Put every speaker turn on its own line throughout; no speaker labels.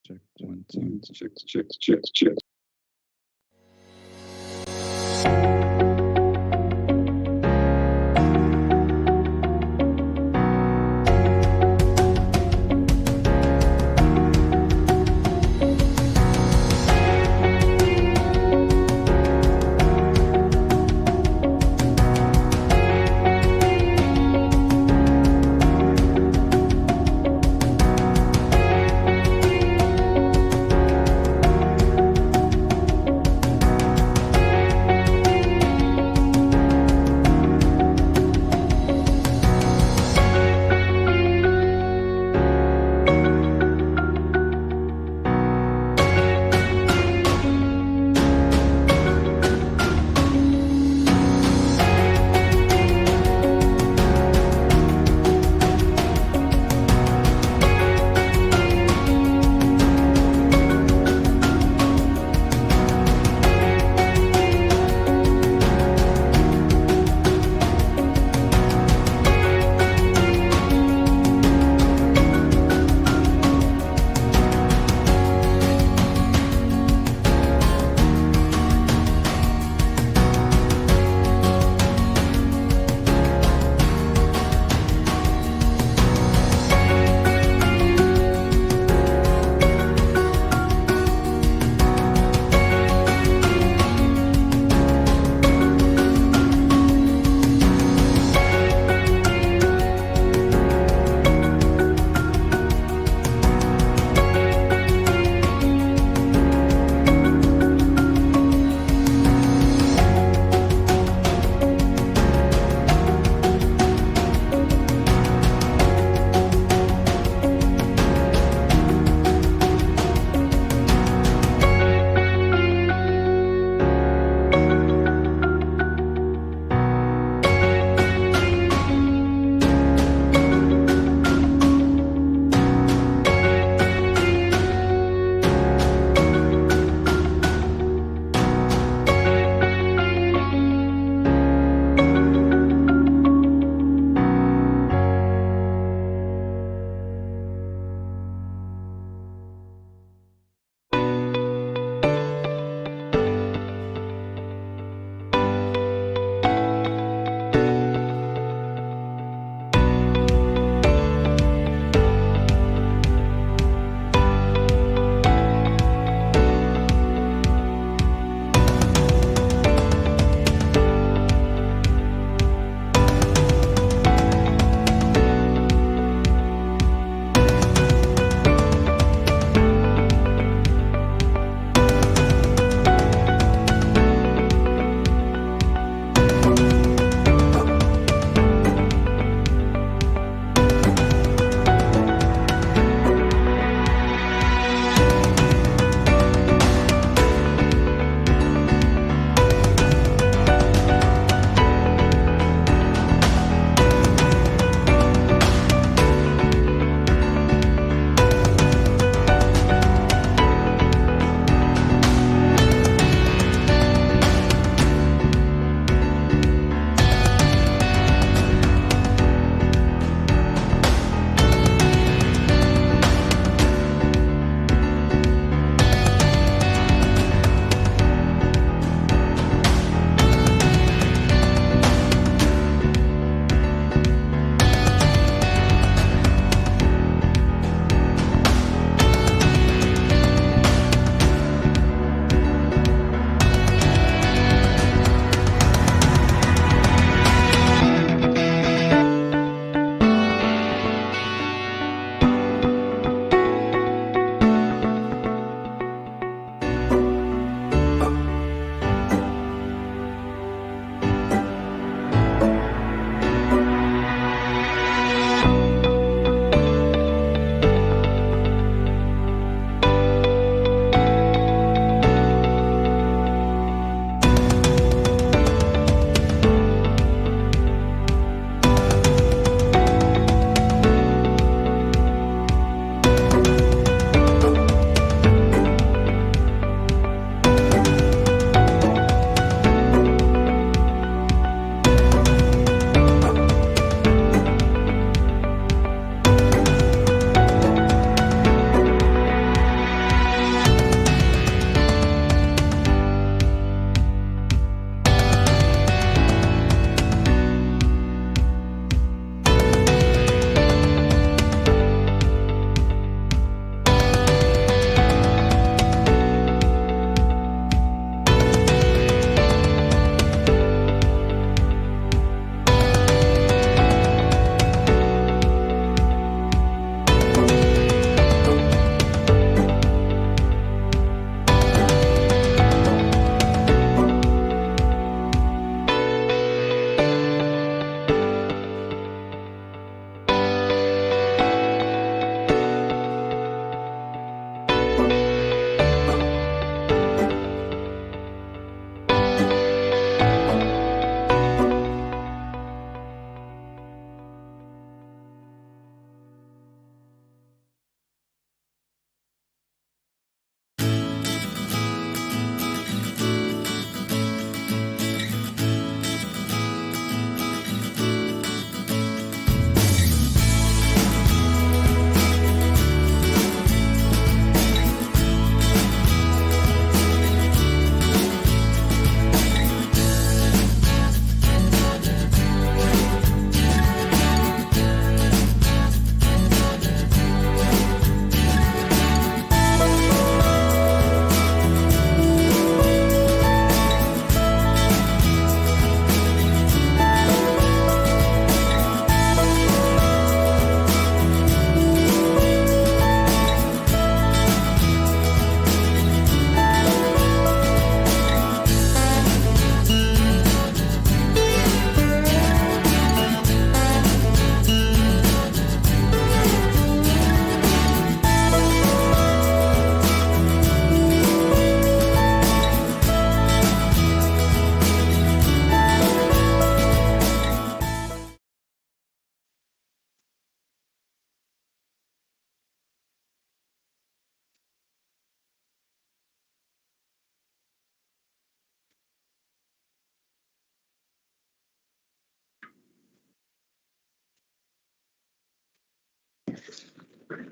Check, one, two, check.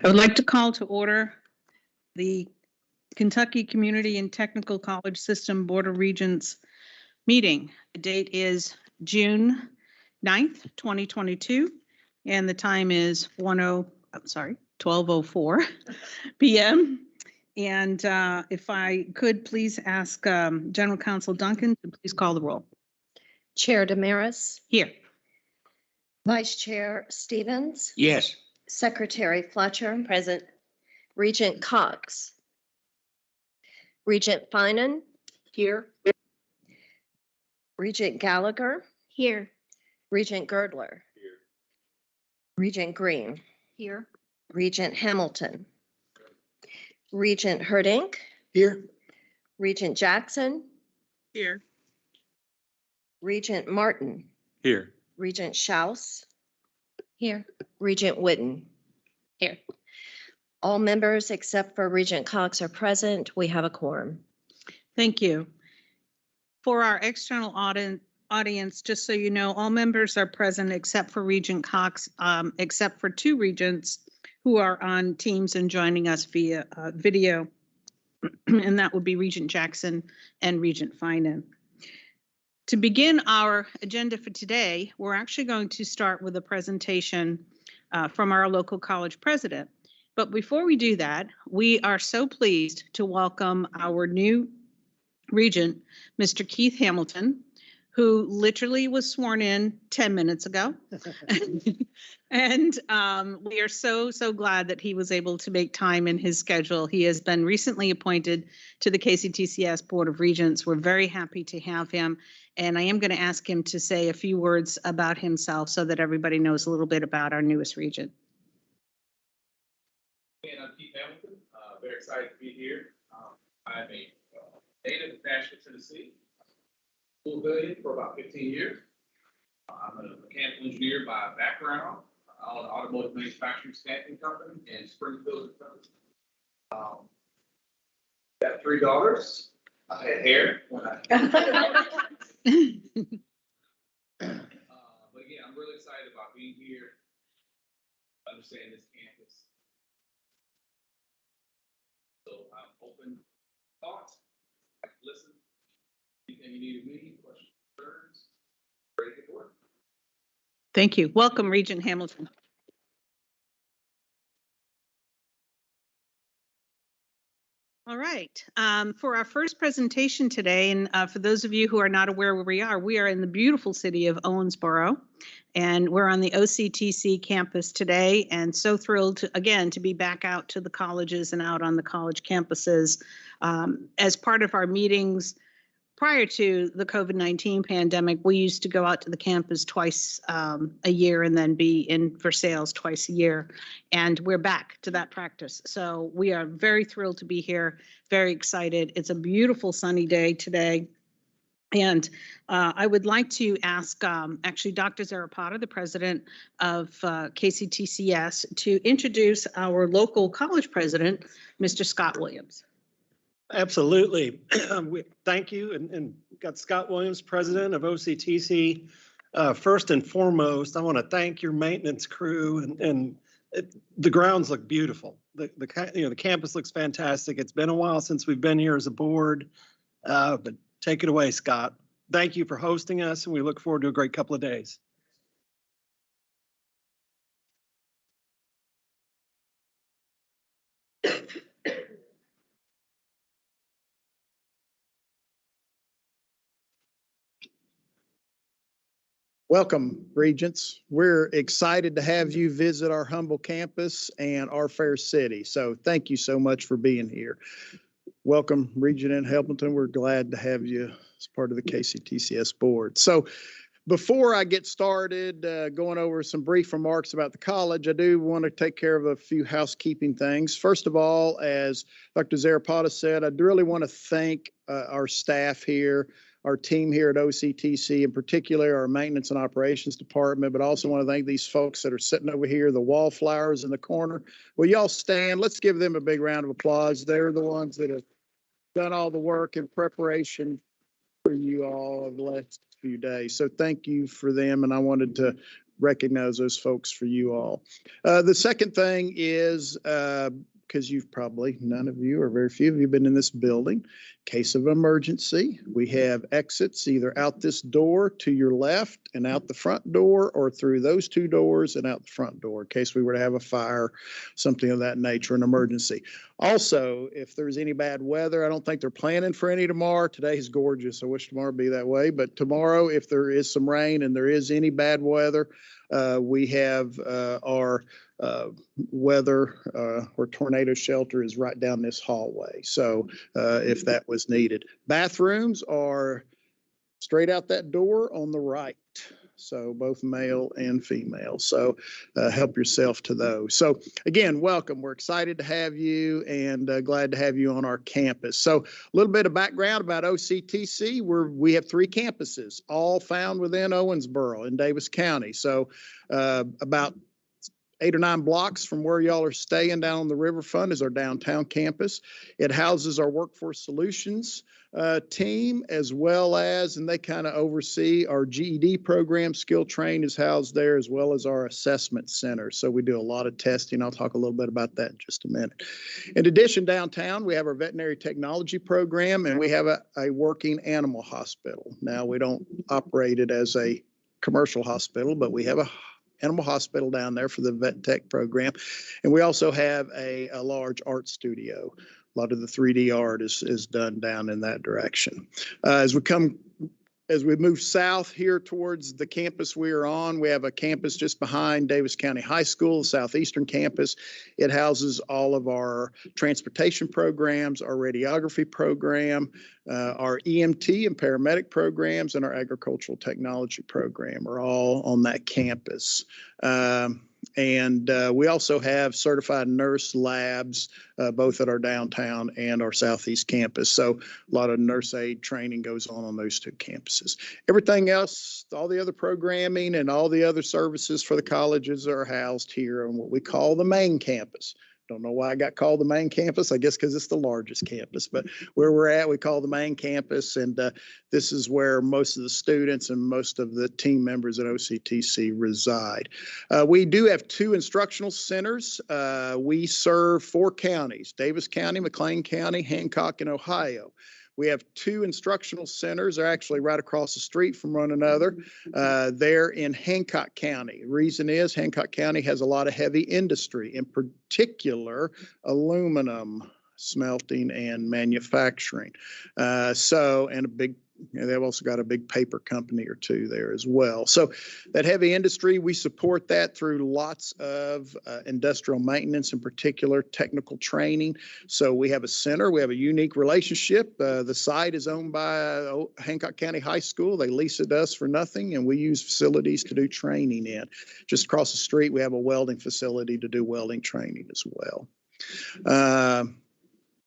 I would like to call to order the Kentucky Community and Technical College System Board of Regents meeting. The date is June 9th, 2022, and the time is 12:04 p.m. And if I could please ask General Counsel Duncan to please call the roll.
Chair Damaris,
Here.
Vice Chair Stevens,
Yes.
Secretary Fletcher, present. Regent Cox, Regent Finan, here. Regent Gallagher, here. Regent Girdler, here. Regent Green, here. Regent Hamilton, Regent Herdink,
Here.
Regent Jackson,
Here.
Regent Martin,
Here.
Regent Schaus, here. Regent Whitten, here. All members except for Regent Cox are present. We have a quorum.
Thank you. For our external audience, just so you know, all members are present except for Regent Cox, except for two regents who are on Teams and joining us via video, and that would be Regent Jackson and Regent Finan. To begin our agenda for today, we're actually going to start with a presentation from our local college president. But before we do that, we are so pleased to welcome our new regent, Mr. Keith Hamilton, who literally was sworn in 10 minutes ago. And we are so glad that he was able to make time in his schedule. He has been recently appointed to the KCTCS Board of Regents. We're very happy to have him. And I am going to ask him to say a few words about himself so that everybody knows a little bit about our newest regent.
And I'm Keith Hamilton, very excited to be here. I'm a native of Nashville, Tennessee. School affiliate for about 15 years. I'm a mechanical engineer by background. I own an automotive manufacturing stamping company in Springfield, Kentucky. Got 3 daughters. I had hair when I. But again, I'm really excited about being here. Understand this campus. So I'm open to thoughts. I can listen. Anything you need of me, questions, concerns, ready to work.
Thank you. Welcome, Regent Hamilton. All right. For our first presentation today, and for those of you who are not aware where we are in the beautiful city of Owensboro, and we're on the OCTC campus today, and so thrilled to, again, to be back out to the colleges and out on the college campuses. As part of our meetings prior to the COVID-19 pandemic, we used to go out to the campus twice a year and then be in for sales twice a year. And we're back to that practice. So we are very thrilled to be here, very excited. It's a beautiful sunny day today. And I would like to ask actually Dr. Zarapata, the president of KCTCS, to introduce our local college president, Mr. Scott Williams.
Absolutely. Thank you. And got Scott Williams, president of OCTC. First and foremost, I want to thank your maintenance crew, and the grounds look beautiful. The campus looks fantastic. It's been a while since we've been here as a board, but take it away, Scott. Thank you for hosting us, and we look forward to a great couple of days.
Welcome, Regents. We're excited to have you visit our humble campus and our fair city. So thank you so much for being here. Welcome, Regent Hamilton. We're glad to have you as part of the KCTCS board. So before I get started going over some brief remarks about the college, I do want to take care of a few housekeeping things. First of all, as Dr. Zarapata said, I really want to thank our staff here, our team here at OCTC, in particular our maintenance and operations department, but also want to thank these folks that are sitting over here, the wallflowers in the corner. Will y'all stand? Let's give them a big round of applause. They're the ones that have done all the work in preparation for you all of the last few days. So thank you for them. And I wanted to recognize those folks for you all. The second thing is, because you've probably, none of you or very few of you have been in this building. Case of emergency, we have exits either out this door to your left and out the front door, or through those two doors and out the front door in case we were to have a fire, something of that nature, an emergency. Also, if there's any bad weather, I don't think they're planning for any tomorrow. Today's gorgeous. I wish tomorrow would be that way. But tomorrow, if there is some rain and there is any bad weather, we have our weather or tornado shelter is right down this hallway. So if that was needed. Bathrooms are straight out that door on the right. So both male and female. So help yourself to those. So again, welcome. We're excited to have you and glad to have you on our campus. So a little bit of background about OCTC. We have 3 campuses, all found within Owensboro in Davis County. So about 8 or 9 blocks from where y'all are staying down on the riverfront is our downtown campus. It houses our workforce solutions team, as well as, and they kind of oversee our GED program. Skill Train is housed there, as well as our assessment center. So we do a lot of testing. I'll talk a little bit about that in just a minute. In addition, downtown, we have our veterinary technology program, and we have a working animal hospital. Now, we don't operate it as a commercial hospital, but we have a animal hospital down there for the vet tech program. And we also have a large art studio. A lot of the 3D art is done down in that direction. As we move south here towards the campus we are on, we have a campus just behind Davis County High School, the Southeastern campus. It houses all of our transportation programs, our radiography program, our EMT and paramedic programs, and our agricultural technology program are all on that campus. And we also have certified nurse labs, both at our downtown and our southeast campus. So a lot of nurse aid training goes on those 2 campuses. Everything else, all the other programming and all the other services for the colleges are housed here on what we call the main campus. Don't know why I got called the main campus. I guess because it's the largest campus, but where we're at, we call the main campus. And this is where most of the students and most of the team members at OCTC reside. We do have 2 instructional centers. We serve 4 counties, Davis County, McLean County, Hancock, and Ohio. We have 2 instructional centers. They're actually right across the street from one another. They're in Hancock County. Reason is Hancock County has a lot of heavy industry, in particular aluminum smelting and manufacturing. And a big, they've also got a big paper company or 2 there as well. So that heavy industry, we support that through lots of industrial maintenance, in particular technical training. So we have a center, we have a unique relationship. The site is owned by Hancock County High School. They lease it to us for nothing, and we use facilities to do training in. Just across the street, we have a welding facility to do welding training as well.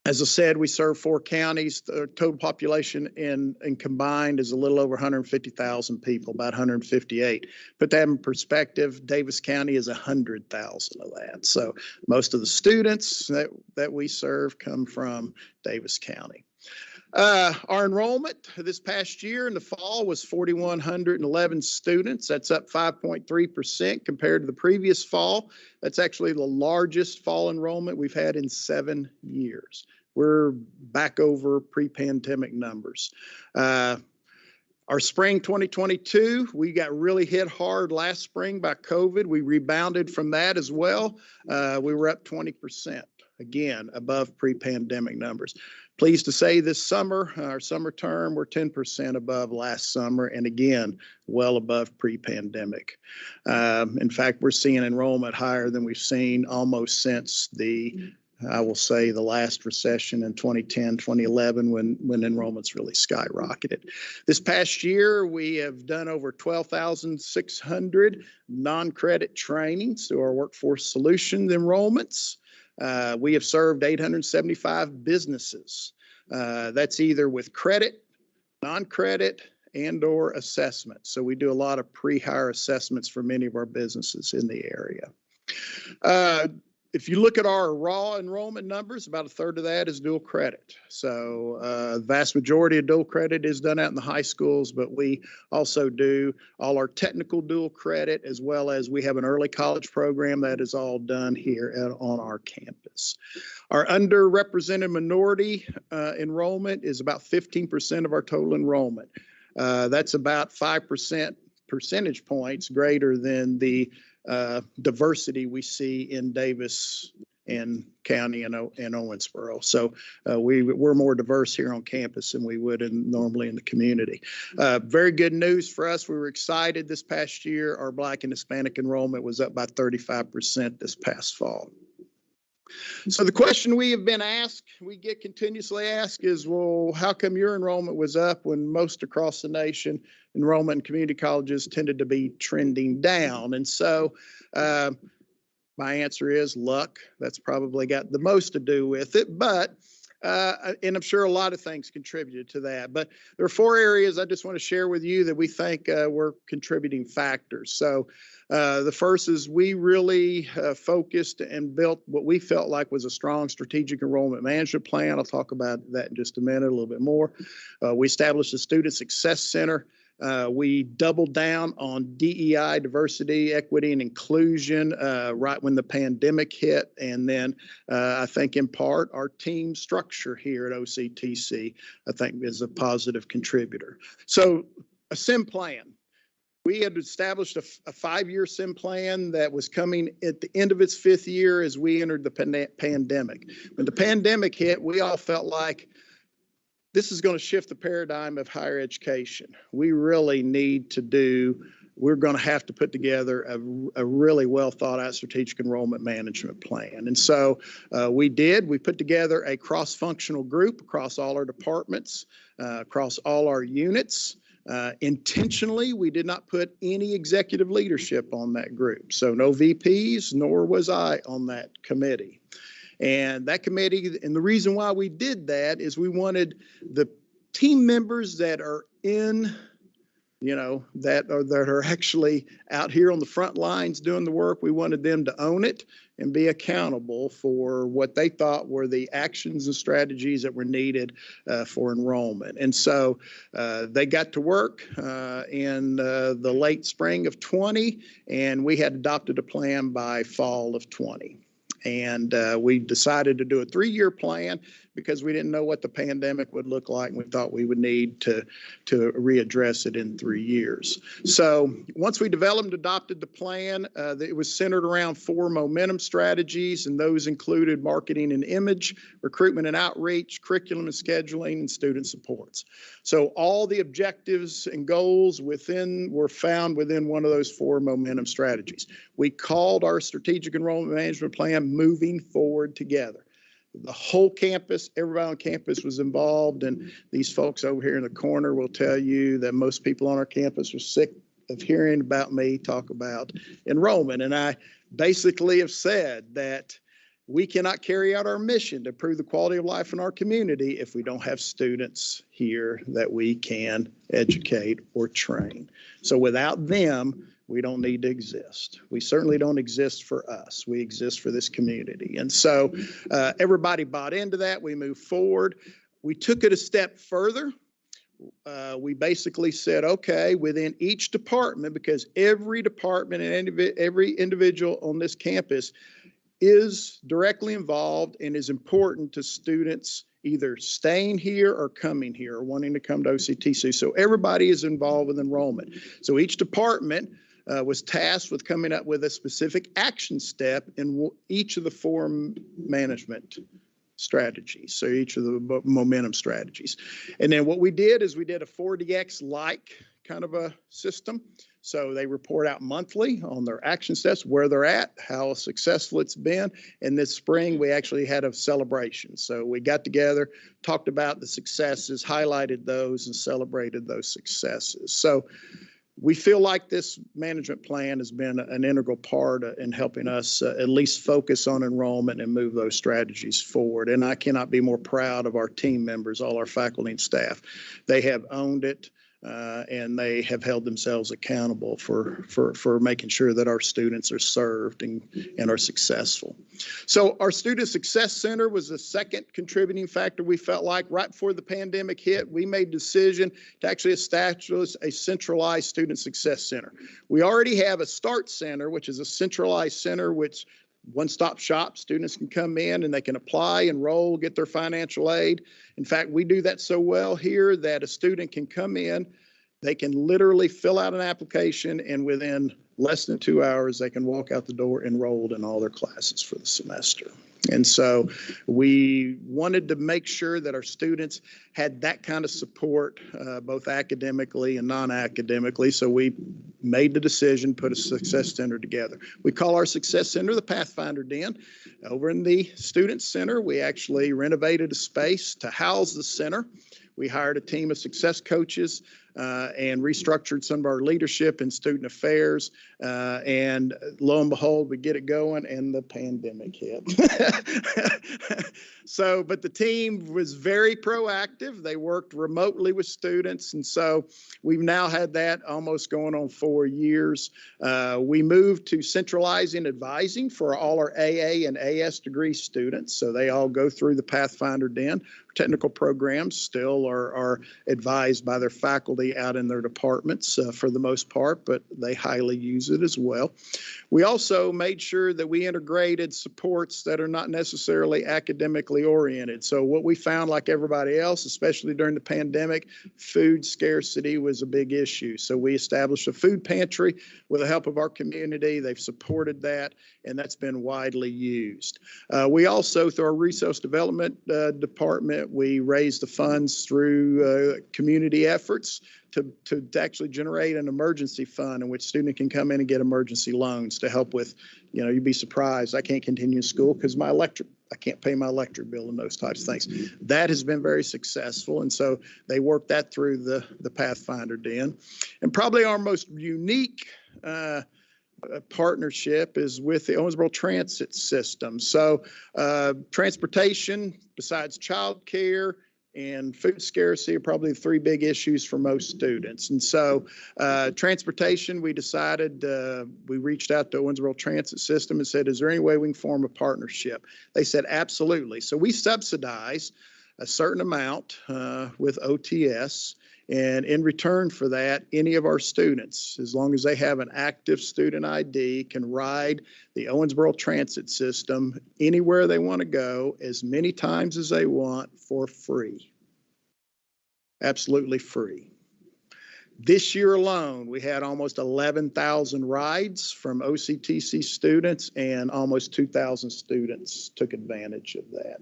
As I said, we serve 4 counties. The total population in combined is a little over 150,000 people, about 158. Put that in perspective, Davis County is 100,000 of that. So most of the students that we serve come from Davis County. Our enrollment this past year in the fall was 4,111 students. That's up 5.3% compared to the previous fall. That's actually the largest fall enrollment we've had in 7 years. We're back over pre-pandemic numbers. Our spring 2022, we got really hit hard last spring by COVID. We rebounded from that as well. We were up 20%, again, above pre-pandemic numbers. Pleased to say this summer, our summer term, we're 10% above last summer, and again, well above pre-pandemic. In fact, we're seeing enrollment higher than we've seen almost since I will say the last recession in 2010, 2011, when enrollments really skyrocketed. This past year, we have done over 12,600 non-credit trainings through our workforce solutions enrollments. We have served 875 businesses. That's either with credit, non-credit, and/or assessment. So we do a lot of pre-hire assessments for many of our businesses in the area. if you look at our raw enrollment numbers, about a third of that is dual credit. So vast majority of dual credit is done out in the high schools, but we also do all our technical dual credit, as well as we have an early college program that is all done here on our campus. Our underrepresented minority enrollment is about 15% of our total enrollment. That's about 5% percentage points greater than the diversity we see in Davis and County and Owensboro. So we're more diverse here on campus than we would normally in the community. Very good news for us. We were excited this past year. Our Black and Hispanic enrollment was up by 35% this past fall. So the question we have been asked, we get continuously asked is, well, how come your enrollment was up when most across the nation enrollment in community colleges tended to be trending down? And so my answer is luck. That's probably got the most to do with it, but and I'm sure a lot of things contributed to that. But there are 4 areas I just want to share with you that we think were contributing factors. So the first is we really focused and built what we felt like was a strong strategic enrollment management plan. I'll talk about that in just a minute, a little bit more. We established a Student Success Center. We doubled down on DEI, diversity, equity, and inclusion right when the pandemic hit. And then I think in part our team structure here at OCTC, I think, is a positive contributor. So a SIM plan. We had established a 5-year SIM plan that was coming at the end of its 5th year as we entered the pandemic. When the pandemic hit, we all felt like this is going to shift the paradigm of higher education. We really need to we're going to have to put together a really well thought out strategic enrollment management plan. And so we put together a cross-functional group across all our departments, across all our units. Intentionally, we did not put any executive leadership on that group. So no VPs, nor was I on that committee. And that committee, and the reason why we did that is we wanted the team members that are in, that are actually out here on the front lines doing the work, we wanted them to own it and be accountable for what they thought were the actions and strategies that were needed for enrollment. And so they got to work in the late spring of 20, and we had adopted a plan by fall of 20. And we decided to do a 3-year plan because we didn't know what the pandemic would look like, and we thought we would need to readdress it in 3 years. So once we developed and adopted the plan, it was centered around 4 momentum strategies, and those included marketing and image, recruitment and outreach, curriculum and scheduling, and student supports. So all the objectives and goals were found within one of those 4 momentum strategies. We called our strategic enrollment management plan Moving Forward Together. The whole campus, everybody on campus was involved, and these folks over here in the corner will tell you that most people on our campus are sick of hearing about me talk about enrollment. And I basically have said that we cannot carry out our mission to improve the quality of life in our community if we don't have students here that we can educate or train. So without them, we don't need to exist. We certainly don't exist for us. We exist for this community. And so everybody bought into that. We moved forward. We took it a step further. We basically said, okay, within each department, because every department and every individual on this campus is directly involved and is important to students either staying here or coming here or wanting to come to OCTC. So everybody is involved with enrollment. So each department was tasked with coming up with a specific action step in each of the 4 management strategies. So each of the momentum strategies. And then what we did is we did a 4DX-like kind of a system. So they report out monthly on their action steps, where they're at, how successful it's been. And this spring, we actually had a celebration. So we got together, talked about the successes, highlighted those, and celebrated those successes. So we feel like this management plan has been an integral part in helping us at least focus on enrollment and move those strategies forward. And I cannot be more proud of our team members, all our faculty and staff. They have owned it. and they have held themselves accountable for making sure that our students are served and are successful. So our Student Success Center was the second contributing factor. We felt like right before the pandemic hit, we made a decision to actually establish a centralized Student Success Center. We already have a START Center, which is a centralized center, which one-stop shop. Students can come in and they can apply, enroll, get their financial aid. In fact, we do that so well here that a student can come in, they can literally fill out an application, and within less than 2 hours, they can walk out the door enrolled in all their classes for the semester. And so we wanted to make sure that our students had that kind of support, both academically and non-academically. So we made the decision, put a Success Center together. We call our Success Center the Pathfinder Den. Over in the Student Center, we actually renovated a space to house the center. We hired a team of success coaches and restructured some of our leadership and student affairs. And lo and behold, we get it going and the pandemic hit. But the team was very proactive. They worked remotely with students. And so we've now had that almost going on 4 years. We moved to centralizing advising for all our AA and AS degree students. So they all go through the Pathfinder Den. Technical programs still are advised by their faculty out in their departments for the most part, but they highly use it as well. We also made sure that we integrated supports that are not necessarily academically oriented. So what we found, like everybody else, especially during the pandemic, food scarcity was a big issue. So we established a food pantry with the help of our community. They've supported that, and that's been widely used. We also, through our resource development department, we raised the funds through community efforts to actually generate an emergency fund in which students can come in and get emergency loans to help with, you'd be surprised, I can't continue school because I can't pay my electric bill and those types of things. That has been very successful. And so they worked that through the Pathfinder Den. And probably our most unique partnership is with the Owensboro Transit System. So transportation, besides childcare and food scarcity, are probably the three big issues for most students. And so transportation, we decided, we reached out to Owensboro Transit System and said, is there any way we can form a partnership? They said, absolutely. So we subsidize a certain amount with OTS. And in return for that, any of our students, as long as they have an active student ID, can ride the Owensboro Transit System anywhere they want to go, as many times as they want, for free. Absolutely free. This year alone, we had almost 11,000 rides from OCTC students, and almost 2,000 students took advantage of that.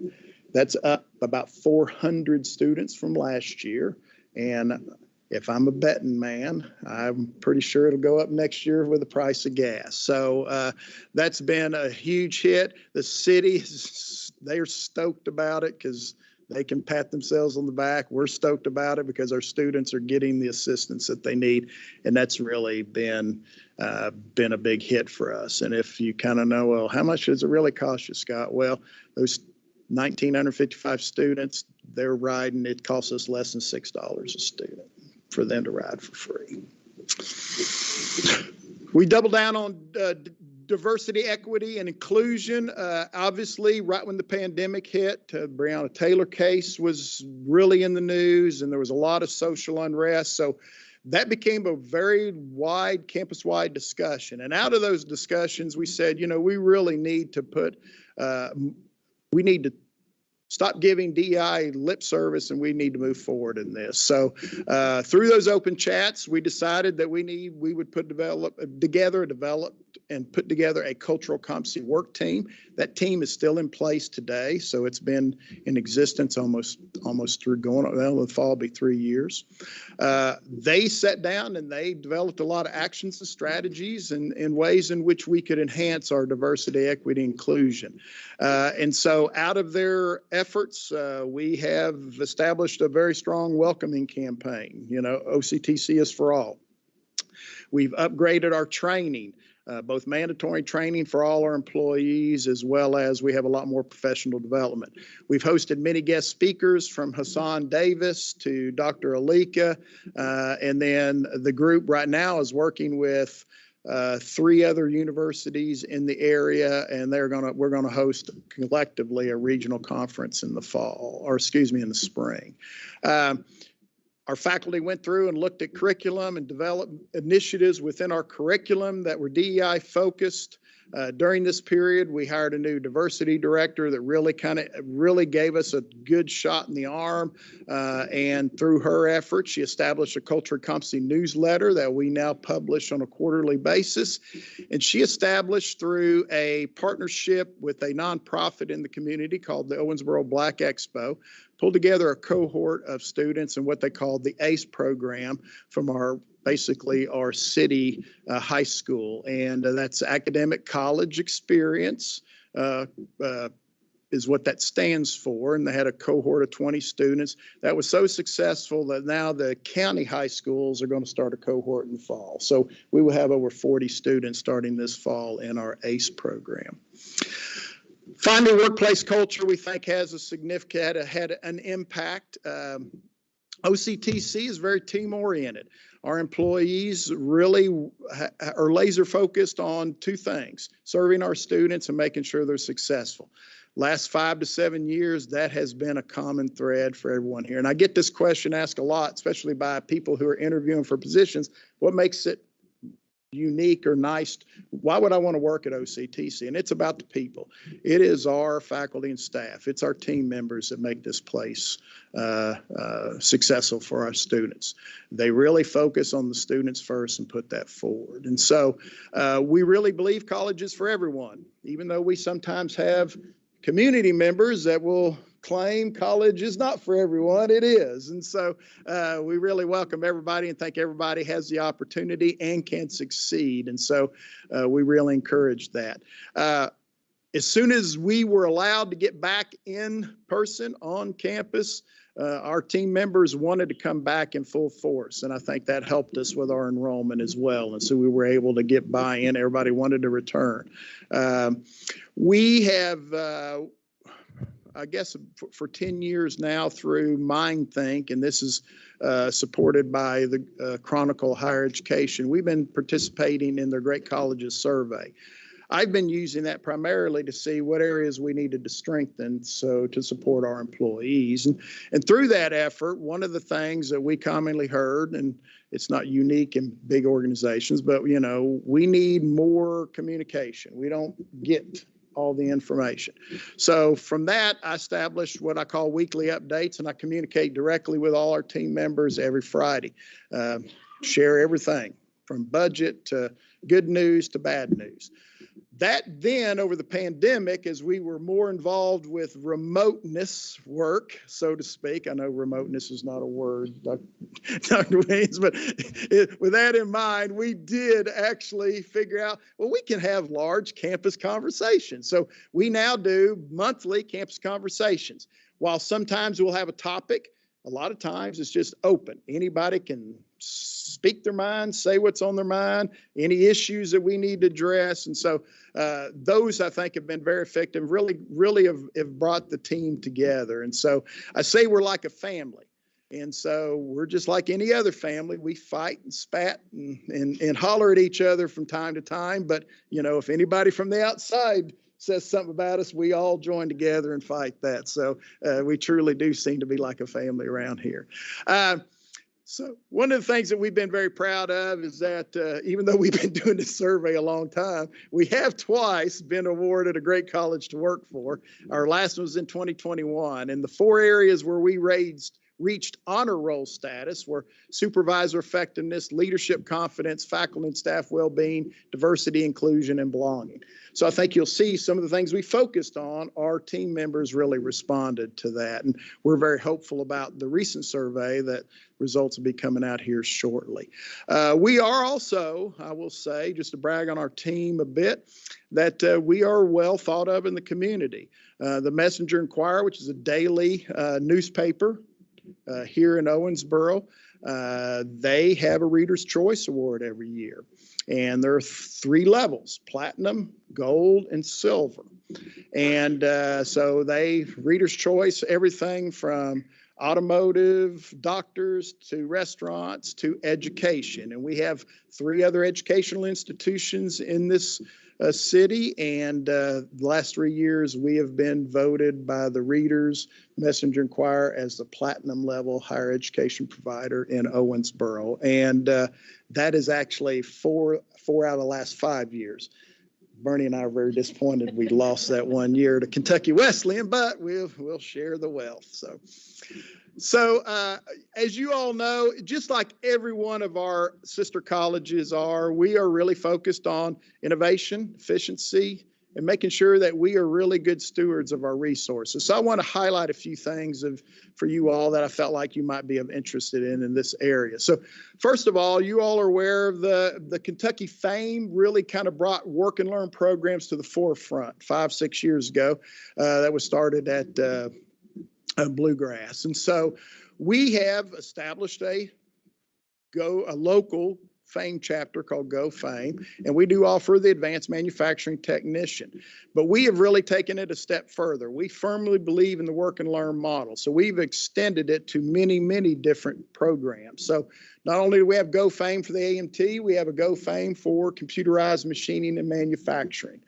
That's up about 400 students from last year. And if I'm a betting man, I'm pretty sure it'll go up next year with the price of gas. So that's been a huge hit. The city, they're stoked about it because they can pat themselves on the back. We're stoked about it because our students are getting the assistance that they need. And that's really been a big hit for us. And if you kind of know, well, how much does it really cost you, Scott? Well, those 1,955 students, they're riding, it costs us less than $6 a student for them to ride for free. We double down on diversity, equity, and inclusion. Obviously, right when the pandemic hit, Breonna Taylor case was really in the news, and there was a lot of social unrest. So that became a very wide, campus-wide discussion. And out of those discussions, we said, we really need to we need to stop giving DEI lip service, and we need to move forward in this. So through those open chats, we decided that we would develop and put together a cultural competency work team. That team is still in place today. So it's been in existence almost through the fall will be 3 years. They sat down and they developed a lot of actions and strategies and ways in which we could enhance our diversity, equity, inclusion. And so out of their efforts, we have established a very strong welcoming campaign, OCTCS for all. We've upgraded our training. both mandatory training for all our employees, as well as we have a lot more professional development. We've hosted many guest speakers from Hassan Davis to Dr. Alika, and then the group right now is working with 3 other universities in the area, and we're gonna host collectively a regional conference in the fall, or excuse me, in the spring. Our faculty went through and looked at curriculum and developed initiatives within our curriculum that were DEI focused. During this period, we hired a new diversity director that really gave us a good shot in the arm. And through her efforts, she established a culture and competency newsletter that we now publish on a quarterly basis. And she established, through a partnership with a nonprofit in the community called the Owensboro Black Expo, pulled together a cohort of students in what they called the ACE program from basically our city high school. And that's academic college experience is what that stands for. And they had a cohort of 20 students. That was so successful that now the county high schools are going to start a cohort in the fall. So we will have over 40 students starting this fall in our ACE program. Finding workplace culture, we think, has a significant, had an impact. OCTC is very team-oriented. Our employees really are laser focused on 2 things: serving our students and making sure they're successful. Last 5 to 7 years, that has been a common thread for everyone here. And I get this question asked a lot, especially by people who are interviewing for positions. What makes it unique or nice? Why would I want to work at OCTC? And it's about the people. It is our faculty and staff. It's our team members that make this place successful for our students. They really focus on the students first and put that forward. And so we really believe college is for everyone, even though we sometimes have community members that will claim college is not for everyone. It is. And so we really welcome everybody and think everybody has the opportunity and can succeed. And so we really encourage that. As soon as we were allowed to get back in person on campus, our team members wanted to come back in full force. And I think that helped us with our enrollment as well. And so we were able to get buy-in. Everybody wanted to return. We have, I guess, for 10 years now through MindThink, and this is supported by the Chronicle Higher Education, we've been participating in their Great Colleges survey. I've been using that primarily to see what areas we needed to strengthen so to support our employees. And through that effort, one of the things that we commonly heard, and it's not unique in big organizations, but you know, we need more communication. We don't get all the information. So from that, I established what I call weekly updates, and I communicate directly with all our team members every Friday. Share everything from budget to good news to bad news. That then, over the pandemic, as we were more involved with remoteness work, so to speak, I know remoteness is not a word, Dr. Williams, but with that in mind, we did actually figure out, well, we can have large campus conversations. So we now do monthly campus conversations. While sometimes we'll have a topic, a lot of times it's just open. Anybody can speak their mind, say what's on their mind, any issues that we need to address. And so those, I think, have been very effective, really have brought the team together. And so I say we're like a family. And so we're just like any other family. We fight and spat and holler at each other from time to time. But, you know, if anybody from the outside says something about us, we all join together and fight that. So we truly do seem to be like a family around here. So one of the things that we've been very proud of is that even though we've been doing this survey a long time, we have twice been awarded a great college to work for. Our last one was in 2021. And the 4 areas where we reached honor roll status were supervisor effectiveness, leadership confidence, faculty and staff well-being, diversity, inclusion, and belonging. So I think you'll see some of the things we focused on, our team members really responded to that. And we're very hopeful about the recent survey that results will be coming out here shortly. We are also, I will say, just to brag on our team a bit, that we are well thought of in the community. The Messenger Inquirer, which is a daily newspaper, here in Owensboro. They have a Reader's Choice Award every year. And there are 3 levels: platinum, gold, and silver. And so Reader's Choice, everything from automotive, doctors, to restaurants, to education. And we have 3 other educational institutions in this city. And the last 3 years, we have been voted by the Readers, Messenger, and Inquirer as the platinum level higher education provider in Owensboro. And that is actually four out of the last 5 years. Bernie and I are very disappointed we lost that 1 year to Kentucky Wesleyan, but we'll share the wealth. So as you all know, just like every one of our sister colleges are, we are really focused on innovation, efficiency, and making sure that we are really good stewards of our resources. So I want to highlight a few things for you all that I felt like you might be interested in this area. So first of all, you all are aware of the Kentucky Fame really kind of brought work and learn programs to the forefront 5-6 years ago. That was started at Bluegrass. And so we have established a local Fame chapter called Go Fame, and we do offer the advanced manufacturing technician. But we have really taken it a step further. We firmly believe in the work and learn model. So we've extended it to many, many different programs. So not only do we have Go Fame for the AMT, we have a Go Fame for computerized machining and manufacturing.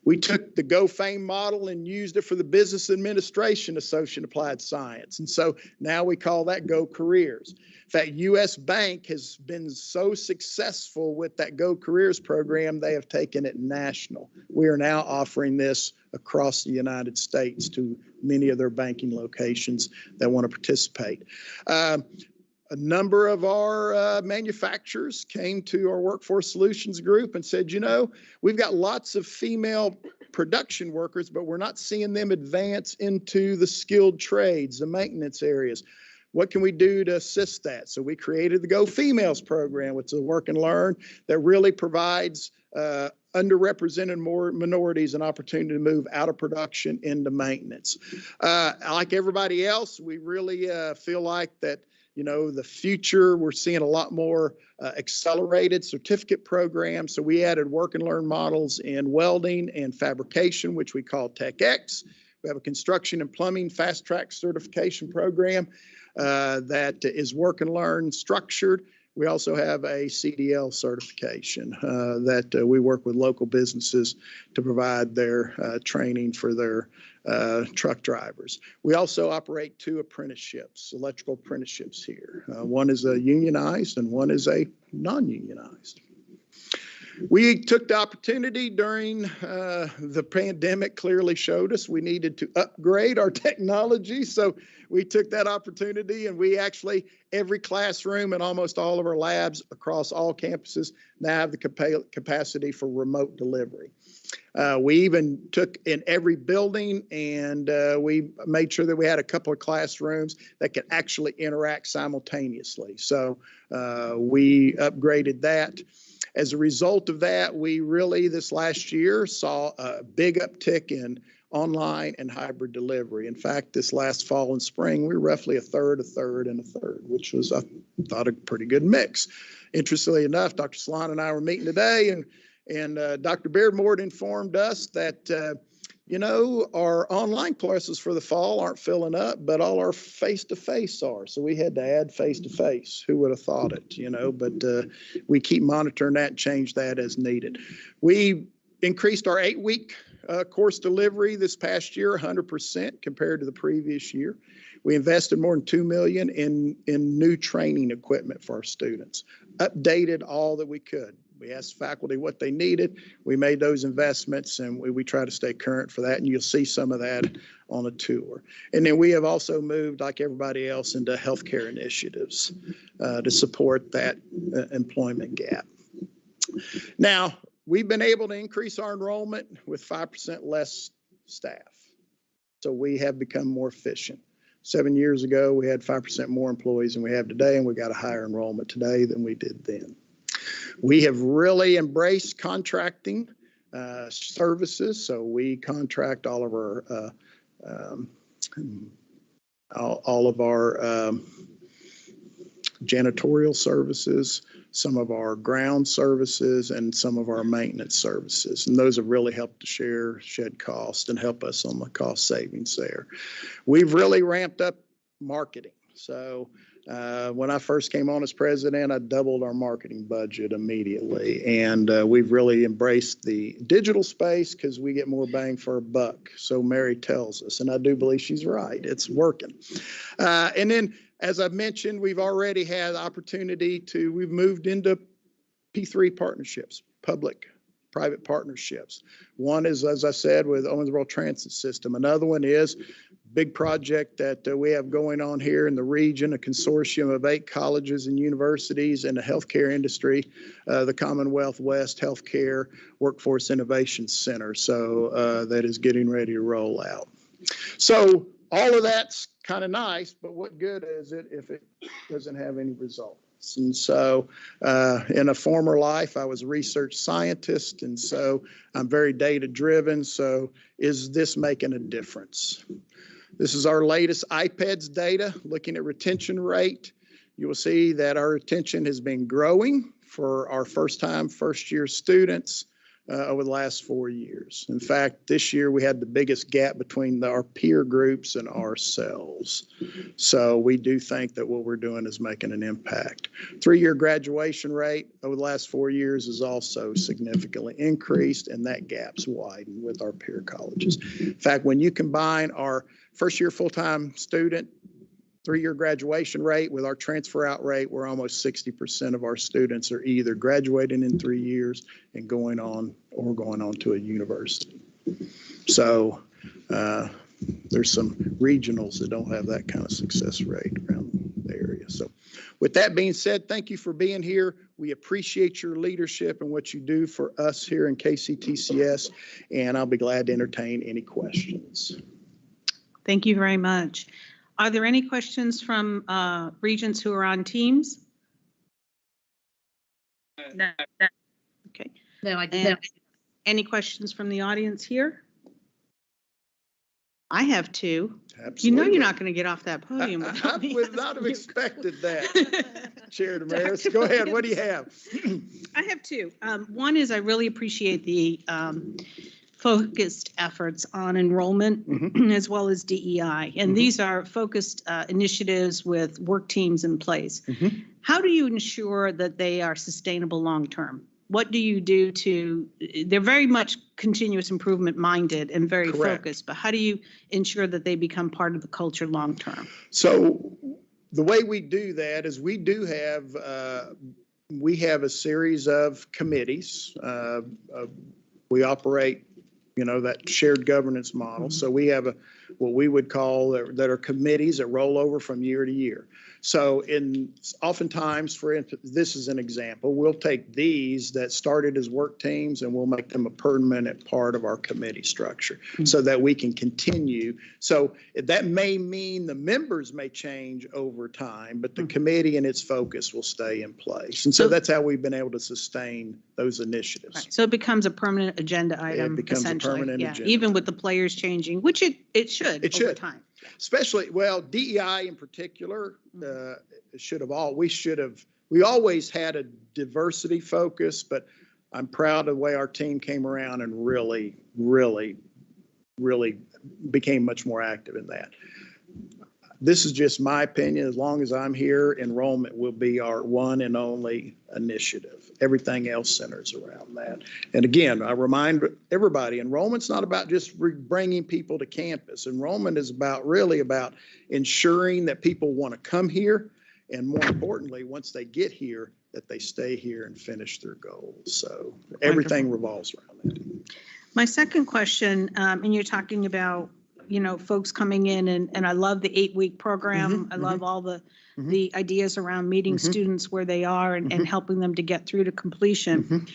We took the Go Fame model and used it for the Business Administration Associate Applied Science. And so now we call that Go Careers. In fact, U.S. Bank has been so successful with that Go Careers program, they have taken it national. We are now offering this across the United States to many of their banking locations that want to participate. A number of our manufacturers came to our Workforce Solutions group and said, you know, we've got lots of female production workers, but we're not seeing them advance into the skilled trades, the maintenance areas. What can we do to assist that? So we created the Go Females program, which is a work and learn that really provides underrepresented minorities an opportunity to move out of production into maintenance. Like everybody else, we really feel like that, you know, the future, we're seeing a lot more accelerated certificate programs. So we added work and learn models in welding and fabrication, which we call TechX. We have a construction and plumbing fast track certification program that is work and learn structured. We also have a CDL certification that we work with local businesses to provide their training for their truck drivers. We also operate 2 apprenticeships, electrical apprenticeships here. One is a unionized and one is a non-unionized. We took the opportunity during the pandemic, clearly showed us we needed to upgrade our technology. So we took that opportunity and we actually, every classroom and almost all of our labs across all campuses now have the capacity for remote delivery. We even took in every building and we made sure that we had a couple of classrooms that could actually interact simultaneously. So we upgraded that. As a result of that, we really this last year saw a big uptick in online and hybrid delivery. In fact, this last fall and spring, we were roughly a third, and a third, which was, I thought, a pretty good mix. Interestingly enough, Dr. Salon and I were meeting today, and Dr. Beardmore informed us that, you know, our online classes for the fall aren't filling up, but all our face-to-face are. So we had to add face-to-face. Who would have thought it, you know, but we keep monitoring that and change that as needed. We increased our 8-week course delivery this past year, 100% compared to the previous year. We invested more than $2 million in new training equipment for our students, updated all that we could. We asked faculty what they needed. We made those investments and we try to stay current for that. And you'll see some of that on a tour. And then we have also moved, like everybody else, into healthcare initiatives to support that employment gap. Now, we've been able to increase our enrollment with 5% less staff. So we have become more efficient. 7 years ago, we had 5% more employees than we have today, and we got a higher enrollment today than we did then. We have really embraced contracting services. So we contract all of all of our janitorial services, some of our ground services, and some of our maintenance services. And those have really helped to shed cost and help us on the cost savings there. We've really ramped up marketing. So when I first came on as president, I doubled our marketing budget immediately. And we've really embraced the digital space because we get more bang for our buck. So Mary tells us, and I do believe she's right. It's working. And then, as I mentioned, we've already had the opportunity we've moved into P3 partnerships, public-private partnerships. One is, as I said, with Owensboro Transit System. Another one is big project that we have going on here in the region, a consortium of 8 colleges and universities in the healthcare industry, the Commonwealth West Healthcare Workforce Innovation Center. So that is getting ready to roll out. So all of that's kind of nice, but what good is it if it doesn't have any results? And so in a former life, I was a research scientist, and so I'm very data driven. So is this making a difference? This is our latest IPEDS data looking at retention rate. You will see that our retention has been growing for our first year students over the last 4 years. In fact, this year we had the biggest gap between our peer groups and ourselves. So we do think that what we're doing is making an impact. 3-year graduation rate over the last 4 years is also significantly increased, and that gap's widened with our peer colleges. In fact, when you combine our first year full-time student 3-year graduation rate with our transfer out rate, we're almost 60% of our students are either graduating in 3 years and going on to a university. So there's some regionals that don't have that kind of success rate around the area. So with that being said, thank you for being here. We appreciate your leadership and what you do for us here in KCTCS, and I'll be glad to entertain any questions.
Thank you very much. Are there any questions from regents who are on Teams?
No.
Okay.
No, I
And
didn't.
any questions from the audience here? I have 2.
Absolutely.
You know you're not going to get off that podium.
I
without me
would not have
asking you
expected that. Chair Damaris, go ahead. What do you have?
I have 2. One is I really appreciate the focused efforts on enrollment as well as DEI. And these are focused initiatives with work teams in place. How do you ensure that they are sustainable long-term? What do you do they're very much continuous improvement minded and very
Correct.
focused, but how do you ensure that they become part of the culture long-term?
So the way we do that is we have a series of committees. We operate, that shared governance model. So we have what we would call that are committees that roll over from year to year. So oftentimes, for instance, this is an example, we'll take these that started as work teams and we'll make them a permanent part of our committee structure so that we can continue. So that may mean the members may change over time, but the committee and its focus will stay in place. And so that's how we've been able to sustain those initiatives.
Right. So it becomes a permanent agenda item,
becomes a
essentially.
permanent agenda
Even with the players changing, which it should
It
over
should.
time.
Especially, well, DEI in particular, we always had a diversity focus, but I'm proud of the way our team came around and really became much more active in that. This is just my opinion. As long as I'm here, enrollment will be our one and only initiative. Everything else centers around that. And again, I remind everybody, enrollment's not about just bringing people to campus. Enrollment is really about ensuring that people want to come here, and more importantly, once they get here, that they stay here and finish their goals. So everything revolves around that.
My second question, and you're talking about folks coming in, and I love the 8-week program. I love all the ideas around meeting students where they are and helping them to get through to completion.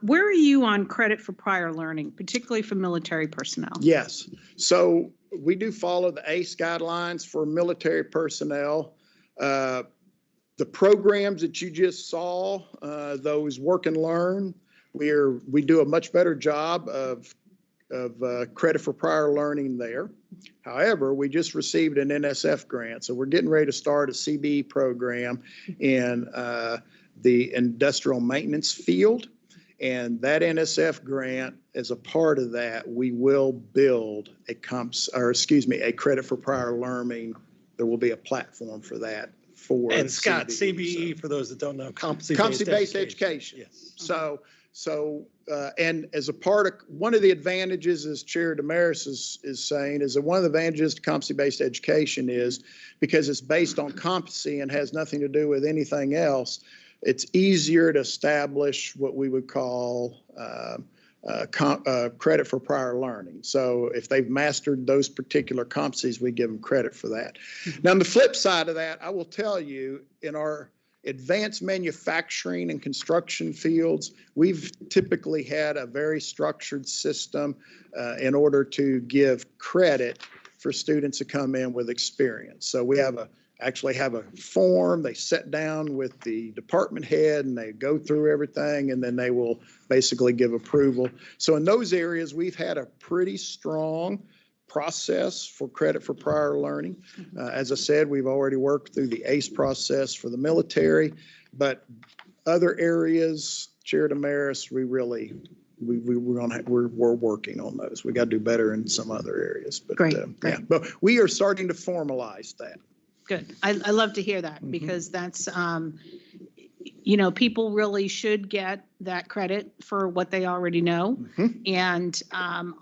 Where are you on credit for prior learning, particularly for military personnel?
Yes. So we do follow the ACE guidelines for military personnel. The programs that you just saw, those work and learn, we do a much better job of credit for prior learning there. However, we just received an NSF grant, so we're getting ready to start a CBE program in the industrial maintenance field. And that NSF grant, as a part of that, we will build a credit for prior learning. There will be a platform for that.
And Scott, CBE,
so.
for those that don't know,
Competency-based education.
Yes.
So, and as a part of, one of the advantages, as Chair Damaris is saying, is that one of the advantages to competency-based education is because it's based on competency and has nothing to do with anything else, it's easier to establish what we would call credit for prior learning. So if they've mastered those particular competencies, we give them credit for that. Now, on the flip side of that, I will tell you, in our advanced manufacturing and construction fields, we've typically had a very structured system in order to give credit for students to come in with experience. So we actually have a form. They sit down with the department head and they go through everything, and then they will basically give approval. So in those areas, we've had a pretty strong process for credit for prior learning. As I said, we've already worked through the ACE process for the military, but other areas, Chair Damaris, we're working on those. We got to do better in some other areas. But,
Great.
Yeah, but we are starting to formalize that.
Good. I love to hear that because that's, people really should get that credit for what they already know. And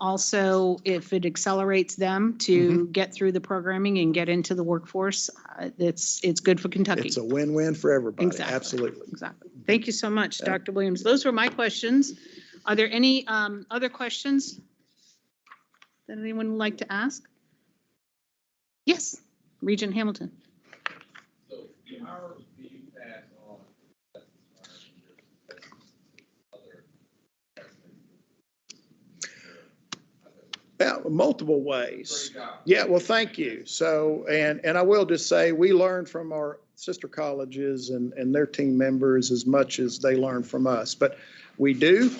also, if it accelerates them to get through the programming and get into the workforce, it's good for Kentucky.
It's a win-win for everybody.
Exactly.
Absolutely.
Exactly. Thank you so much,
Yeah.
Dr. Williams. Those were my questions. Are there any other questions that anyone would like to ask? Yes, Regent Hamilton.
So, how do you pass on lessons learned in other
Yeah, multiple ways.
Great job.
Yeah, well, thank you. So, and I will just say, we learn from our sister colleges and their team members as much as they learn from us. But we do,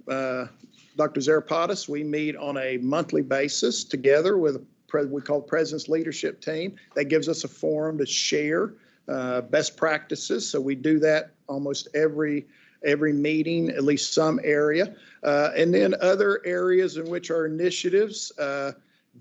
Dr. Zarapatis, we meet on a monthly basis together with we call President's Leadership Team. That gives us a forum to share best practices. So we do that almost every meeting, at least some area. And then other areas in which are initiatives,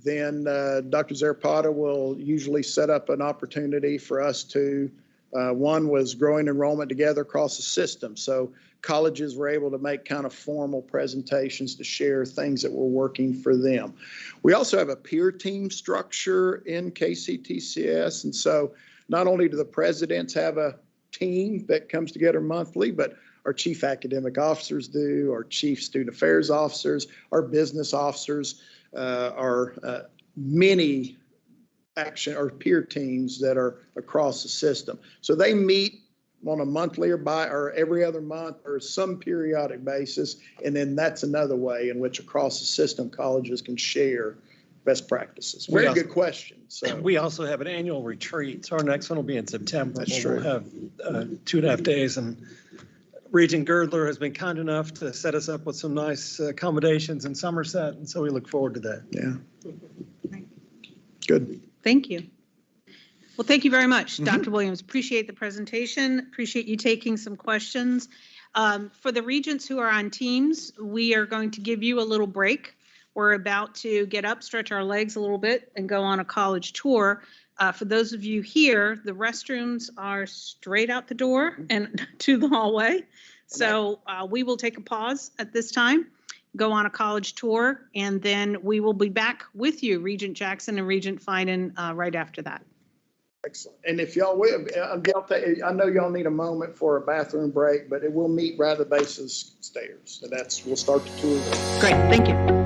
then Dr. Zarapata will usually set up an opportunity for us to, one was growing enrollment together across the system. So colleges were able to make kind of formal presentations to share things that were working for them. We also have a peer team structure in KCTCS. And so not only do the presidents have a team that comes together monthly, but our chief academic officers do, our chief student affairs officers, our business officers, our many action or peer teams that are across the system. So they meet on a monthly or every other month or some periodic basis. And then that's another way in which across the system colleges can share best practices. Very good question. So
we also have an annual retreat. So our next one will be in September.
That's
We'll have 2.5 days, and Regent Girdler has been kind enough to set us up with some nice accommodations in Somerset. And so we look forward to that.
yeah. Good.
Thank you. Well, thank you very much, Dr. Williams. Appreciate the presentation. Appreciate you taking some questions. For the regents who are on teams, we are going to give you a little break. We're about to get up, stretch our legs a little bit, and go on a college tour. For those of you here, the restrooms are straight out the door and to the hallway. So we will take a pause at this time, go on a college tour, and then we will be back with you, Regent Jackson and Regent Finan, right after that.
Excellent. And if y'all will, I know y'all need a moment for a bathroom break, but it will meet right at the base of the stairs. So we'll start the tour there.
Great, thank you.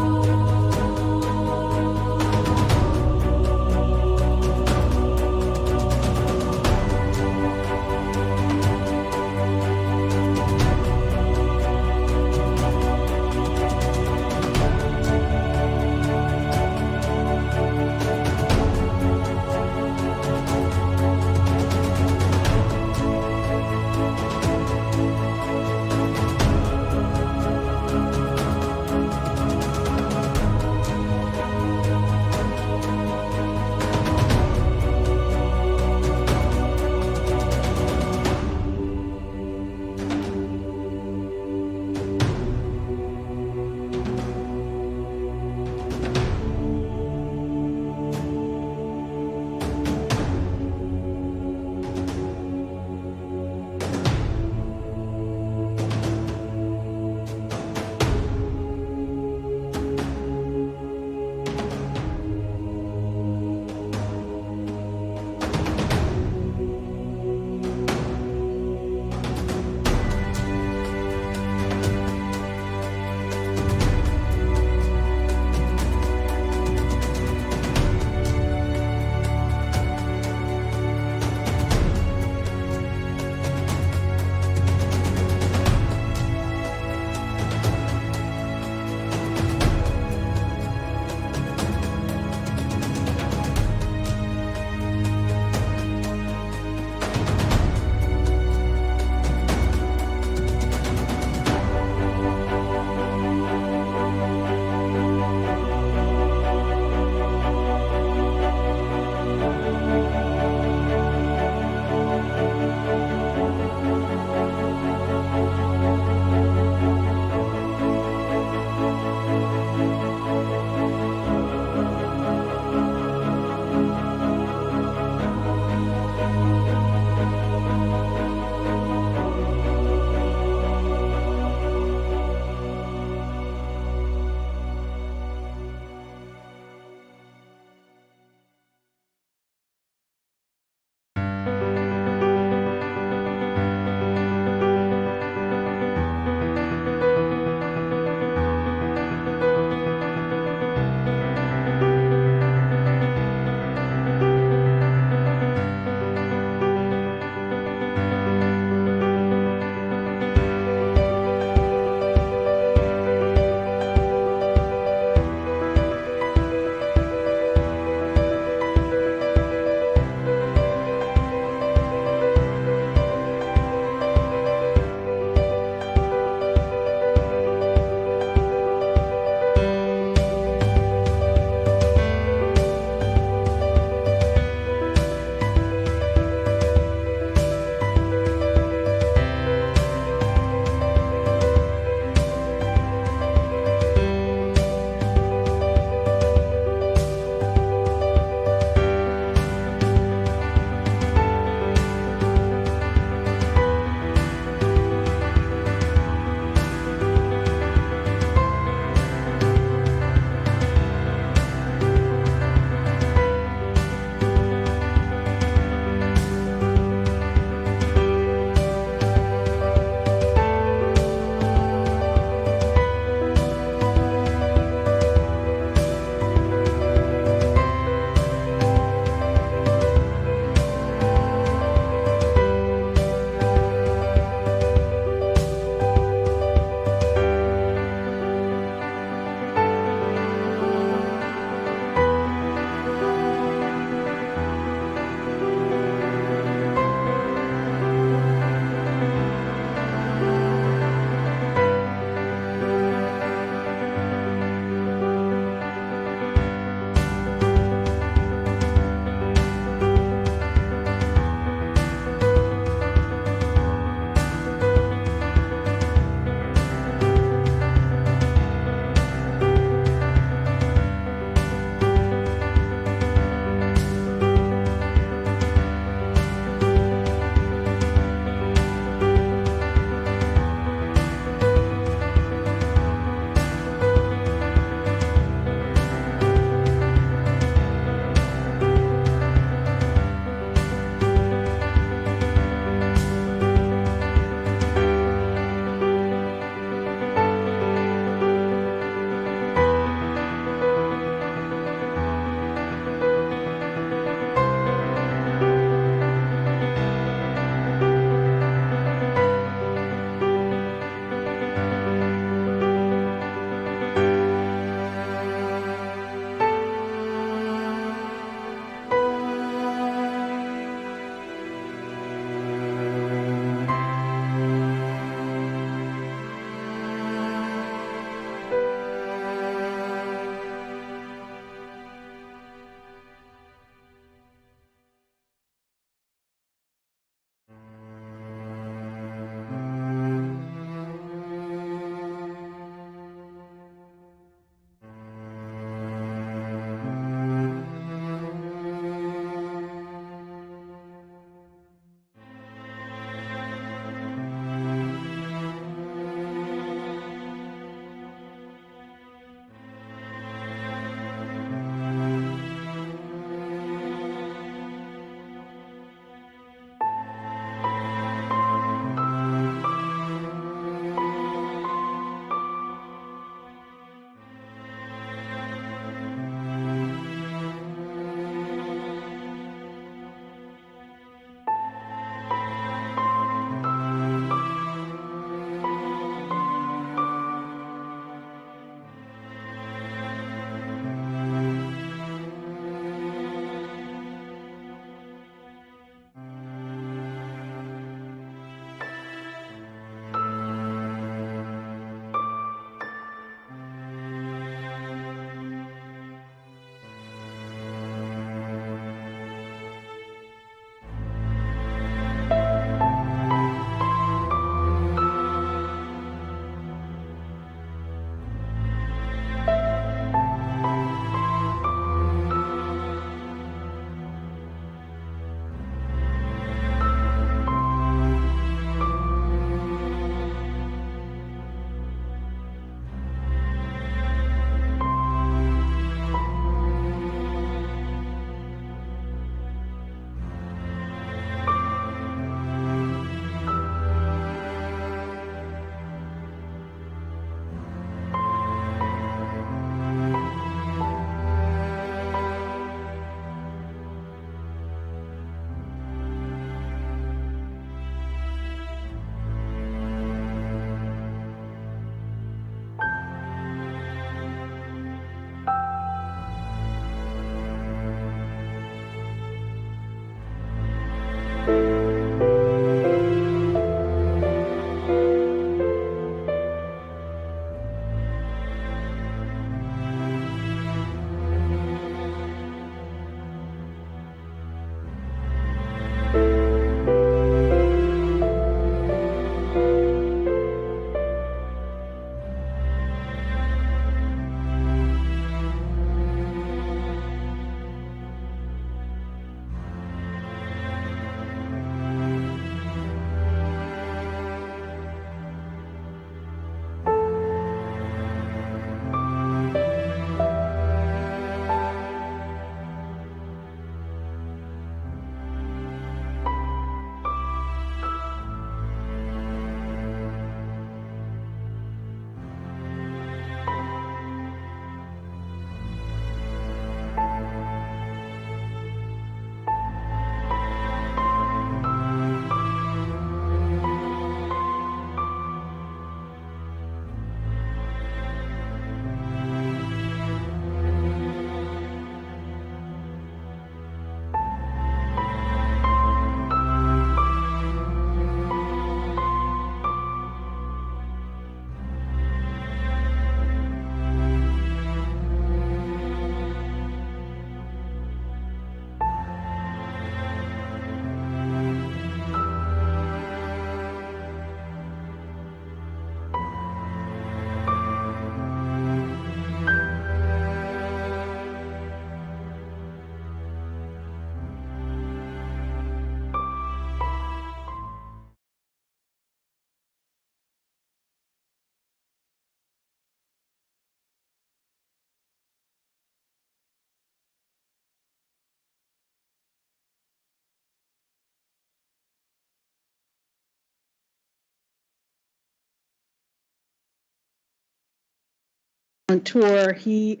tour. He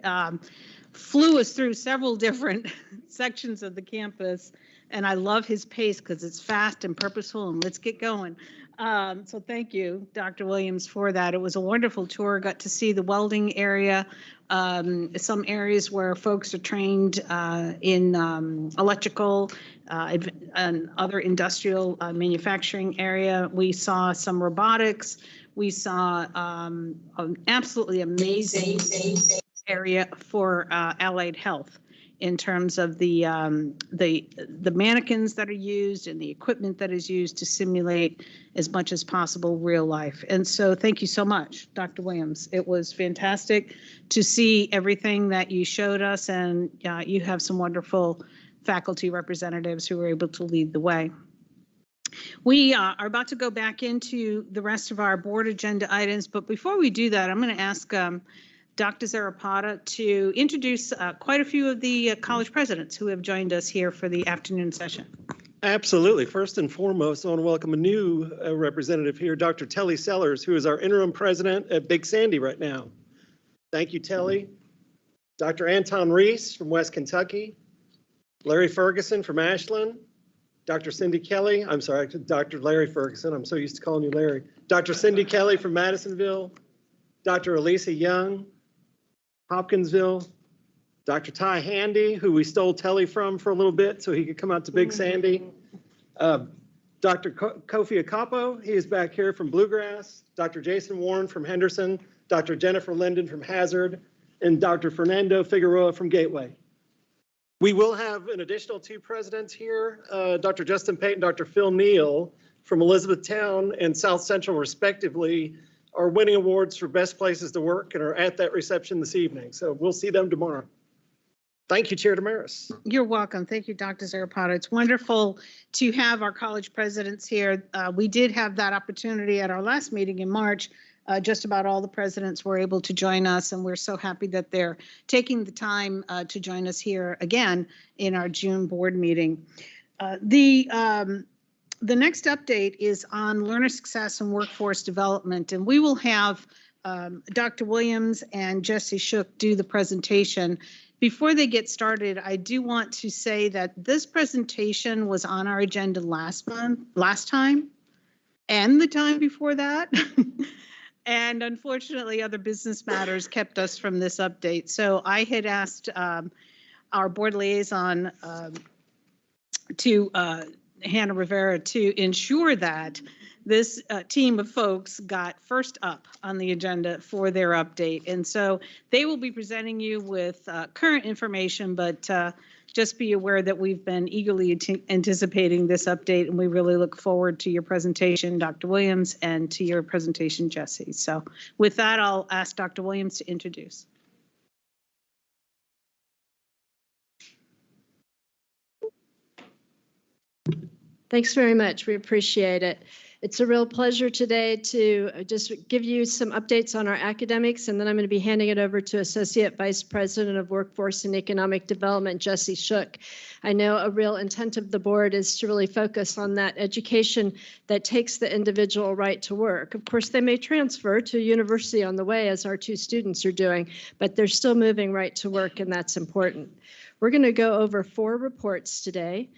flew us through several different sections of the campus, and I love his pace because it's fast and purposeful, and let's get going. So thank you, Dr. Williams, for that. It was a wonderful tour. Got to see the welding area, some areas where folks are trained in electrical and other industrial manufacturing area. We saw some robotics. We saw an absolutely amazing area for allied health in terms of the mannequins that are used and the equipment that is used to simulate as much as possible real life. And so thank you so much, Dr. Williams. It was fantastic to see everything that you showed us, and you have some wonderful faculty representatives who were able to lead the way. We are about to go back into the rest of our board agenda items, but before we do that, I'm going to ask Dr. Zarapata to introduce quite a few of the college presidents who have joined us here for the afternoon session.
Absolutely. First and foremost, I want to welcome a new representative here, Dr. Telly Sellers, who is our interim president at Big Sandy right now. Thank you, Telly. Dr. Anton Reese from West Kentucky, Larry Ferguson from Ashland, Dr. Cindy Kelly, I'm sorry, Dr. Larry Ferguson, I'm so used to calling you Larry. Dr. Cindy Kelly from Madisonville, Dr. Elisa Young, Hopkinsville, Dr. Ty Handy, who we stole Telly from for a little bit so he could come out to Big Sandy. Dr. Kofi Akapo, he is back here from Bluegrass. Dr. Jason Warren from Henderson, Dr. Jennifer Linden from Hazard, and Dr. Fernando Figueroa from Gateway. We will have an additional two presidents here, Dr. Justin Payton, Dr. Phil Neal from Elizabethtown and South Central respectively, are winning awards for best places to work and are at that reception this evening. So we'll see them tomorrow. Thank you, Chair Damaris.
You're welcome. Thank you, Dr. Zarapata. It's wonderful to have our college presidents here. We did have that opportunity at our last meeting in March. Just about all the presidents were able to join us, and we're so happy that they're taking the time to join us here again in our June board meeting. The next update is on learner success and workforce development, and we will have Dr. Williams and Jesse Shook do the presentation. Before they get started, I do want to say that this presentation was on our agenda last time, and the time before that. And unfortunately, other business matters kept us from this update. So I had asked our board liaison to Hannah Rivera to ensure that this team of folks got first up on the agenda for their update. And so they will be presenting you with current information, but just be aware that we've been eagerly anticipating this update, and we really look forward to your presentation, Dr. Williams, and to your presentation, Jesse. So with that, I'll ask Dr. Williams to introduce.
Thanks very much. We appreciate it. It's a real pleasure today to just give you some updates on our academics, and then I'm going to be handing it over to Associate Vice President of Workforce and Economic Development, Jesse Shook. I know a real intent of the board is to really focus on that education that takes the individual right to work. Of course, they may transfer to university on the way, as our two students are doing, but they're still moving right to work, and that's important. We're going to go over 4 reports today.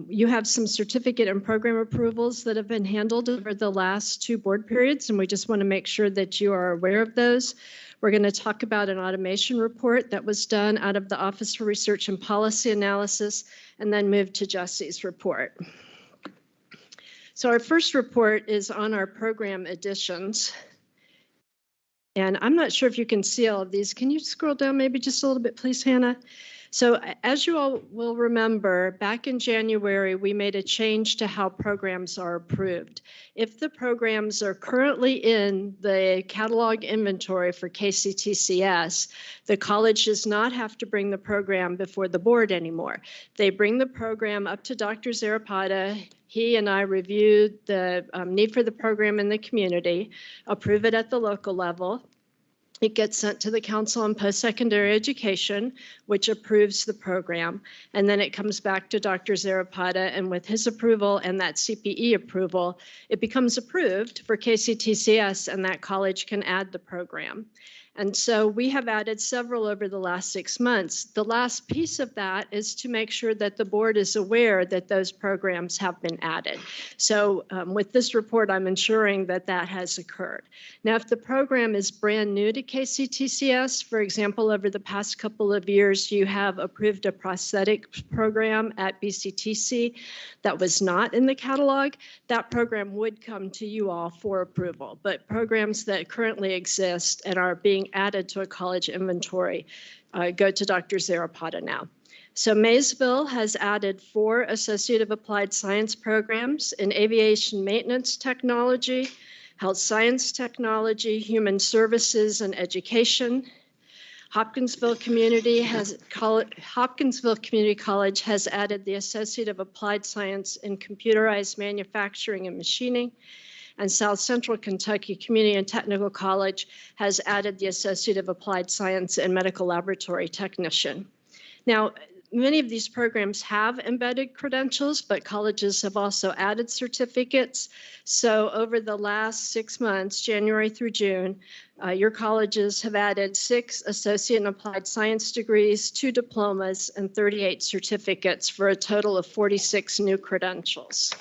You have some certificate and program approvals that have been handled over the last 2 board periods, and we just want to make sure that you are aware of those. We're going to talk about an automation report that was done out of the Office for Research and Policy Analysis, and then move to Jesse's report. So our first report is on our program additions. And I'm not sure if you can see all of these. Can you scroll down maybe just a little bit, please, Hannah? So as you all will remember, back in January, we made a change to how programs are approved. If the programs are currently in the catalog inventory for KCTCS, the college does not have to bring the program before the board anymore. They bring the program up to Dr. Zarapata. He and I reviewed the need for the program in the community, approve it at the local level. It gets sent to the Council on Post-Secondary Education, which approves the program. And then it comes back to Dr. Zarapata, and with his approval and that CPE approval, it becomes approved for KCTCS, and that college can add the program. And so we have added several over the last 6 months. The last piece of that is to make sure that the board is aware that those programs have been added. So with this report, I'm ensuring that that has occurred. Now, if the program is brand new to KCTCS, for example, over the past couple of years, you have approved a prosthetic program at BCTC that was not in the catalog, that program would come to you all for approval. But programs that currently exist and are being added to a college inventory go to Dr. Zarapata now. So Maysville has added 4 Associate of Applied Science programs in aviation maintenance technology, health science technology, human services, and education. Hopkinsville Community College has added the Associate of Applied Science in computerized manufacturing and machining. And South Central Kentucky Community and Technical College has added the Associate of Applied Science and Medical Laboratory Technician. Now, many of these programs have embedded credentials, but colleges have also added certificates. So over the last 6 months, January through June, your colleges have added 6 Associate and Applied Science degrees, 2 diplomas, and 38 certificates for a total of 46 new credentials.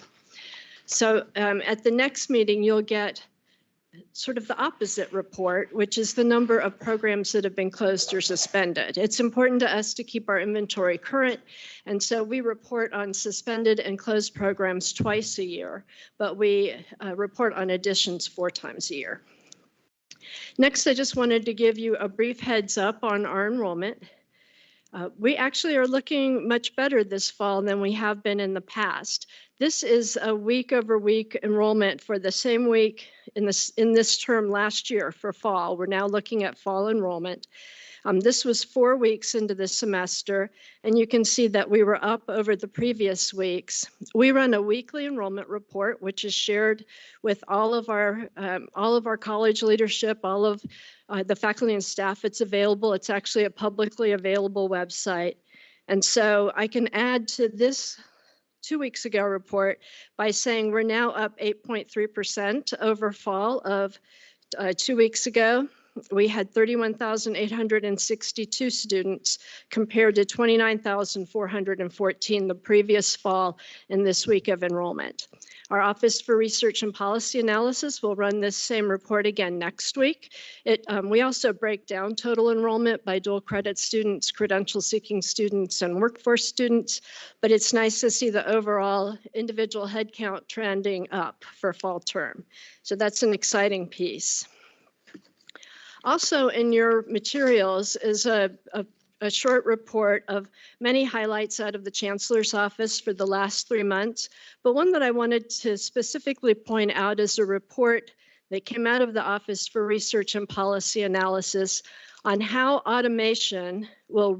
So at the next meeting, you'll get sort of the opposite report, which is the number of programs that have been closed or suspended. It's important to us to keep our inventory current, and so we report on suspended and closed programs twice a year, but we report on additions 4 times a year. Next, I just wanted to give you a brief heads up on our enrollment. We actually are looking much better this fall than we have been in the past. This is a week-over-week enrollment for the same week in this term last year for fall. We're now looking at fall enrollment. This was 4 weeks into the semester, and you can see that we were up over the previous weeks. We run a weekly enrollment report, which is shared with all of our college leadership, all of the faculty and staff. It's available. It's actually a publicly available website. And so I can add to this 2 weeks ago report by saying we're now up 8.3% over fall of 2 weeks ago. We had 31,862 students compared to 29,414 the previous fall in this week of enrollment. Our Office for Research and Policy Analysis will run this same report again next week. We also break down total enrollment by dual credit students, credential seeking students, and workforce students, but it's nice to see the overall individual headcount trending up for fall term. So that's an exciting piece. Also in your materials is a short report of many highlights out of the Chancellor's office for the last 3 months. But one that I wanted to specifically point out is a report that came out of the Office for Research and Policy Analysis on how automation will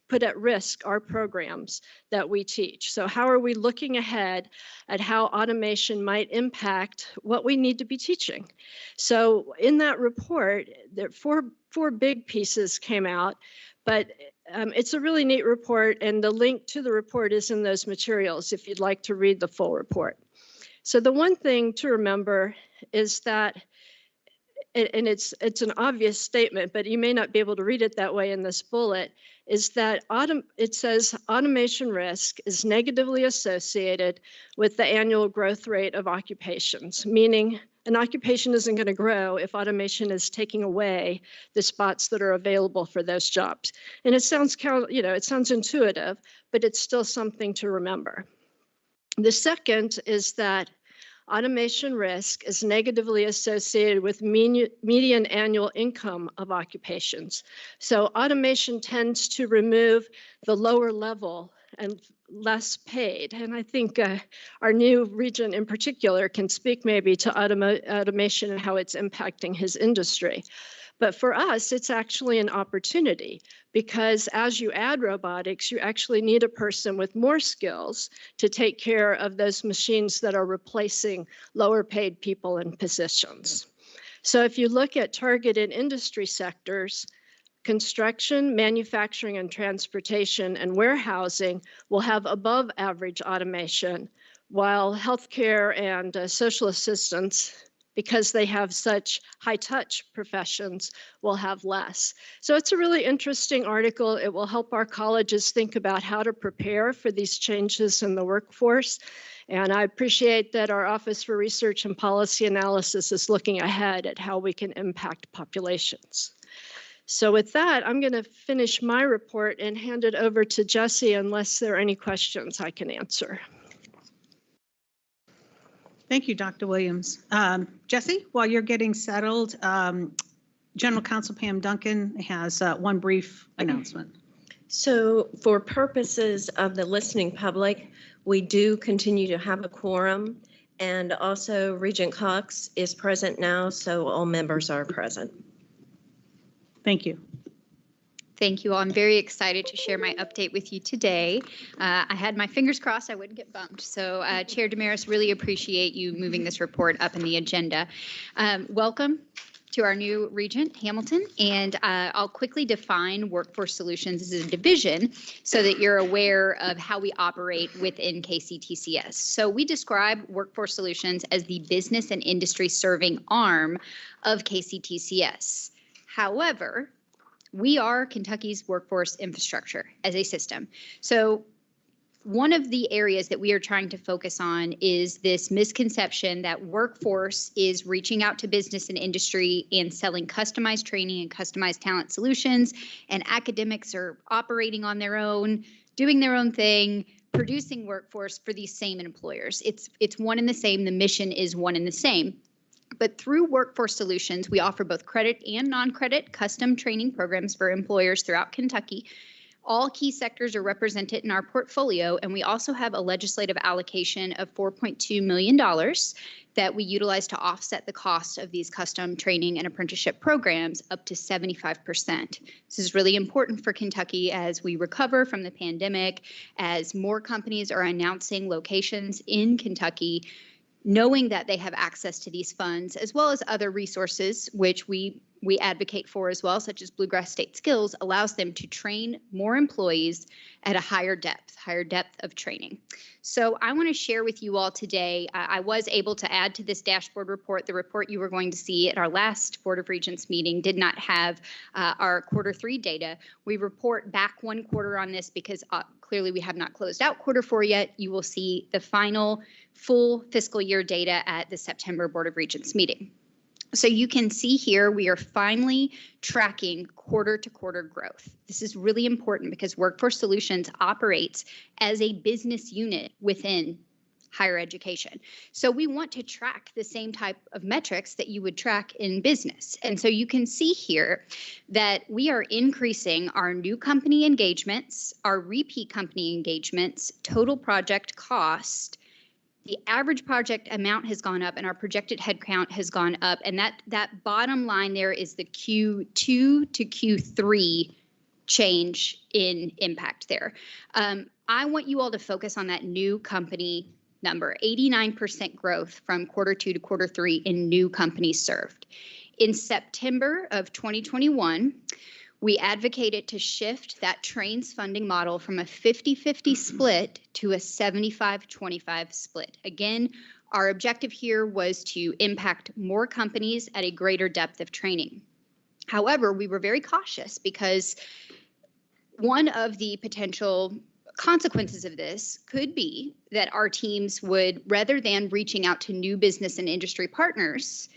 put at risk our programs that we teach. So how are we looking ahead at how automation might impact what we need to be teaching? So in that report, there are four big pieces came out, but it's a really neat report, and the link to the report is in those materials if you'd like to read the full report. So the one thing to remember is that, and it's an obvious statement, but you may not be able to read it that way in this bullet, is that it says automation risk is negatively associated with the annual growth rate of occupations, meaning an occupation isn't going to grow if automation is taking away the spots that are available for those jobs. And it sounds intuitive, but it's still something to remember. The second is that automation risk is negatively associated with median annual income of occupations. So automation tends to remove the lower level and less paid. And I think our new regent in particular can speak maybe to automation and how it's impacting his industry. But for us, it's actually an opportunity because as you add robotics, you actually need a person with more skills to take care of those machines that are replacing lower paid people in positions. So if you look at targeted industry sectors, construction, manufacturing and transportation and warehousing will have above average automation, while healthcare and social assistance, because they have such high touch professions, will have less. So it's a really interesting article. It will help our colleges think about how to prepare for these changes in the workforce. And I appreciate that our Office for Research and Policy Analysis is looking ahead at how we can impact populations. So with that, I'm going to finish my report and hand it over to Jesse unless there are any questions I can answer.
Thank you, Dr. Williams. Jesse, while you're getting settled, General Counsel Pam Duncan has one brief announcement.
So for purposes of the listening public, we do continue to have a quorum, and also Regent Cox is present now, so all members are present.
Thank you.
Thank you all. I'm very excited to share my update with you today. I had my fingers crossed I wouldn't get bumped. So Chair Damaris, really appreciate you moving this report up in the agenda. Welcome to our new Regent, Hamilton, and I'll quickly define Workforce Solutions as a division so that you're aware of how we operate within KCTCS. So we describe Workforce Solutions as the business and industry serving arm of KCTCS. However, we are Kentucky's workforce infrastructure as a system. So one of the areas that we are trying to focus on is this misconception that workforce is reaching out to business and industry and selling customized training and customized talent solutions, and academics are operating on their own, doing their own thing, producing workforce for these same employers. It's one and the same. The mission is one and the same. But through Workforce Solutions, we offer both credit and non-credit custom training programs for employers throughout Kentucky. All key sectors are represented in our portfolio, and we also have a legislative allocation of $4.2 million that we utilize to offset the cost of these custom training and apprenticeship programs up to 75%. This is really important for Kentucky as we recover from the pandemic, as more companies are announcing locations in Kentucky, knowing that they have access to these funds, as well as other resources, which we advocate for as well, such as Bluegrass State Skills, allows them to train more employees at a higher depth of training. So I want to share with you all today, I was able to add to this dashboard report. The report you were going to see at our last Board of Regents meeting did not have our Q3 data. We report back one quarter on this because clearly we have not closed out Q4 yet. You will see the final full fiscal year data at the September Board of Regents meeting. So you can see here, we are finally tracking quarter-to-quarter growth. This is really important because Workforce Solutions operates as a business unit within higher education. So we want to track the same type of metrics that you would track in business. And so you can see here that we are increasing our new company engagements, our repeat company engagements, total project cost. The average project amount has gone up and our projected headcount has gone up. And that bottom line there is the Q2 to Q3 change in impact there. I want you all to focus on that new company number, 89% growth from Q2 to Q3 in new companies served. In September of 2021, we advocated to shift that trains funding model from a 50-50 split to a 75-25 split. Again, our objective here was to impact more companies at a greater depth of training. However, we were very cautious because one of the potential consequences of this could be that our teams would, rather than reaching out to new business and industry partners,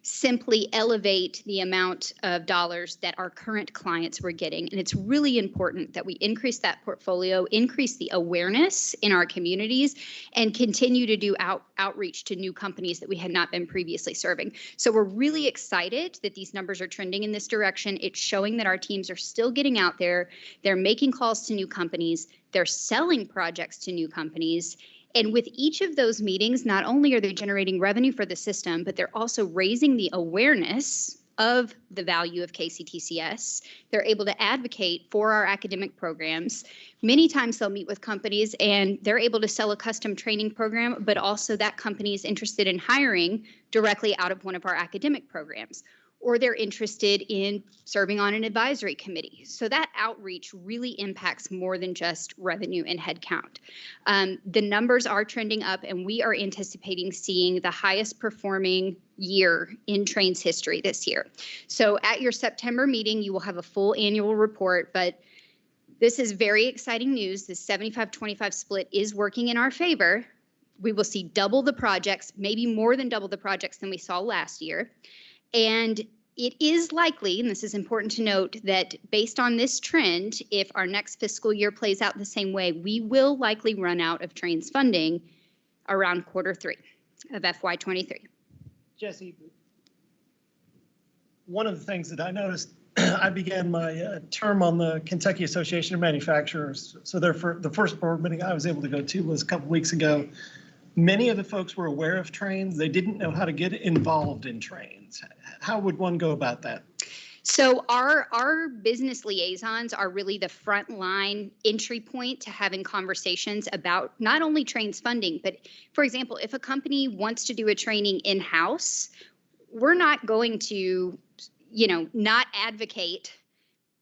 simply elevate the amount of dollars that our current clients were getting. And it's really important that we increase that portfolio, increase the awareness in our communities, and continue to do outreach to new companies that we had not been previously serving. So we're really excited that these numbers are trending in this direction. It's showing that our teams are still getting out there. They're making calls to new companies. They're selling projects to new companies. And with each of those meetings, not only are they generating revenue for the system, but they're also raising the awareness of the value of KCTCS. They're able to advocate for our academic programs. Many times they'll meet with companies and they're able to sell a custom training program, but also that company is interested in hiring directly out of one of our academic programs, or they're interested in serving on an advisory committee. So that outreach really impacts more than just revenue and headcount. The numbers are trending up, and we are anticipating seeing the highest performing year in Train's history this year. So at your September meeting, you will have a full annual report, but this is very exciting news. The 75-25 split is working in our favor. We will see double the projects, maybe more than double the projects than we saw last year. And it is likely, and this is important to note, that based on this trend, if our next fiscal year plays out the same way, we will likely run out of Train's funding around Q3 of FY23.
Jesse, one of the things that I noticed, I began my term on the Kentucky Association of Manufacturers. So therefore, the first board meeting I was able to go to was a couple weeks ago. Many of the folks were aware of trains. They didn't know how to get involved in trains. How would one go about that?
So our business liaisons are really the front line entry point to having conversations about not only Train's funding, but for example, if a company wants to do a training in-house, we're not going to, not advocate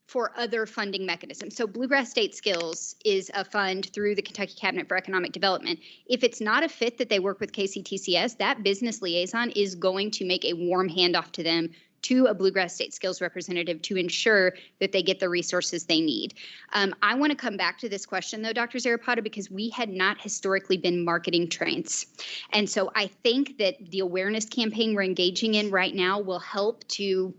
for other funding mechanisms. So Bluegrass State Skills is a fund through the Kentucky Cabinet for Economic Development. If it's not a fit that they work with KCTCS, that business liaison is going to make a warm handoff to them, to a Bluegrass State Skills representative, to ensure that they get the resources they need. I want to come back to this question though, Dr. Zarapata, because we had not historically been marketing trains. And so I think that the awareness campaign we're engaging in right now will help to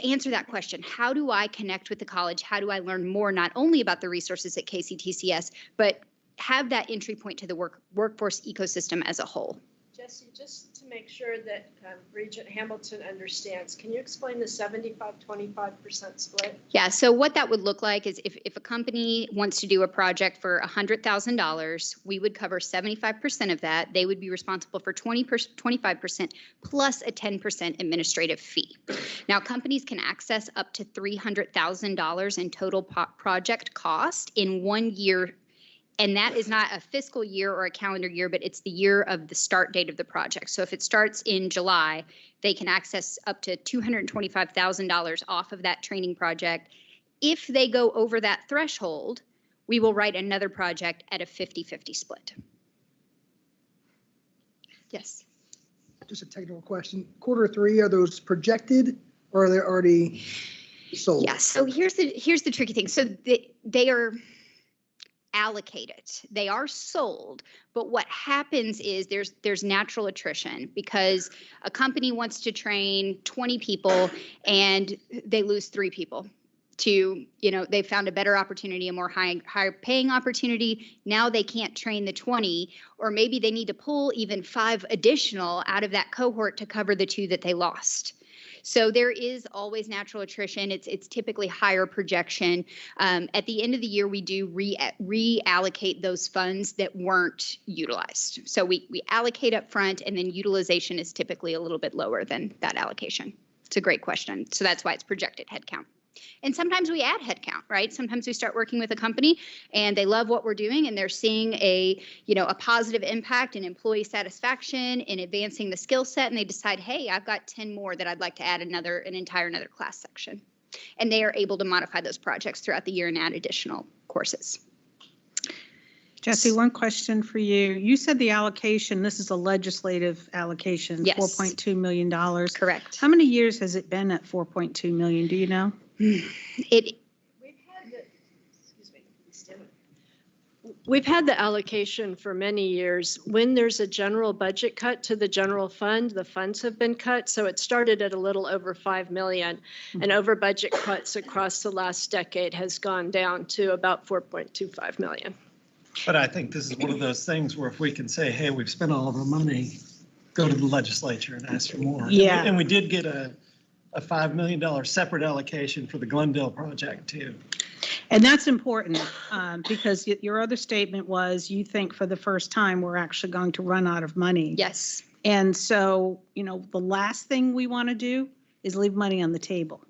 answer that question. How do I connect with the college? How do I learn more, not only about the resources at KCTCS, but have that entry point to the workforce ecosystem as a whole?
Jesse, just to make sure that Regent Hamilton understands, can you explain the 75-25% split?
Yeah, so what that would look like is if a company wants to do a project for $100,000, we would cover 75% of that. They would be responsible for 25% plus a 10% administrative fee. Now, companies can access up to $300,000 in total project cost in 1 year. And that is not a fiscal year or a calendar year, but it's the year of the start date of the project. So if it starts in July, they can access up to $225,000 off of that training project. If they go over that threshold, we will write another project at a 50-50 split. Yes.
Just a technical question. Q3, are those projected or are they already sold?
Yeah, so here's the tricky thing. So they are allocated. They are sold, but what happens is there's natural attrition because a company wants to train 20 people and they lose 3 people to, they found a better opportunity, a more higher paying opportunity. Now they can't train the 20, or maybe they need to pull even 5 additional out of that cohort to cover the 2 that they lost. So there is always natural attrition. It's typically higher projection. At the end of the year, we do reallocate those funds that weren't utilized. So we allocate up front, and then utilization is typically a little bit lower than that allocation. It's a great question. So that's why it's projected headcount. And sometimes we add headcount, right? Sometimes we start working with a company and they love what we're doing and they're seeing a positive impact in employee satisfaction, in advancing the skill set, and they decide, hey, I've got 10 more that I'd like to add another class section. And they are able to modify those projects throughout the year and add additional courses.
Jesse, one question for you. You said the allocation, this is a legislative allocation,
Yes.
$4.2 million.
Correct.
How many years has it been at $4.2 million? Do you know?
We've had the allocation for many years. When there's a general budget cut to the general fund, the funds have been cut. So it started at a little over 5 million, and over budget cuts across the last decade has gone down to about 4.25 million.
But I think this is one of those things where if we can say, hey, we've spent all of our money, go to the legislature and ask for more.
Yeah.
And we did get a $5 million separate allocation for the Glendale project too.
And that's important because your other statement was you think for the first time we're actually going to run out of money.
Yes.
And so, the last thing we want to do is leave money on the table.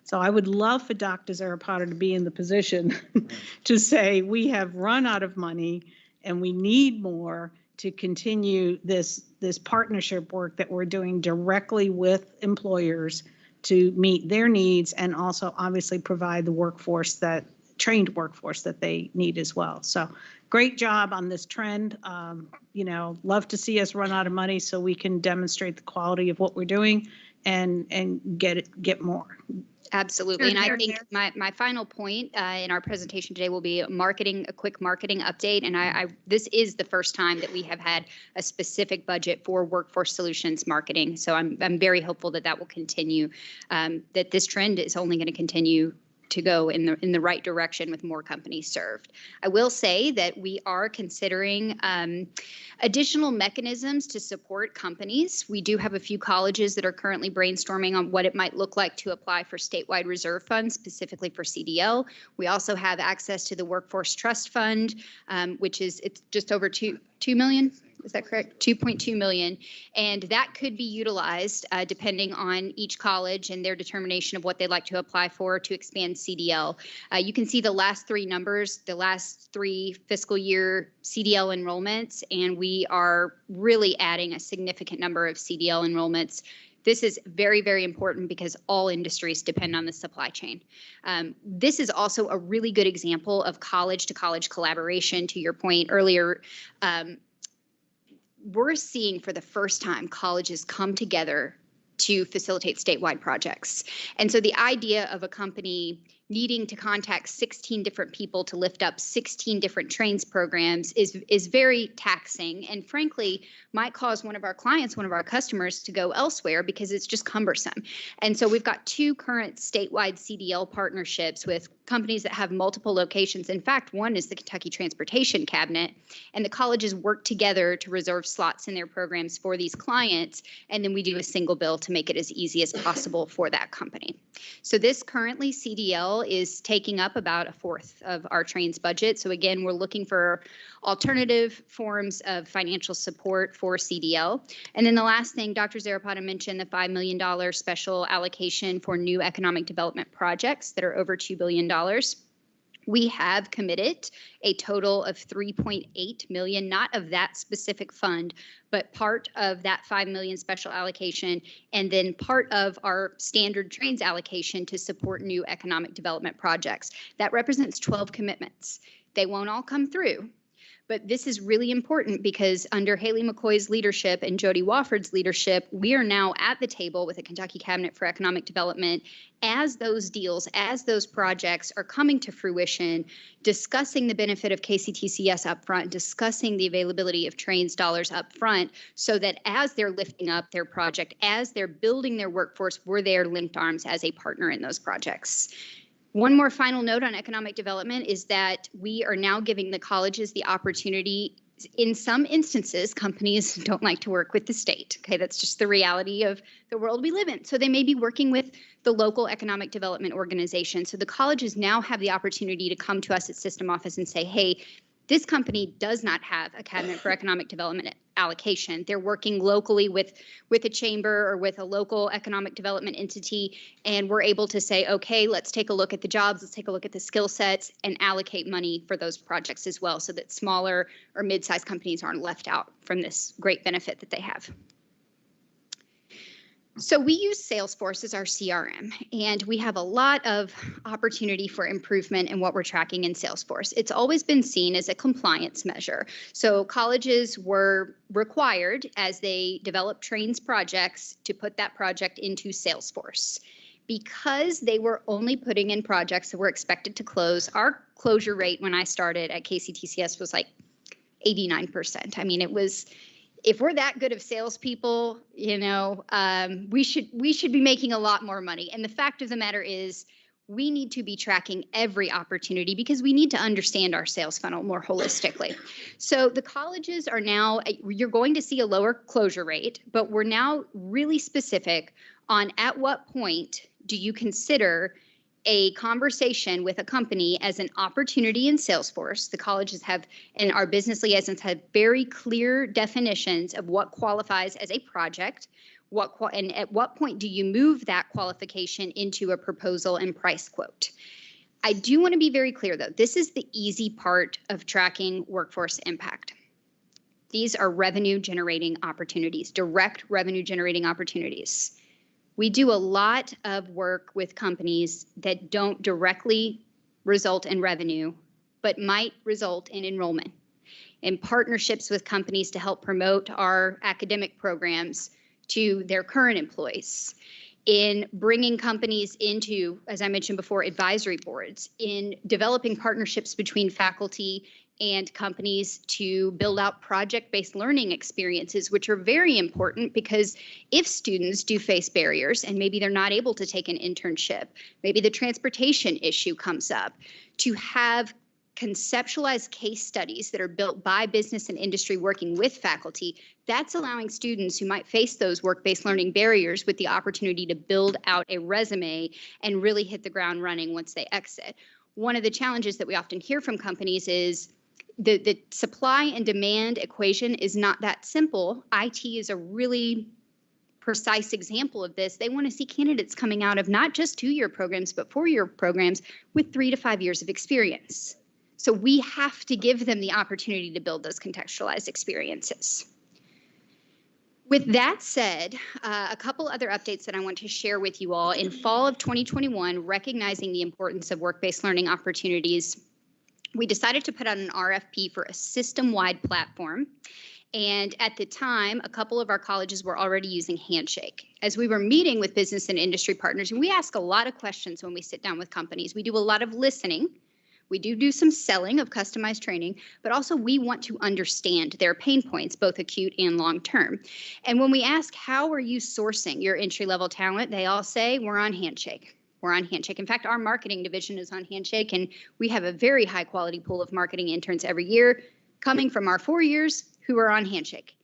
So I would love for Dr. Zarapata to be in the position to say, we have run out of money and we need more to continue this partnership work that we're doing directly with employers to meet their needs and also obviously provide the trained workforce that they need as well. So great job on this trend. Love to see us run out of money so we can demonstrate the quality of what we're doing and get more.
Absolutely. And I think my final point in our presentation today will be a quick marketing update. And this is the first time that we have had a specific budget for workforce solutions marketing. So I'm very hopeful that will continue, that this trend is only going to continue to go in the right direction with more companies served. I will say that we are considering additional mechanisms to support companies. We do have a few colleges that are currently brainstorming on what it might look like to apply for statewide reserve funds, specifically for CDL. We also have access to the Workforce Trust Fund, which it's just over $2 million. Is that correct? 2.2 million. And that could be utilized depending on each college and their determination of what they'd like to apply for to expand CDL. You can see the last three numbers, the last 3 fiscal year CDL enrollments, and we are really adding a significant number of CDL enrollments. This is very, very important because all industries depend on the supply chain. This is also a really good example of college-to-college collaboration. To your point earlier, we're seeing for the first time colleges come together to facilitate statewide projects. And so the idea of a company needing to contact 16 different people to lift up 16 different trains programs is very taxing, and frankly might cause one of our customers to go elsewhere because it's just cumbersome. And so we've got 2 current statewide CDL partnerships with companies that have multiple locations. In fact, one is the Kentucky Transportation Cabinet, and the colleges work together to reserve slots in their programs for these clients, and then we do a single bill to make it as easy as possible for that company. So this currently CDL is taking up about 1/4 of our trains budget. So again, we're looking for alternative forms of financial support for CDL. And then the last thing, Dr. Zarapata mentioned the $5 million special allocation for new economic development projects that are over $2 billion. We have committed a total of $3.8 million, not of that specific fund, but part of that $5 million special allocation, and then part of our standard trains allocation to support new economic development projects. That represents 12 commitments. They won't all come through. But this is really important because under Haley McCoy's leadership and Jody Wofford's leadership, we are now at the table with the Kentucky Cabinet for Economic Development as those deals, as those projects are coming to fruition, discussing the benefit of KCTCS upfront, discussing the availability of trains dollars upfront, so that as they're lifting up their project, as they're building their workforce, we're there linked arms as a partner in those projects. One more final note on economic development is that we are now giving the colleges the opportunity. In some instances, companies don't like to work with the state. Okay, that's just the reality of the world we live in. So they may be working with the local economic development organization. So the colleges now have the opportunity to come to us at System Office and say, hey, this company does not have a Cabinet for Economic Development allocation. They're working locally with a chamber or with a local economic development entity, and we're able to say, okay, let's take a look at the jobs, let's take a look at the skill sets, and allocate money for those projects as well, so that smaller or mid-sized companies aren't left out from this great benefit that they have. So we use Salesforce as our CRM, and we have a lot of opportunity for improvement in what we're tracking in Salesforce. It's always been seen as a compliance measure. So colleges were required, as they develop trains projects, to put that project into Salesforce. Because they were only putting in projects that were expected to close, our closure rate when I started at KCTCS was like 89%. I mean, it was, if we're that good of salespeople, we should be making a lot more money. And the fact of the matter is, we need to be tracking every opportunity because we need to understand our sales funnel more holistically. So the colleges are now, you're going to see a lower closure rate, but we're now really specific on at what point do you consider a conversation with a company as an opportunity in Salesforce. The colleges have, and our business liaisons have very clear definitions of what qualifies as a project, And at what point do you move that qualification into a proposal and price quote? I do want to be very clear, though. This is the easy part of tracking workforce impact. These are revenue generating opportunities, direct revenue generating opportunities. We do a lot of work with companies that don't directly result in revenue, but might result in enrollment, in partnerships with companies to help promote our academic programs to their current employees, in bringing companies into, as I mentioned before, advisory boards, in developing partnerships between faculty and companies to build out project-based learning experiences, which are very important because if students do face barriers and maybe they're not able to take an internship, maybe the transportation issue comes up, to have conceptualized case studies that are built by business and industry working with faculty, that's allowing students who might face those work-based learning barriers with the opportunity to build out a resume and really hit the ground running once they exit. One of the challenges that we often hear from companies is the supply and demand equation is not that simple. IT is a really precise example of this. They want to see candidates coming out of not just 2-year programs, but 4-year programs with 3 to 5 years of experience. So we have to give them the opportunity to build those contextualized experiences. With that said, a couple other updates that I want to share with you all. In fall of 2021, recognizing the importance of work-based learning opportunities, we decided to put out an RFP for a system-wide platform. And at the time, a couple of our colleges were already using Handshake. As we were meeting with business and industry partners, and we ask a lot of questions when we sit down with companies, we do a lot of listening. We do some selling of customized training, but also we want to understand their pain points, both acute and long-term. And when we ask, how are you sourcing your entry-level talent? They all say, we're on Handshake. We're on Handshake. In fact, our marketing division is on Handshake, and we have a very high-quality pool of marketing interns every year coming from our 4 years who are on Handshake.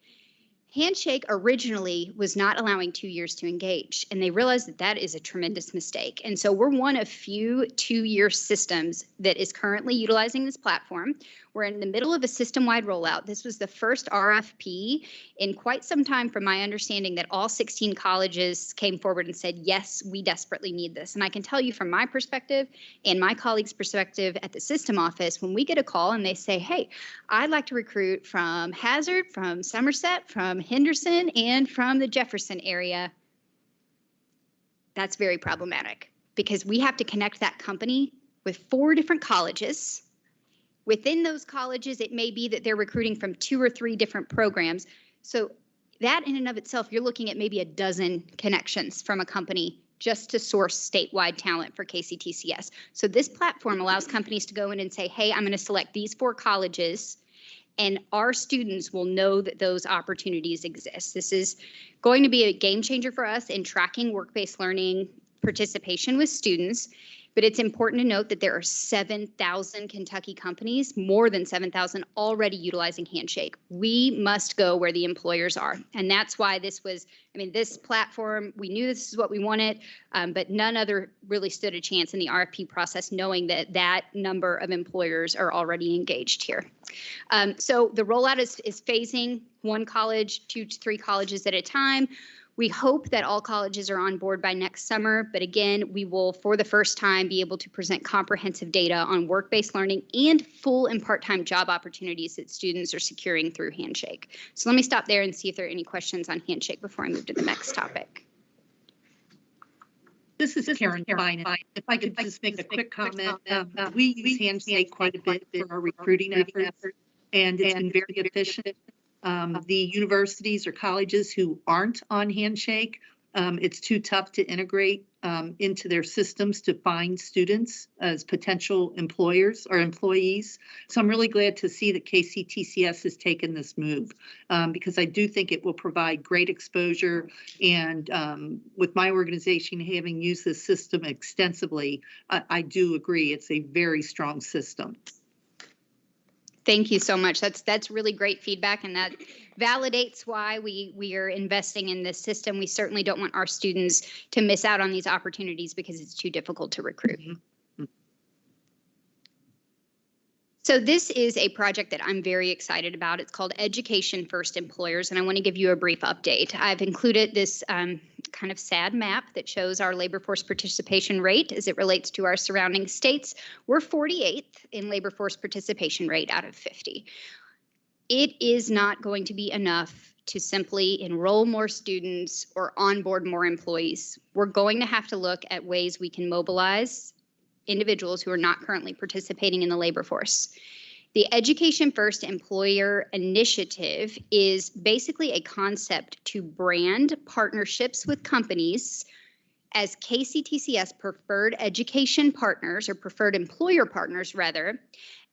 Handshake originally was not allowing 2 years to engage, and they realized that that is a tremendous mistake. And so we're one of few 2-year systems that is currently utilizing this platform. We're in the middle of a system-wide rollout. This was the first RFP in quite some time, from my understanding, that all 16 colleges came forward and said, yes, we desperately need this. And I can tell you from my perspective and my colleagues' perspective at the system office, when we get a call and they say, hey, I'd like to recruit from Hazard, from Somerset, from Henderson, and from the Jefferson area, that's very problematic because we have to connect that company with 4 different colleges. Within those colleges, it may be that they're recruiting from 2 or 3 different programs. So that in and of itself, you're looking at maybe a dozen connections from a company just to source statewide talent for KCTCS. So this platform allows companies to go in and say, hey, I'm going to select these 4 colleges, and our students will know that those opportunities exist. This is going to be a game changer for us in tracking work-based learning participation with students. But it's important to note that there are 7,000 Kentucky companies, more than 7,000, already utilizing Handshake. We must go where the employers are. And that's why this was, this platform, we knew this is what we wanted, but none other really stood a chance in the RFP process, knowing that that number of employers are already engaged here. So the rollout is phasing 1 college, 2 to 3 colleges at a time. We hope that all colleges are on board by next summer, but again, we will, for the first time, be able to present comprehensive data on work-based learning and full and part-time job opportunities that students are securing through Handshake. So let me stop there and see if there are any questions on Handshake before I move to the next topic.
This is Karen Fine. If I could just make a quick comment, we use Handshake quite a bit for our recruiting efforts, and it's been very efficient. The universities or colleges who aren't on Handshake, it's too tough to integrate into their systems to find students as potential employers or employees. So I'm really glad to see that KCTCS has taken this move because I do think it will provide great exposure. And with my organization having used this system extensively, I do agree it's a very strong system.
Thank you so much. That's really great feedback, and that validates why we are investing in this system. We certainly don't want our students to miss out on these opportunities because it's too difficult to recruit. So this is a project that I'm very excited about. It's called Education First Employers, and I want to give you a brief update. I've included this kind of sad map that shows our labor force participation rate as it relates to our surrounding states. We're 48th in labor force participation rate out of 50. It is not going to be enough to simply enroll more students or onboard more employees. We're going to have to look at ways we can mobilize individuals who are not currently participating in the labor force. The Education First Employer Initiative is basically a concept to brand partnerships with companies as KCTCS preferred education partners, or preferred employer partners rather,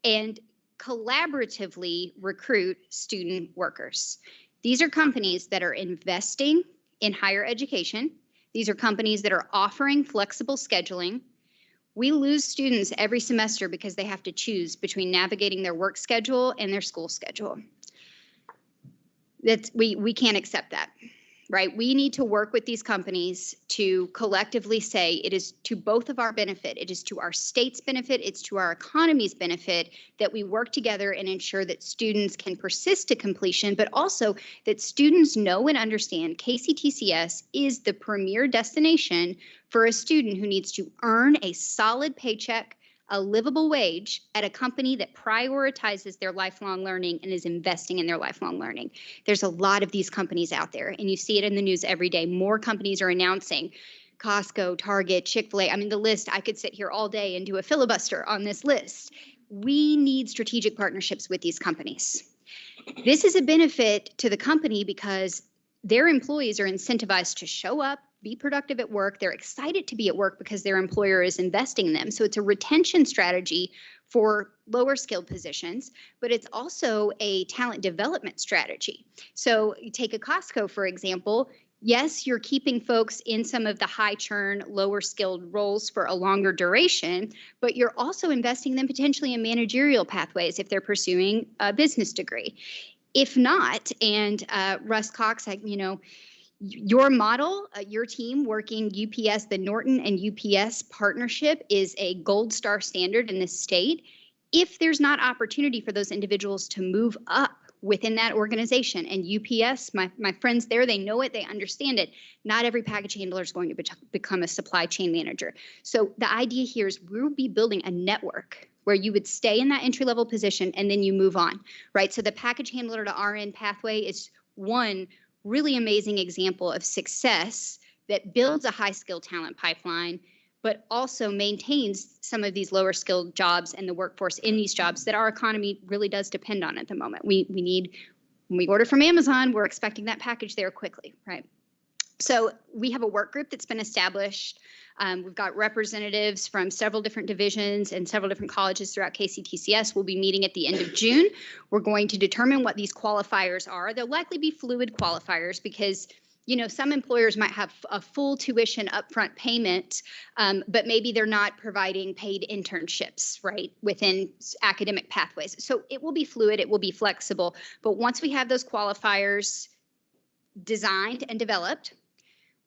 and collaboratively recruit student workers. These are companies that are investing in higher education. These are companies that are offering flexible scheduling. We lose students every semester because they have to choose between navigating their work schedule and their school schedule. We can't accept that, right? We need to work with these companies to collectively say it is to both of our benefit. It is to our state's benefit. It's to our economy's benefit that we work together and ensure that students can persist to completion, but also that students know and understand KCTCS is the premier destination for a student who needs to earn a solid paycheck, a livable wage at a company that prioritizes their lifelong learning and is investing in their lifelong learning. There's a lot of these companies out there, and you see it in the news every day. More companies are announcing. Costco, Target, Chick-fil-A. I mean, the list, I could sit here all day and do a filibuster on this list. We need strategic partnerships with these companies. This is a benefit to the company because their employees are incentivized to show up, be productive at work. They're excited to be at work because their employer is investing in them. So it's a retention strategy for lower skilled positions, but it's also a talent development strategy. So you take a Costco, for example. Yes, you're keeping folks in some of the high churn, lower skilled roles for a longer duration, but you're also investing them potentially in managerial pathways if they're pursuing a business degree. If not, and Russ Cox, your model, your team working UPS, the Norton and UPS partnership is a gold star standard in this state. If there's not opportunity for those individuals to move up within that organization, and UPS, my friends there, they know it, they understand it. Not every package handler is going to become a supply chain manager. So the idea here is we'll be building a network where you would stay in that entry-level position and then you move on, right? So the package handler to RN pathway is one really amazing example of success that builds a high-skilled talent pipeline, but also maintains some of these lower skilled jobs and the workforce in these jobs that our economy really does depend on at the moment. We need, when we order from Amazon, we're expecting that package there quickly, right? So we have a work group that's been established. We've got representatives from several different divisions and several different colleges throughout KCTCS. We'll be meeting at the end of June. We're going to determine what these qualifiers are. They'll likely be fluid qualifiers because some employers might have a full tuition upfront payment, but maybe they're not providing paid internships, right, within academic pathways. So it will be fluid, it will be flexible. But once we have those qualifiers designed and developed,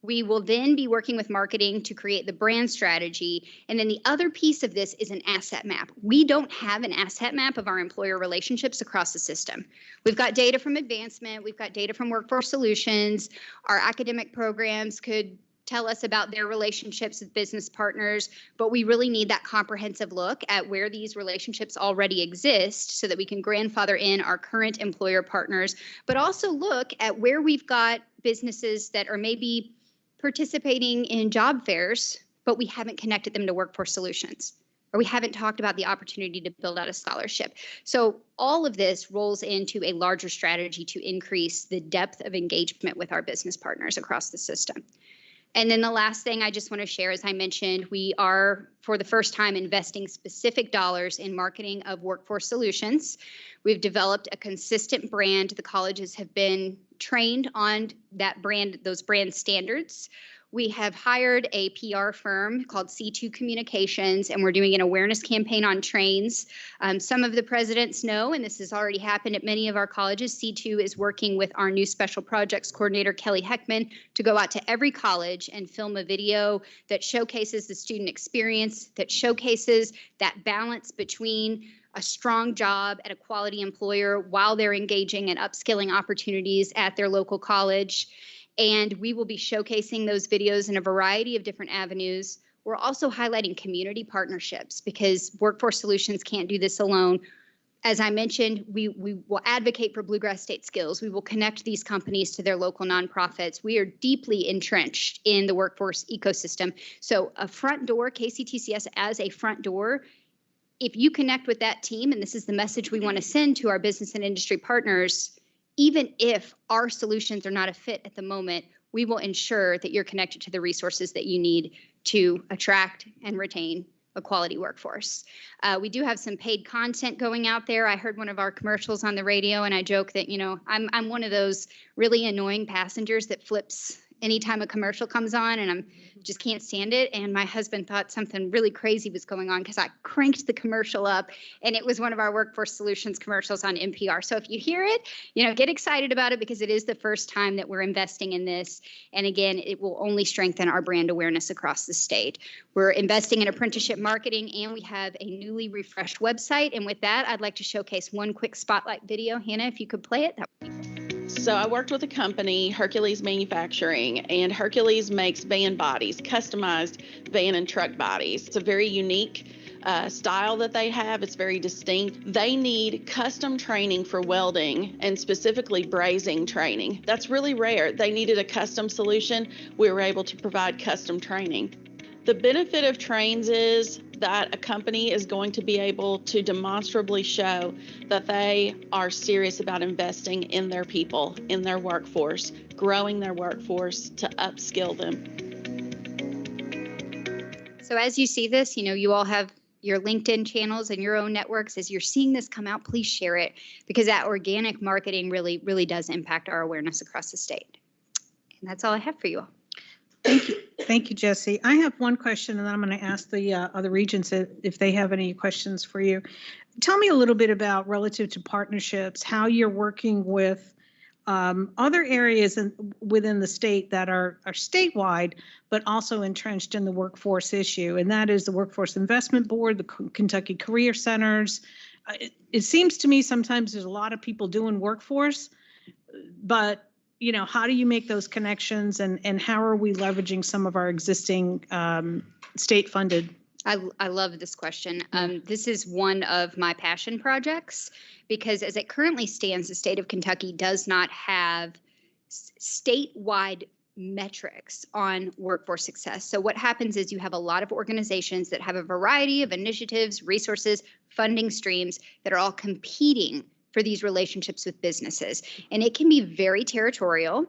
we will then be working with marketing to create the brand strategy. And then the other piece of this is an asset map. We don't have an asset map of our employer relationships across the system. We've got data from advancement. We've got data from Workforce Solutions. Our academic programs could tell us about their relationships with business partners, but we really need that comprehensive look at where these relationships already exist so that we can grandfather in our current employer partners, but also look at where we've got businesses that are maybe participating in job fairs, but we haven't connected them to Workforce Solutions, or we haven't talked about the opportunity to build out a scholarship. So all of this rolls into a larger strategy to increase the depth of engagement with our business partners across the system. And then the last thing I just want to share, as I mentioned, we are, for the first time, investing specific dollars in marketing of Workforce Solutions. We've developed a consistent brand. The colleges have been trained on that brand, those brand standards. we have hired a PR firm called C2 Communications, and we're doing an awareness campaign on trains. Some of the presidents know, and this has already happened at many of our colleges, C2 is working with our new special projects coordinator, Kelly Heckman, to go out to every college and film a video that showcases the student experience, that showcases that balance between a strong job at a quality employer while they're engaging in upskilling opportunities at their local college. And we will be showcasing those videos in a variety of different avenues. We're also highlighting community partnerships because Workforce Solutions can't do this alone. As I mentioned, we will advocate for Bluegrass State Skills. We will connect these companies to their local nonprofits. We are deeply entrenched in the workforce ecosystem. So a front door, KCTCS as a front door, if you connect with that team, and this is the message we want to send to our business and industry partners, even if our solutions are not a fit at the moment, we will ensure that you're connected to the resources that you need to attract and retain a quality workforce. We do have some paid content going out there. I heard one of our commercials on the radio, and I joke that, you know, I'm one of those really annoying passengers that flips anytime a commercial comes on, and I'm just can't stand it. And my husband thought something really crazy was going on because I cranked the commercial up, and it was one of our Workforce Solutions commercials on NPR. So if you hear it, you know, get excited about it because it is the first time that we're investing in this. And again, it will only strengthen our brand awareness across the state. We're investing in apprenticeship marketing, and we have a newly refreshed website. And with that, I'd like to showcase one quick spotlight video. Hannah, if you could play it, that would be great.
So I worked with a company, Hercules Manufacturing, and Hercules makes van bodies, customized van and truck bodies. It's a very unique style that they have. It's very distinct. They need custom training for welding and specifically brazing training. That's really rare. They needed a custom solution. We were able to provide custom training. The benefit of trains is that a company is going to be able to demonstrably show that they are serious about investing in their people, in their workforce, growing their workforce to upskill them.
So as you see this, you know, you all have your LinkedIn channels and your own networks. As you're seeing this come out, please share it because that organic marketing really, really does impact our awareness across the state. And that's all I have for you all.
Thank you. Thank you, Jesse. I have one question, and then I'm going to ask the other regents if they have any questions for you. Tell me a little bit about relative to partnerships, how you're working with other areas within the state that are statewide, but also entrenched in the workforce issue, and that is the Workforce Investment Board, the Kentucky Career Centers. It seems to me sometimes there's a lot of people doing workforce, but you know, how do you make those connections and how are we leveraging some of our existing state funded?
I love this question. This is one of my passion projects because as it currently stands, the state of Kentucky does not have statewide metrics on workforce success. So what happens is you have a lot of organizations that have a variety of initiatives, resources, funding streams that are all competing for these relationships with businesses. And it can be very territorial.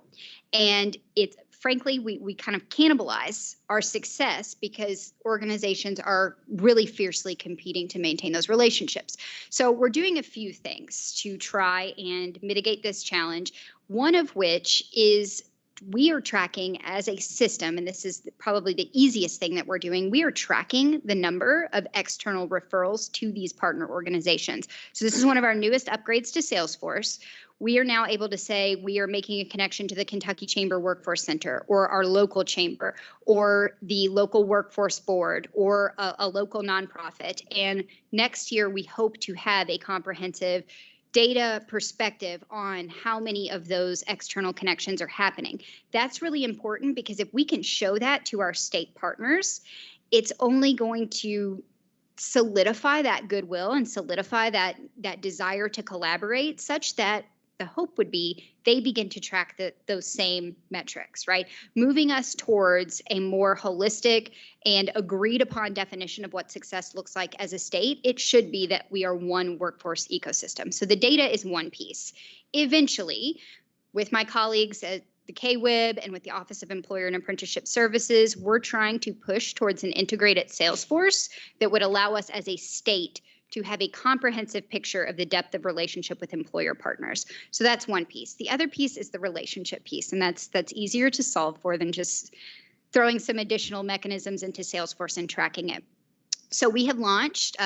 And it's frankly, we kind of cannibalize our success because organizations are really fiercely competing to maintain those relationships. So we're doing a few things to try and mitigate this challenge, one of which is we are tracking as a system, and this is probably the easiest thing that we're doing, we are tracking the number of external referrals to these partner organizations. So this is one of our newest upgrades to Salesforce. We are now able to say we are making a connection to the Kentucky Chamber Workforce Center or our local chamber or the local workforce board or a local nonprofit. And next year, we hope to have a comprehensive data perspective on how many of those external connections are happening. That's really important because if we can show that to our state partners, it's only going to solidify that goodwill and solidify that desire to collaborate such that the hope would be they begin to track those same metrics, right? Moving us towards a more holistic and agreed upon definition of what success looks like as a state. It should be that we are one workforce ecosystem. So the data is one piece. Eventually, with my colleagues at the KWIB and with the Office of Employer and Apprenticeship Services, we're trying to push towards an integrated Salesforce that would allow us as a state to have a comprehensive picture of the depth of relationship with employer partners. So that's one piece. The other piece is the relationship piece, and that's easier to solve for than just throwing some additional mechanisms into Salesforce and tracking it. So we have launched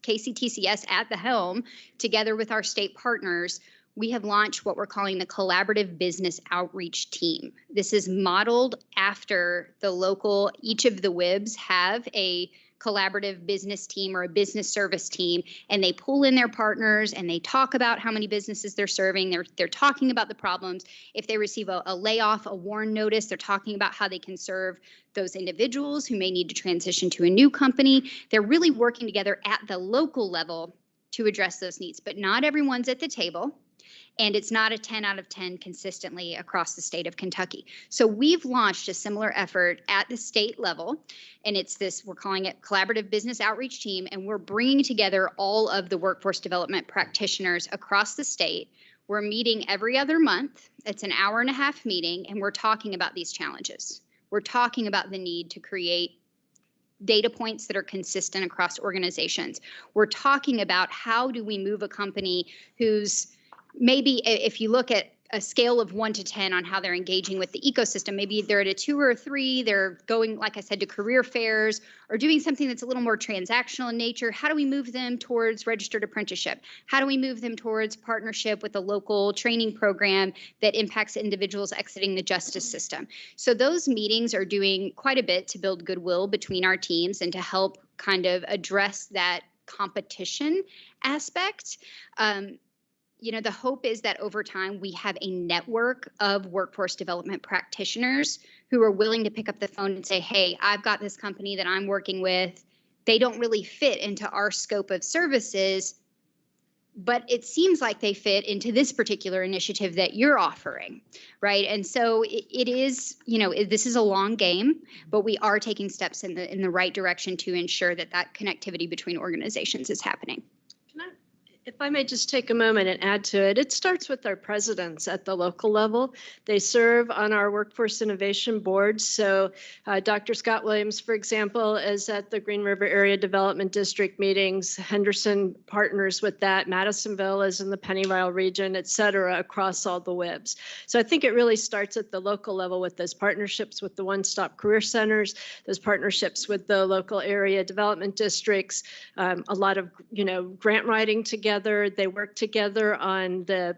KCTCS at the helm, together with our state partners. We have launched what we're calling the Collaborative Business Outreach Team. This is modeled after the local, each of the WIBs have a collaborative business team or a business service team, and they pull in their partners and they talk about how many businesses they're serving. They're talking about the problems. If they receive a layoff, a warn notice, they're talking about how they can serve those individuals who may need to transition to a new company. They're really working together at the local level to address those needs, but not everyone's at the table. And it's not a 10 out of 10 consistently across the state of Kentucky. So we've launched a similar effort at the state level, and it's this, we're calling it Collaborative Business Outreach Team, and we're bringing together all of the workforce development practitioners across the state. We're meeting every other month. It's an hour-and-a-half meeting, and we're talking about these challenges. We're talking about the need to create data points that are consistent across organizations. We're talking about how do we move a company who's maybe, if you look at a scale of 1 to 10 on how they're engaging with the ecosystem, maybe they're at a 2 or a 3, they're going, like I said, to career fairs or doing something that's a little more transactional in nature. How do we move them towards registered apprenticeship? How do we move them towards partnership with a local training program that impacts individuals exiting the justice system? So those meetings are doing quite a bit to build goodwill between our teams and to help kind of address that competition aspect. You know, the hope is that over time we have a network of workforce development practitioners who are willing to pick up the phone and say, hey, I've got this company that I'm working with. They don't really fit into our scope of services, but it seems like they fit into this particular initiative that you're offering, right? And so it is, you know, this is a long game, but we are taking steps in the right direction to ensure that that connectivity between organizations is happening.
If I may just take a moment and add to it, it starts with our presidents at the local level. They serve on our Workforce Innovation Board. So Dr. Scott Williams, for example, is at the Green River Area Development District meetings. Henderson partners with that. Madisonville is in the Pennyrile region, et cetera, across all the WIBs. So I think it really starts at the local level with those partnerships with the one-stop career centers, those partnerships with the local area development districts, a lot of, you know, grant writing together. They work together on the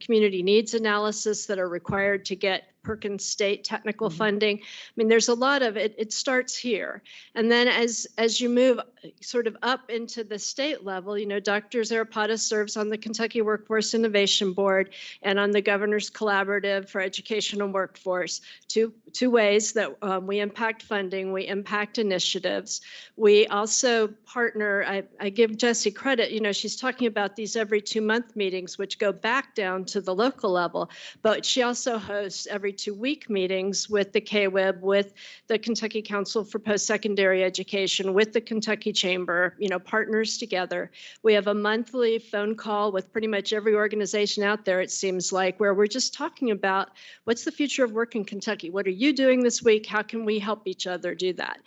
community needs analysis that are required to get Perkins State technical funding. I mean, there's a lot of it. It starts here. And then as you move sort of up into the state level, you know, Dr. Zarapata serves on the Kentucky Workforce Innovation Board and on the Governor's Collaborative for Education and Workforce. Two ways that we impact funding, we impact initiatives. We also partner, I give Jessie credit, you know, she's talking about these every 2-month meetings, which go back down to the local level, but she also hosts every 2-week meetings with the KWIB, with the Kentucky Council for Post-Secondary Education, with the Kentucky Chamber, you know, partners together. We have a monthly phone call with pretty much every organization out there, it seems like, where we're just talking about what's the future of work in Kentucky? What are you doing this week? How can we help each other do that?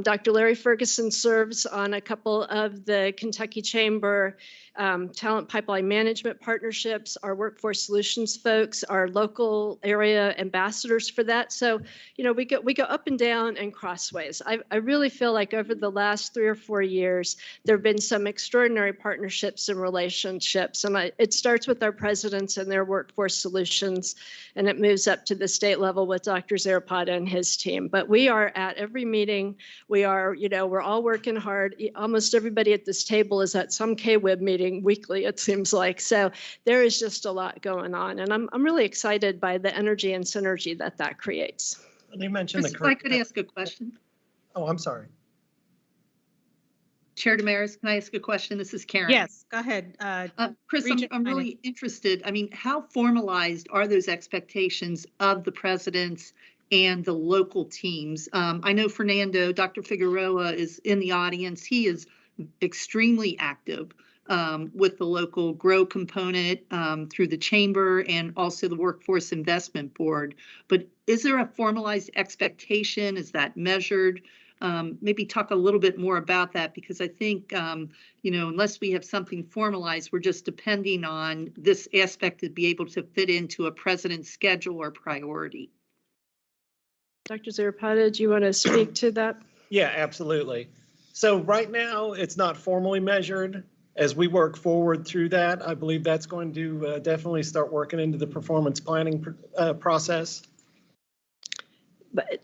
Dr. Larry Ferguson serves on a couple of the Kentucky Chamber talent pipeline management partnerships. Our workforce solutions folks are local area ambassadors for that. So, you know, we go up and down and crossways. I really feel like over the last 3 or 4 years, there have been some extraordinary partnerships and relationships. And it starts with our presidents and their workforce solutions, and it moves up to the state level with Dr. Zarapata and his team. But we are at every meeting. We are, you know, we're all working hard. Almost everybody at this table is at some KWIB meeting weekly, it seems like. So there is just a lot going on. And I'm really excited by the energy and synergy that creates.
And you mentioned
Chris, if I could ask a question.
Oh, I'm sorry.
Chair Damaris, can I ask a question? This is Karen.
Yes, go ahead.
Chris, I'm really interested. I mean, how formalized are those expectations of the presidents and the local teams? I know Fernando, Dr. Figueroa is in the audience. He is extremely active with the local GROW component through the chamber and also the Workforce Investment Board. But is there a formalized expectation? Is that measured? Maybe talk a little bit more about that, because I think, you know, unless we have something formalized, we're just depending on this aspect to be able to fit into a president's schedule or priority.
Dr. Zarapata, do you want to speak to that?
Yeah, absolutely. So right now, it's not formally measured. As we work forward through that, I believe that's going to definitely start working into the performance planning process.
But,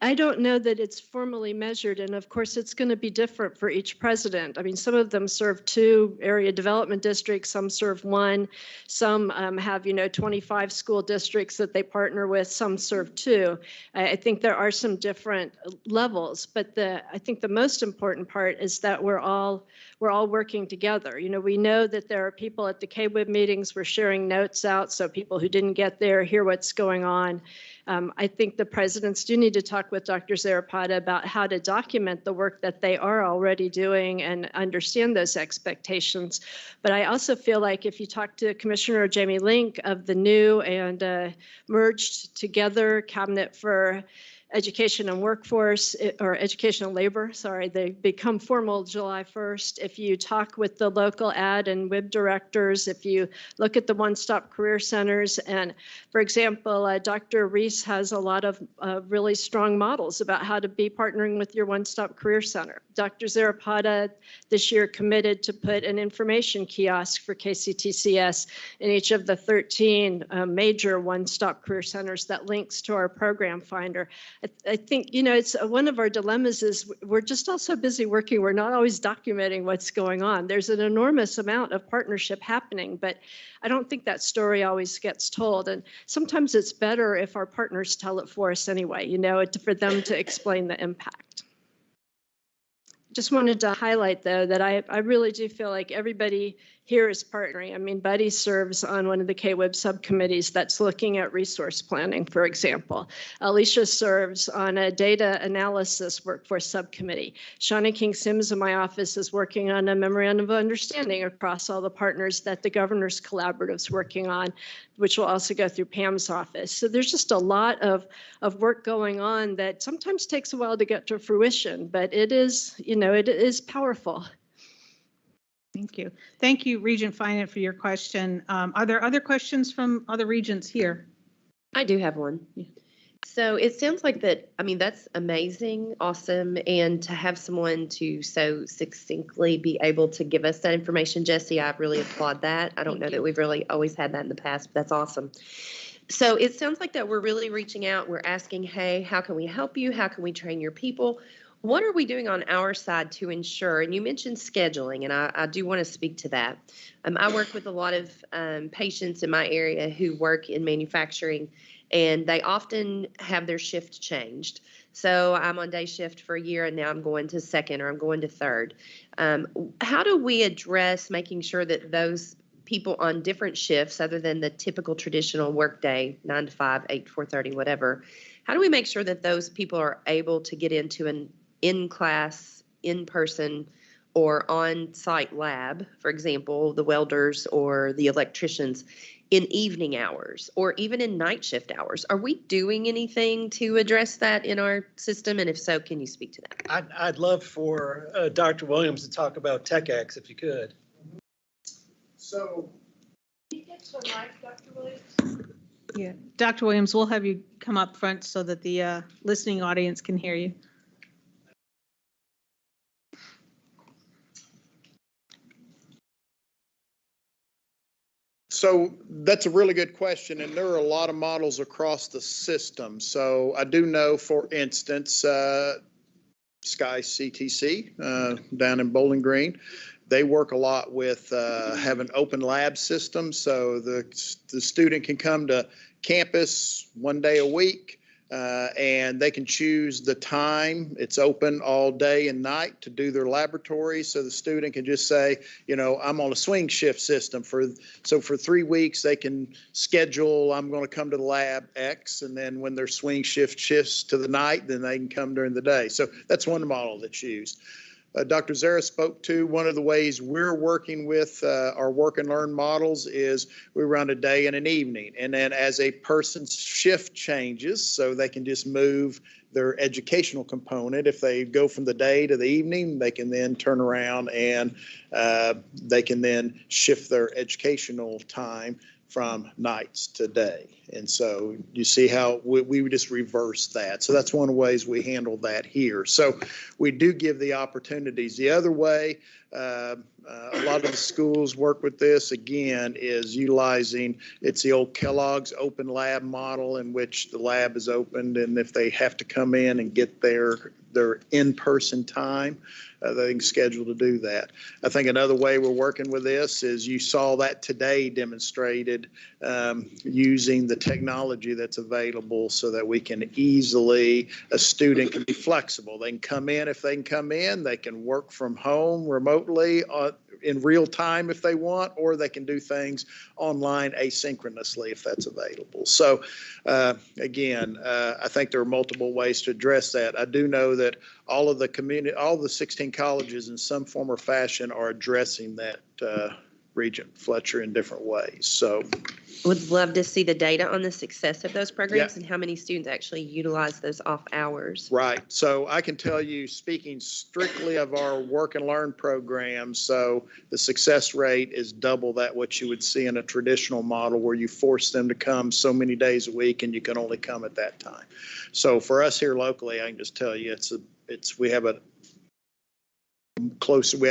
I don't know that it's formally measured. And of course, it's going to be different for each president. I mean, some of them serve 2 area development districts, some serve 1, some have, 25 school districts that they partner with, some serve 2. I think there are some different levels, but I think the most important part is that we're all working together. We know that there are people at the KWIB meetings, we're sharing notes out so people who didn't get there hear what's going on. I think the presidents do need to talk with Dr. Zarapata about how to document the work that they are already doing and understand those expectations. But I also feel like if you talk to Commissioner Jamie Link of the new and merged together Cabinet for Education and Workforce, or Education and Labor, sorry, they become formal July 1st. If you talk with the local ad and WIB directors, if you look at the one-stop career centers, and for example, Dr. Reese has a lot of really strong models about how to be partnering with your one-stop career center. Dr. Zarapata this year committed to put an information kiosk for KCTCS in each of the 13 major one-stop career centers that links to our program finder. I think, it's one of our dilemmas is we're just all so busy working. We're not always documenting what's going on. There's an enormous amount of partnership happening, but I don't think that story always gets told. And sometimes it's better if our partners tell it for us anyway, for them to explain the impact. Just wanted to highlight, though, that I really do feel like everybody here is partnering. I mean, Buddy serves on one of the KWIB subcommittees that's looking at resource planning, for example. Alicia serves on a data analysis workforce subcommittee. Shauna King-Sims in my office is working on a memorandum of understanding across all the partners that the Governor's Collaborative is working on, which will also go through Pam's office. So there's just a lot of work going on that sometimes takes a while to get to fruition, but it is, it is powerful.
Thank you. Thank you, Regent Finan, for your question. Are there other questions from other regents here?
I do have one. So it sounds like that, that's amazing, awesome, and to have someone to so succinctly be able to give us that information, Jesse, I really applaud that. I don't know that we've really always had that in the past, but that's awesome. So it sounds like that we're really reaching out, we're asking, hey, how can we help you? How can we train your people? What are we doing on our side to ensure, and you mentioned scheduling, and I do want to speak to that. I work with a lot of patients in my area who work in manufacturing, and they often have their shift changed. So I'm on day shift for a year, and now I'm going to second or I'm going to third. How do we address making sure that those people on different shifts, other than the typical traditional workday, 9 to 5, 8 to 4:30, whatever, how do we make sure that those people are able to get into an in-class, in-person, or on-site lab, for example, the welders or the electricians, in evening hours or even in night shift hours? Are we doing anything to address that in our system? And if so, can you speak to that?
I'd love for Dr. Williams to talk about TechX if you could.
So.
Yeah, Dr. Williams, we'll have you come up front so that the listening audience can hear you.
So that's a really good question, and there are a lot of models across the system. So I do know, for instance, Sky CTC down in Bowling Green, they work a lot with having open lab systems, so the student can come to campus one day a week, and they can choose the time. It's open all day and night to do their laboratory. So the student can just say, I'm on a swing shift system. So for 3 weeks, they can schedule, I'm going to come to the lab X, and then when their swing shift shifts to the night, then they can come during the day. So that's one model that's used. Dr. Zara spoke to one of the ways we're working with our work and learn models is we run a day and an evening. And then as a person's shift changes, so they can just move their educational component. If they go from the day to the evening, they can then turn around and they can then shift their educational time from nights to day. And so you see how we would just reverse that. So that's one of the ways we handle that here. So we do give the opportunities. The other way, a lot of the schools work with this, again, is utilizing, it's the old Kellogg's open lab model in which the lab is opened, and if they have to come in and get their in-person time, they can schedule to do that. I think another way we're working with this is you saw that today demonstrated using the technology that's available so that we can easily, a student can be flexible. They can come in if they can come in, they can work from home remotely in real time if they want, or they can do things online asynchronously if that's available. So again, I think there are multiple ways to address that. I do know that all of the community, all the 16 colleges in some form or fashion are addressing that, Regent Fletcher, in different ways. So
Would love to see the data on the success of those programs
Yeah.
and how many students actually utilize those off hours.
right. So I can tell you, speaking strictly of our work and learn programs, so the success rate is double that what you would see in a traditional model where you force them to come so many days a week and you can only come at that time. So for us here locally, I can just tell you, we have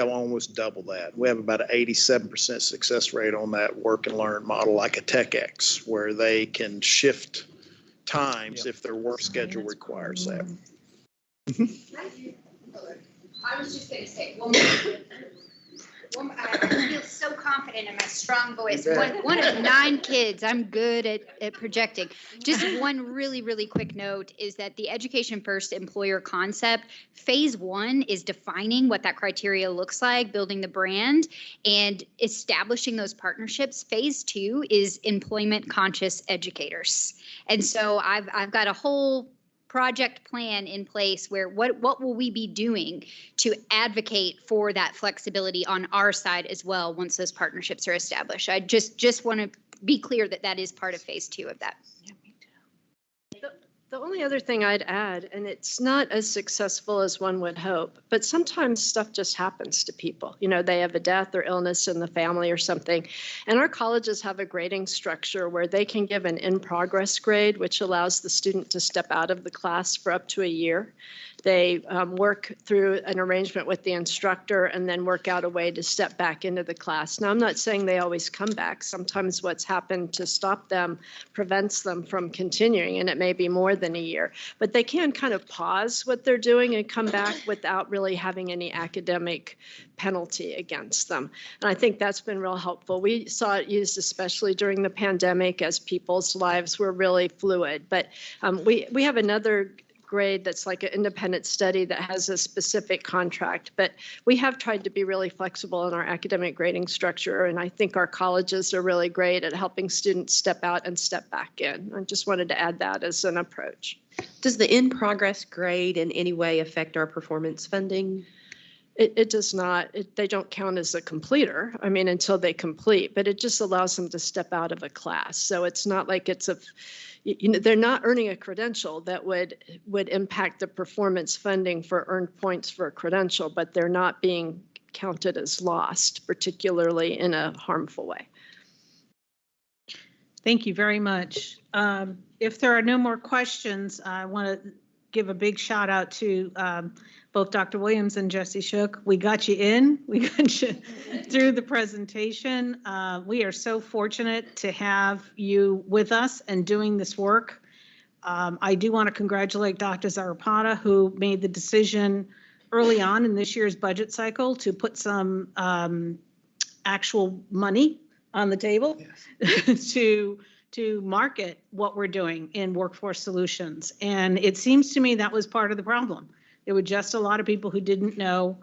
almost double that. We have about an 87% success rate on that work and learn model, like a TechX, where they can shift times if their work schedule requires that.
I was just going to say, I feel so confident in my strong voice. One of 9 kids. I'm good at projecting. Just one really, really quick note is that the education first employer concept, phase 1 is defining what that criteria looks like, building the brand and establishing those partnerships. Phase 2 is employment conscious educators. And so I've got a whole project plan in place where what will we be doing to advocate for that flexibility on our side as well once those partnerships are established. I just want to be clear that that is part of phase 2 of that.
The only other thing I'd add, and it's not as successful as one would hope, but sometimes stuff just happens to people. You know, they have a death or illness in the family or something. And our colleges have a grading structure where they can give an in-progress grade, which allows the student to step out of the class for up to a year. They work through an arrangement with the instructor and then work out a way to step back into the class. Now, I'm not saying they always come back. Sometimes what's happened to stop them prevents them from continuing, and it may be more than a year. But they can kind of pause what they're doing and come back without really having any academic penalty against them. And I think that's been real helpful. We saw it used especially during the pandemic as people's lives were really fluid. But we have another grade that's like an independent study that has a specific contract, but we have tried to be really flexible in our academic grading structure, and I think our colleges are really great at helping students step out and step back in. I just wanted to add that as an approach.
Does the in-progress grade in any way affect our performance funding?
It does not. They don't count as a completer, I mean, until they complete, but it just allows them to step out of a class. So it's not like it's they're not earning a credential that would impact the performance funding for earned points for a credential, but they're not being counted as lost, particularly in a harmful way.
Thank you very much. If there are no more questions, I want to give a big shout out to both Dr. Williams and Jesse Shook. We got you in. We got you through the presentation. We are so fortunate to have you with us and doing this work. I do want to congratulate Dr. Zarapata, who made the decision early on in this year's budget cycle to put some actual money on the table to market what we're doing in Workforce Solutions. And it seems to me that was part of the problem. There were just a lot of people who didn't know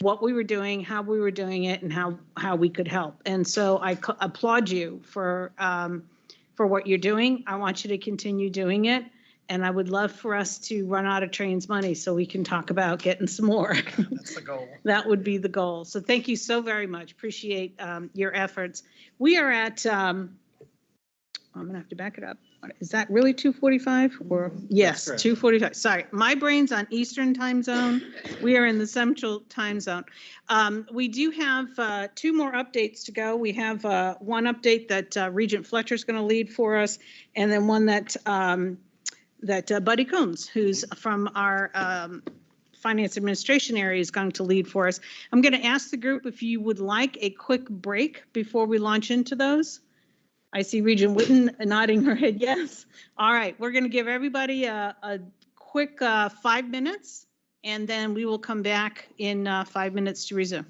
what we were doing, how we were doing it, and how we could help. And so I applaud you for what you're doing. I want you to continue doing it. And I would love for us to run out of trains money so we can talk about getting some more.
That's the goal.
That would be the goal. So thank you so very much. Appreciate your efforts. We are at, I'm going to have to back it up. Is that really 2:45 or, yes,
correct.
2:45. Sorry, my brain's on Eastern time zone. We are in the Central time zone. We do have 2 more updates to go. We have one update that Regent Fletcher's going to lead for us, and then one that Buddy Combs, who's from our Finance Administration area, is going to lead for us. I'm going to ask the group if you would like a quick break before we launch into those. I see Regent Witten nodding her head yes. All right, we're going to give everybody a quick 5 minutes, and then we will come back in 5 minutes to resume.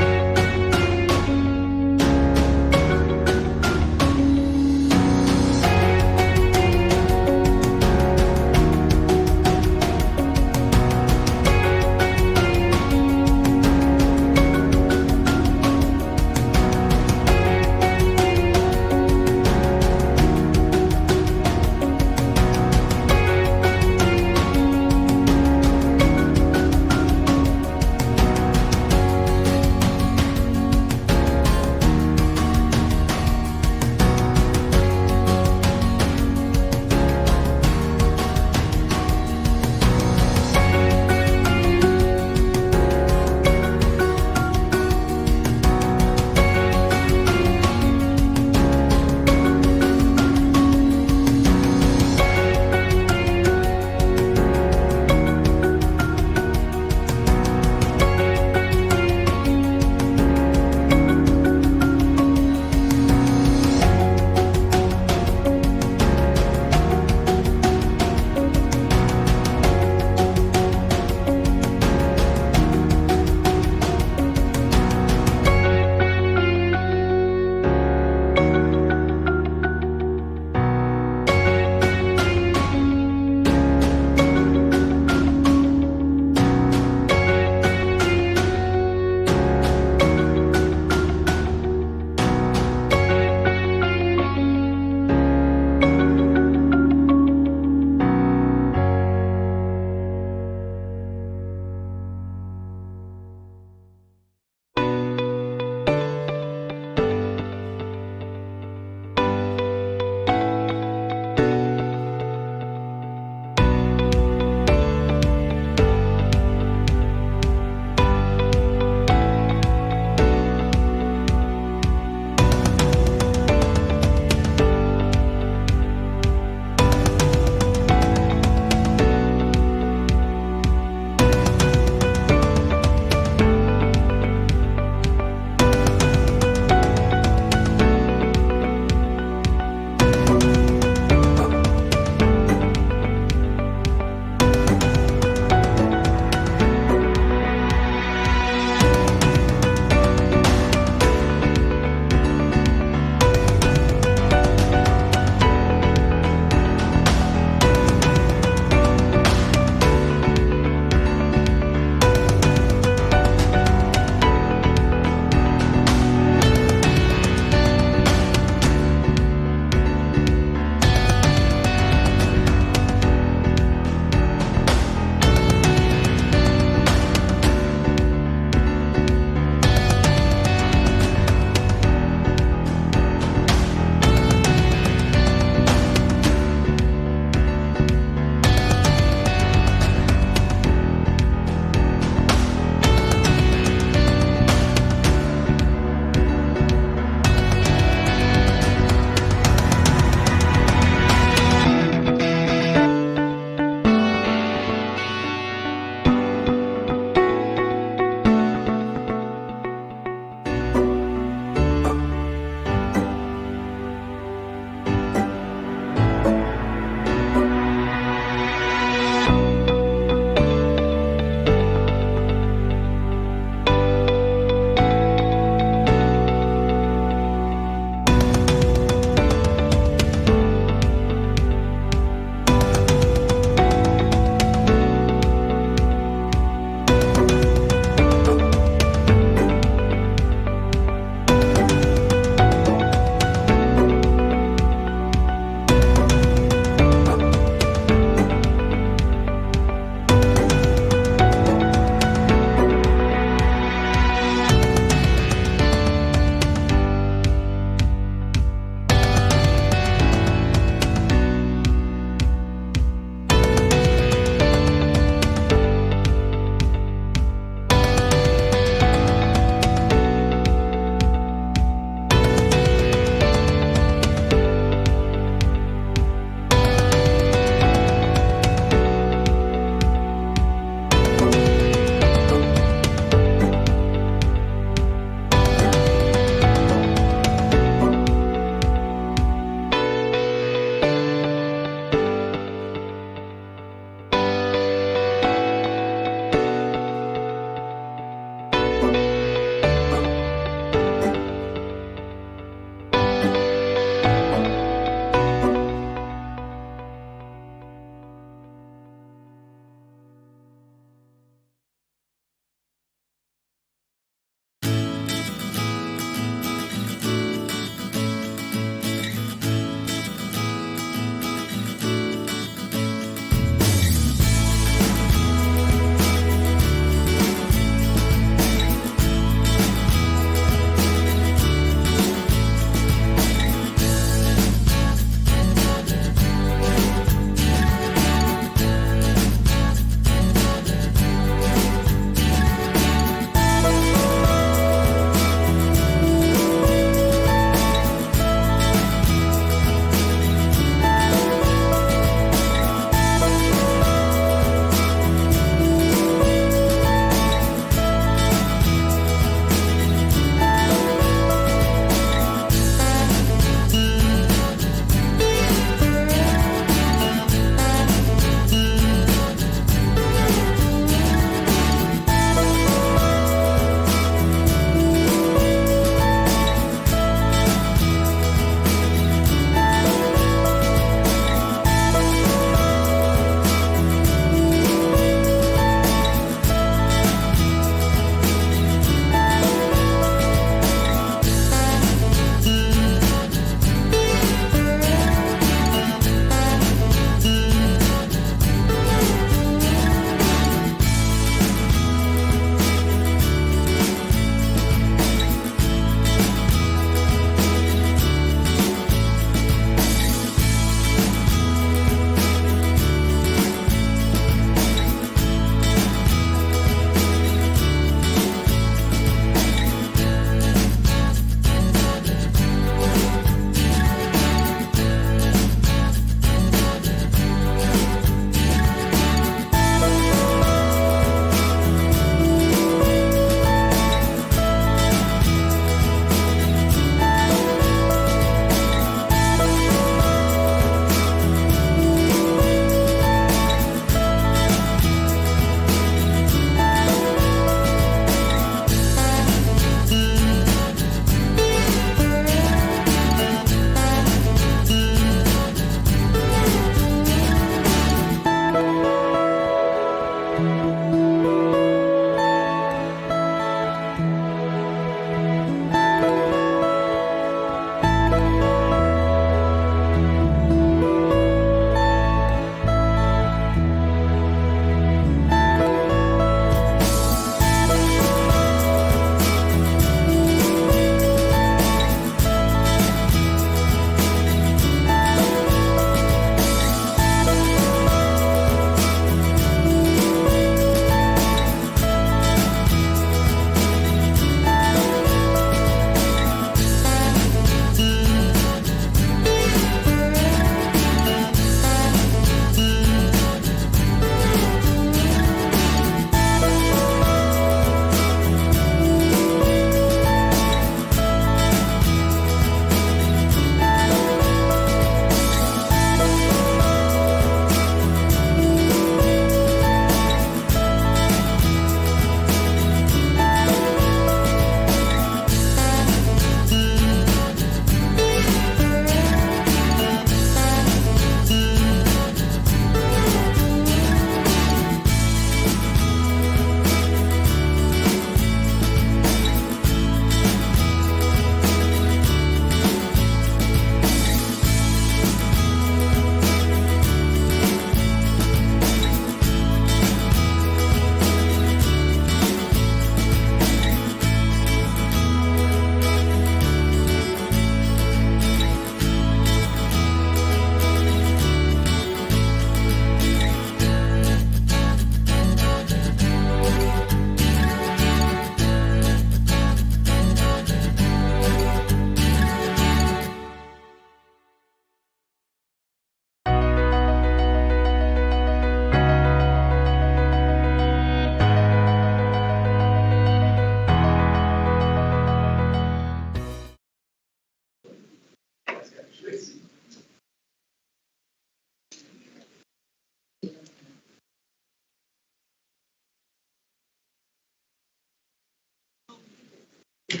All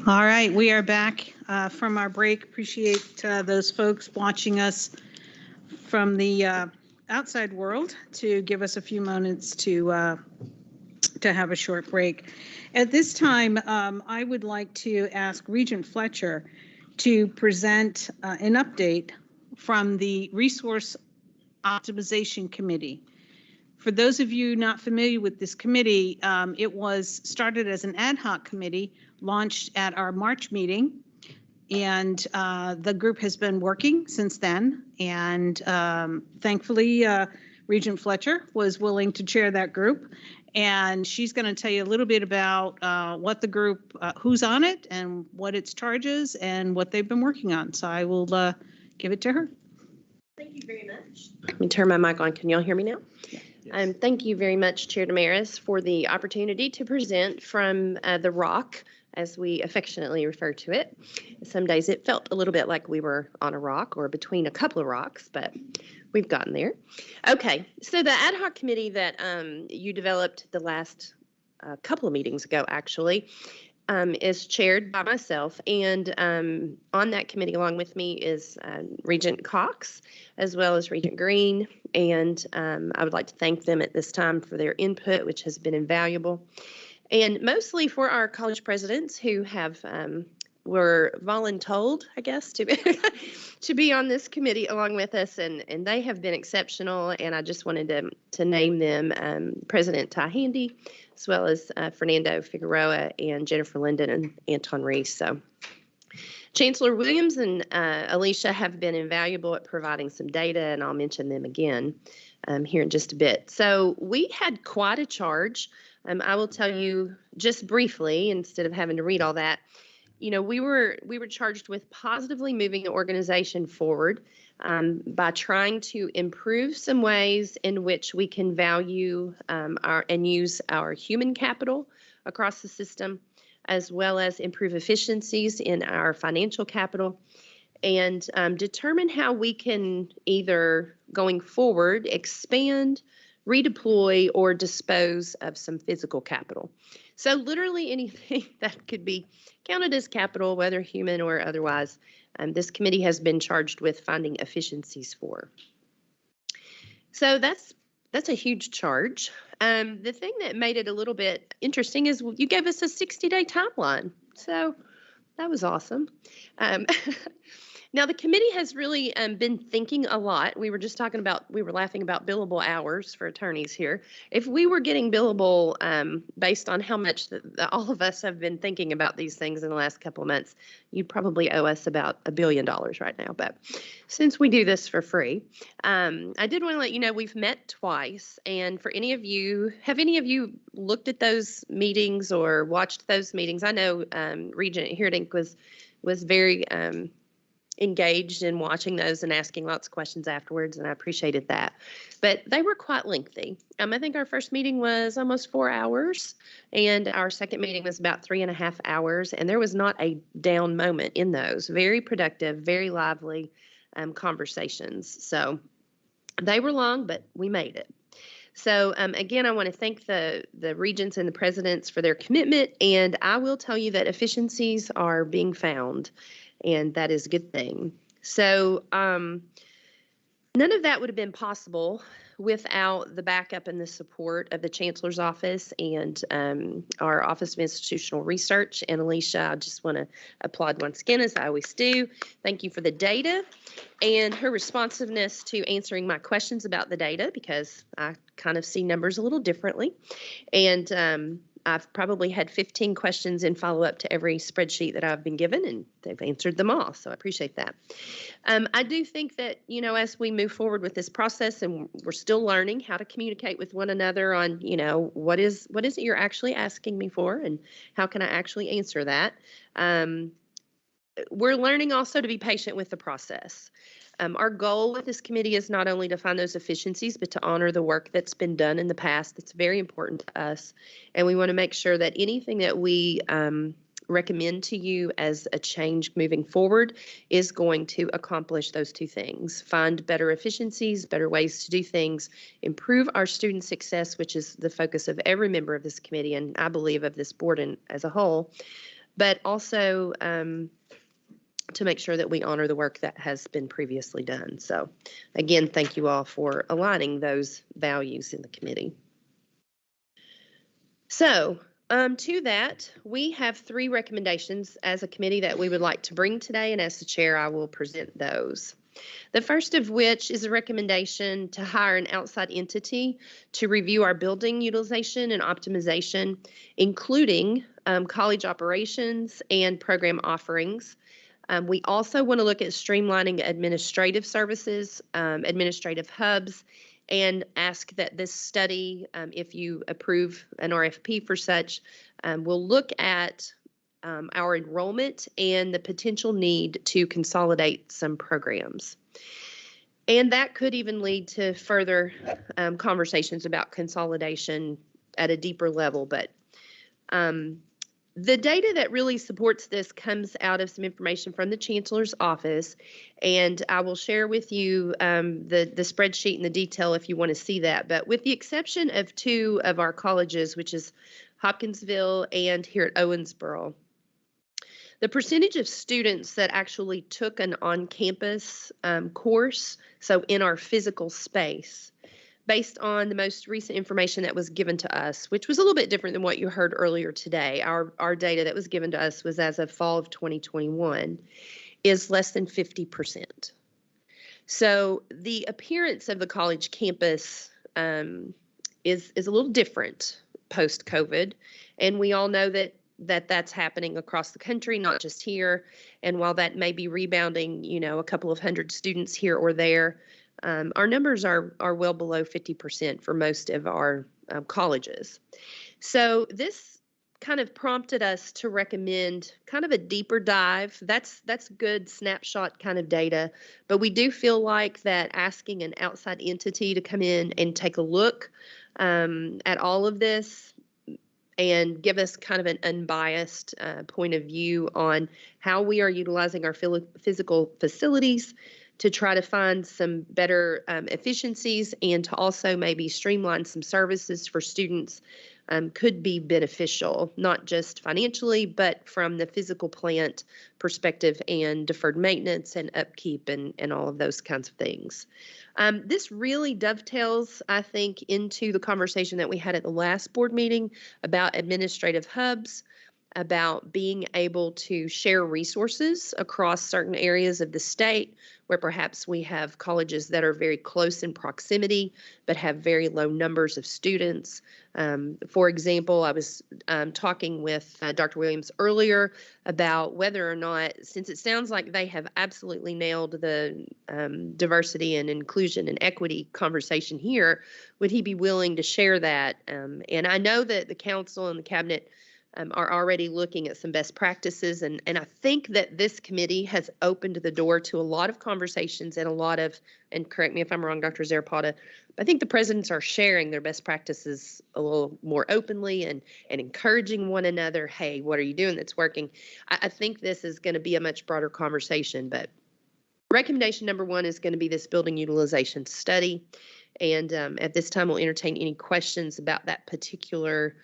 right, we are back from our break. Appreciate those folks watching us from the outside world to give us a few moments to have a short break. At this time, I would like to ask Regent Fletcher to present an update from the Resource Optimization Committee. For those of you not familiar with this committee, it was started as an ad hoc committee, launched at our March meeting, and the group has been working since then. And thankfully, Regent Fletcher was willing to chair that group. And she's going to tell you a little bit about what the group, who's on it and what its charges and what they've been working on. So I will give it to her.
Thank you very much. Let me turn my mic on. Can y'all hear me now? Yes. Thank you very much, Chair Damaris, for the opportunity to present from the rock, as we affectionately refer to it. Some days it felt a little bit like we were on a rock or between a couple of rocks, but we've gotten there. Okay, so the ad hoc committee that you developed the last couple of meetings ago, actually, is chaired by myself, and on that committee along with me is Regent Cox, as well as Regent Green, and I would like to thank them at this time for their input, which has been invaluable, and mostly for our college presidents who have were voluntold, I guess, to be, to be on this committee along with us, and they have been exceptional, and I just wanted to name them President Ty Handy, as well as Fernando Figueroa and Jennifer Linden and Anton Reese. So Chancellor Williams and Alicia have been invaluable at providing some data, and I'll mention them again here in just a bit. So we had quite a charge. I will tell you just briefly, instead of having to read all that. You know, we were charged with positively moving the organization forward by trying to improve some ways in which we can value and use our human capital across the system, as well as improve efficiencies in our financial capital, and determine how we can either going forward expand, redeploy, or dispose of some physical capital. So literally anything that could be counted as capital, whether human or otherwise, this committee has been charged with finding efficiencies for. So that's a huge charge. The thing that made it a little bit interesting is you gave us a 60-day timeline. So that was awesome. Now, the committee has really been thinking a lot. We were laughing about billable hours for attorneys here. If we were getting billable based on how much all of us have been thinking about these things in the last couple of months, you'd probably owe us about $1 billion right now. But since we do this for free, I did want to let you know we've met twice. And for any of you, have any of you looked at those meetings or watched those meetings? I know Regent Hierdink was very engaged in watching those and asking lots of questions afterwards, and I appreciated that. But they were quite lengthy. I think our first meeting was almost 4 hours, and our second meeting was about 3.5 hours, and there was not a down moment in those. Very productive, very lively conversations. So they were long, but we made it. So again, I want to thank the regents and the presidents for their commitment, and I will tell you that efficiencies are being found, and that is a good thing. So none of that would have been possible without the backup and the support of the Chancellor's Office and our Office of Institutional Research. And Alicia, I just want to applaud once again, as I always do. Thank you for the data and her responsiveness to answering my questions about the data, because I kind of see numbers a little differently. And I've probably had 15 questions in follow-up to every spreadsheet that I've been given, and they've answered them all, so I appreciate that. I do think that, you know, as we move forward with this process, and we're still learning how to communicate with one another on, you know, what is it you're actually asking me for, and how can I actually answer that? We're learning also to be patient with the process. Our goal with this committee is not only to find those efficiencies, but to honor the work that's been done in the past. That's very important to us. And we want to make sure that anything that we
recommend to you as a change moving forward is going to accomplish those two things. Find better efficiencies, better ways to do things, improve our student success, which is the focus of every member of this committee and I believe of this board and as a whole, but also to make sure that we honor the work that has been previously done. So again, thank you all for aligning those values in the committee. So to that, we have 3 recommendations as a committee that we would like to bring today, and as the chair, I will present those. The first of which is a recommendation to hire an outside entity to review our building utilization and optimization, including college operations and program offerings. We also want to look at streamlining administrative services, administrative hubs, and ask that this study, if you approve an RFP for such, will look at our enrollment and the potential need to consolidate some programs. And that could even lead to further conversations about consolidation at a deeper level. But the data that really supports this comes out of some information from the Chancellor's office, and I will share with you the spreadsheet and the detail if you want to see that. But with the exception of 2 of our colleges, which is Hopkinsville and here at Owensboro, the percentage of students that actually took an on-campus course, so in our physical space, based on the most recent information that was given to us, which was a little bit different than what you heard earlier today. Our data that was given to us was as of fall of 2021, is less than 50%. So the appearance of the college campus is a little different post-COVID, and we all know that's happening across the country, not just here. And while that may be rebounding, a couple of hundred students here or there, our numbers are well below 50% for most of our colleges. So this kind of prompted us to recommend kind of a deeper dive. That's good snapshot kind of data, but we do feel like that asking an outside entity to come in and take a look at all of this and give us kind of an unbiased point of view on how we are utilizing our physical facilities to try to find some better efficiencies and to also maybe streamline some services for students could be beneficial, not just financially, but from the physical plant perspective and deferred maintenance and upkeep and all of those kinds of things. This really dovetails, I think, into the conversation that we had at the last board meeting about administrative hubs, about being able to share resources across certain areas of the state where perhaps we have colleges that are very close in proximity but have very low numbers of students. For example, I was talking with Dr. Williams earlier about whether or not, since it sounds like they have absolutely nailed the diversity and inclusion and equity conversation here, would he be willing to share that? And I know that the council and the cabinet are already looking at some best practices. And I think that this committee has opened the door to a lot of conversations and a lot of, and correct me if I'm wrong, Dr. Zarapata, but I think the presidents are sharing their best practices a little more openly and encouraging one another. Hey, what are you doing that's working? I think this is going to be a much broader conversation, but recommendation number 1 is going to be this building utilization study. And at this time, we'll entertain any questions about that particular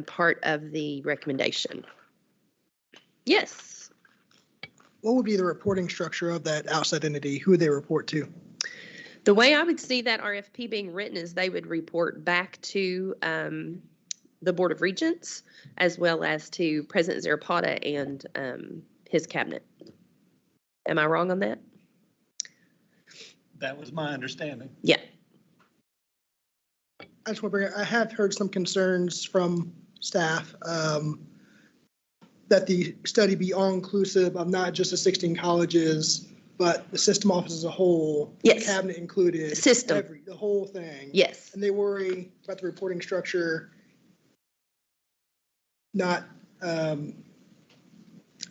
part of the recommendation. Yes.
What would be the reporting structure of that outside entity? Who would they report to?
The way I would see that RFP being written is they would report back to the Board of Regents as well as to President Zarapata and his cabinet. Am I wrong on that?
That was my understanding.
Yeah.
I just want to bring up, I have heard some concerns from staff that the study be all-inclusive of not just the 16 colleges, but the system office as a whole.
Yes.
Cabinet included.
System.
The whole thing.
Yes.
And they worry about the reporting structure not, I don't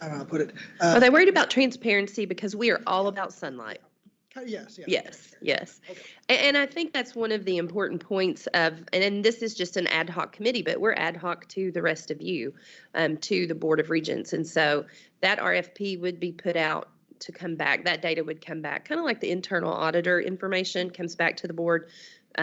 know how to put it.
Are they worried about transparency? Because we are all about sunlight.
Yes, yes.
Yes, yes.
Okay.
And I think that's one of the important points of, and this is just an ad hoc committee, but we're ad hoc to the rest of you, to the Board of Regents. And so that RFP would be put out to come back. That data would come back, kind of like the internal auditor information comes back to the board.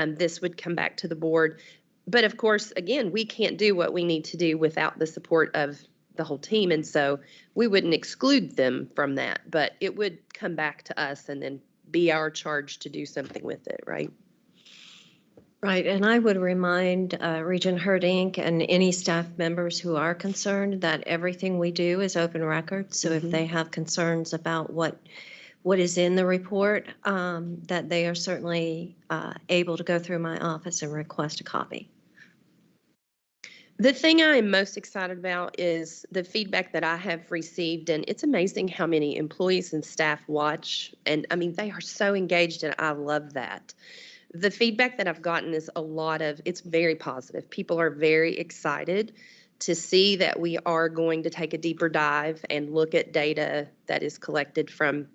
This would come back to the board. But of course, again, we can't do what we need to do without the support of the whole team. And so we wouldn't exclude them from that, but it would come back to us and then be our charge to do something with it, right?
Right, and I would remind Regent Herdink and any staff members who are concerned that everything we do is open record. So if they have concerns about what is in the report, that they are certainly able to go through my office and request a copy.
The thing I am most excited about is the feedback that I have received, and it's amazing how many employees and staff watch, and I mean, they are so engaged, and I love that. The feedback that I've gotten is it's very positive. People are very excited to see that we are going to take a deeper dive and look at data that is collected from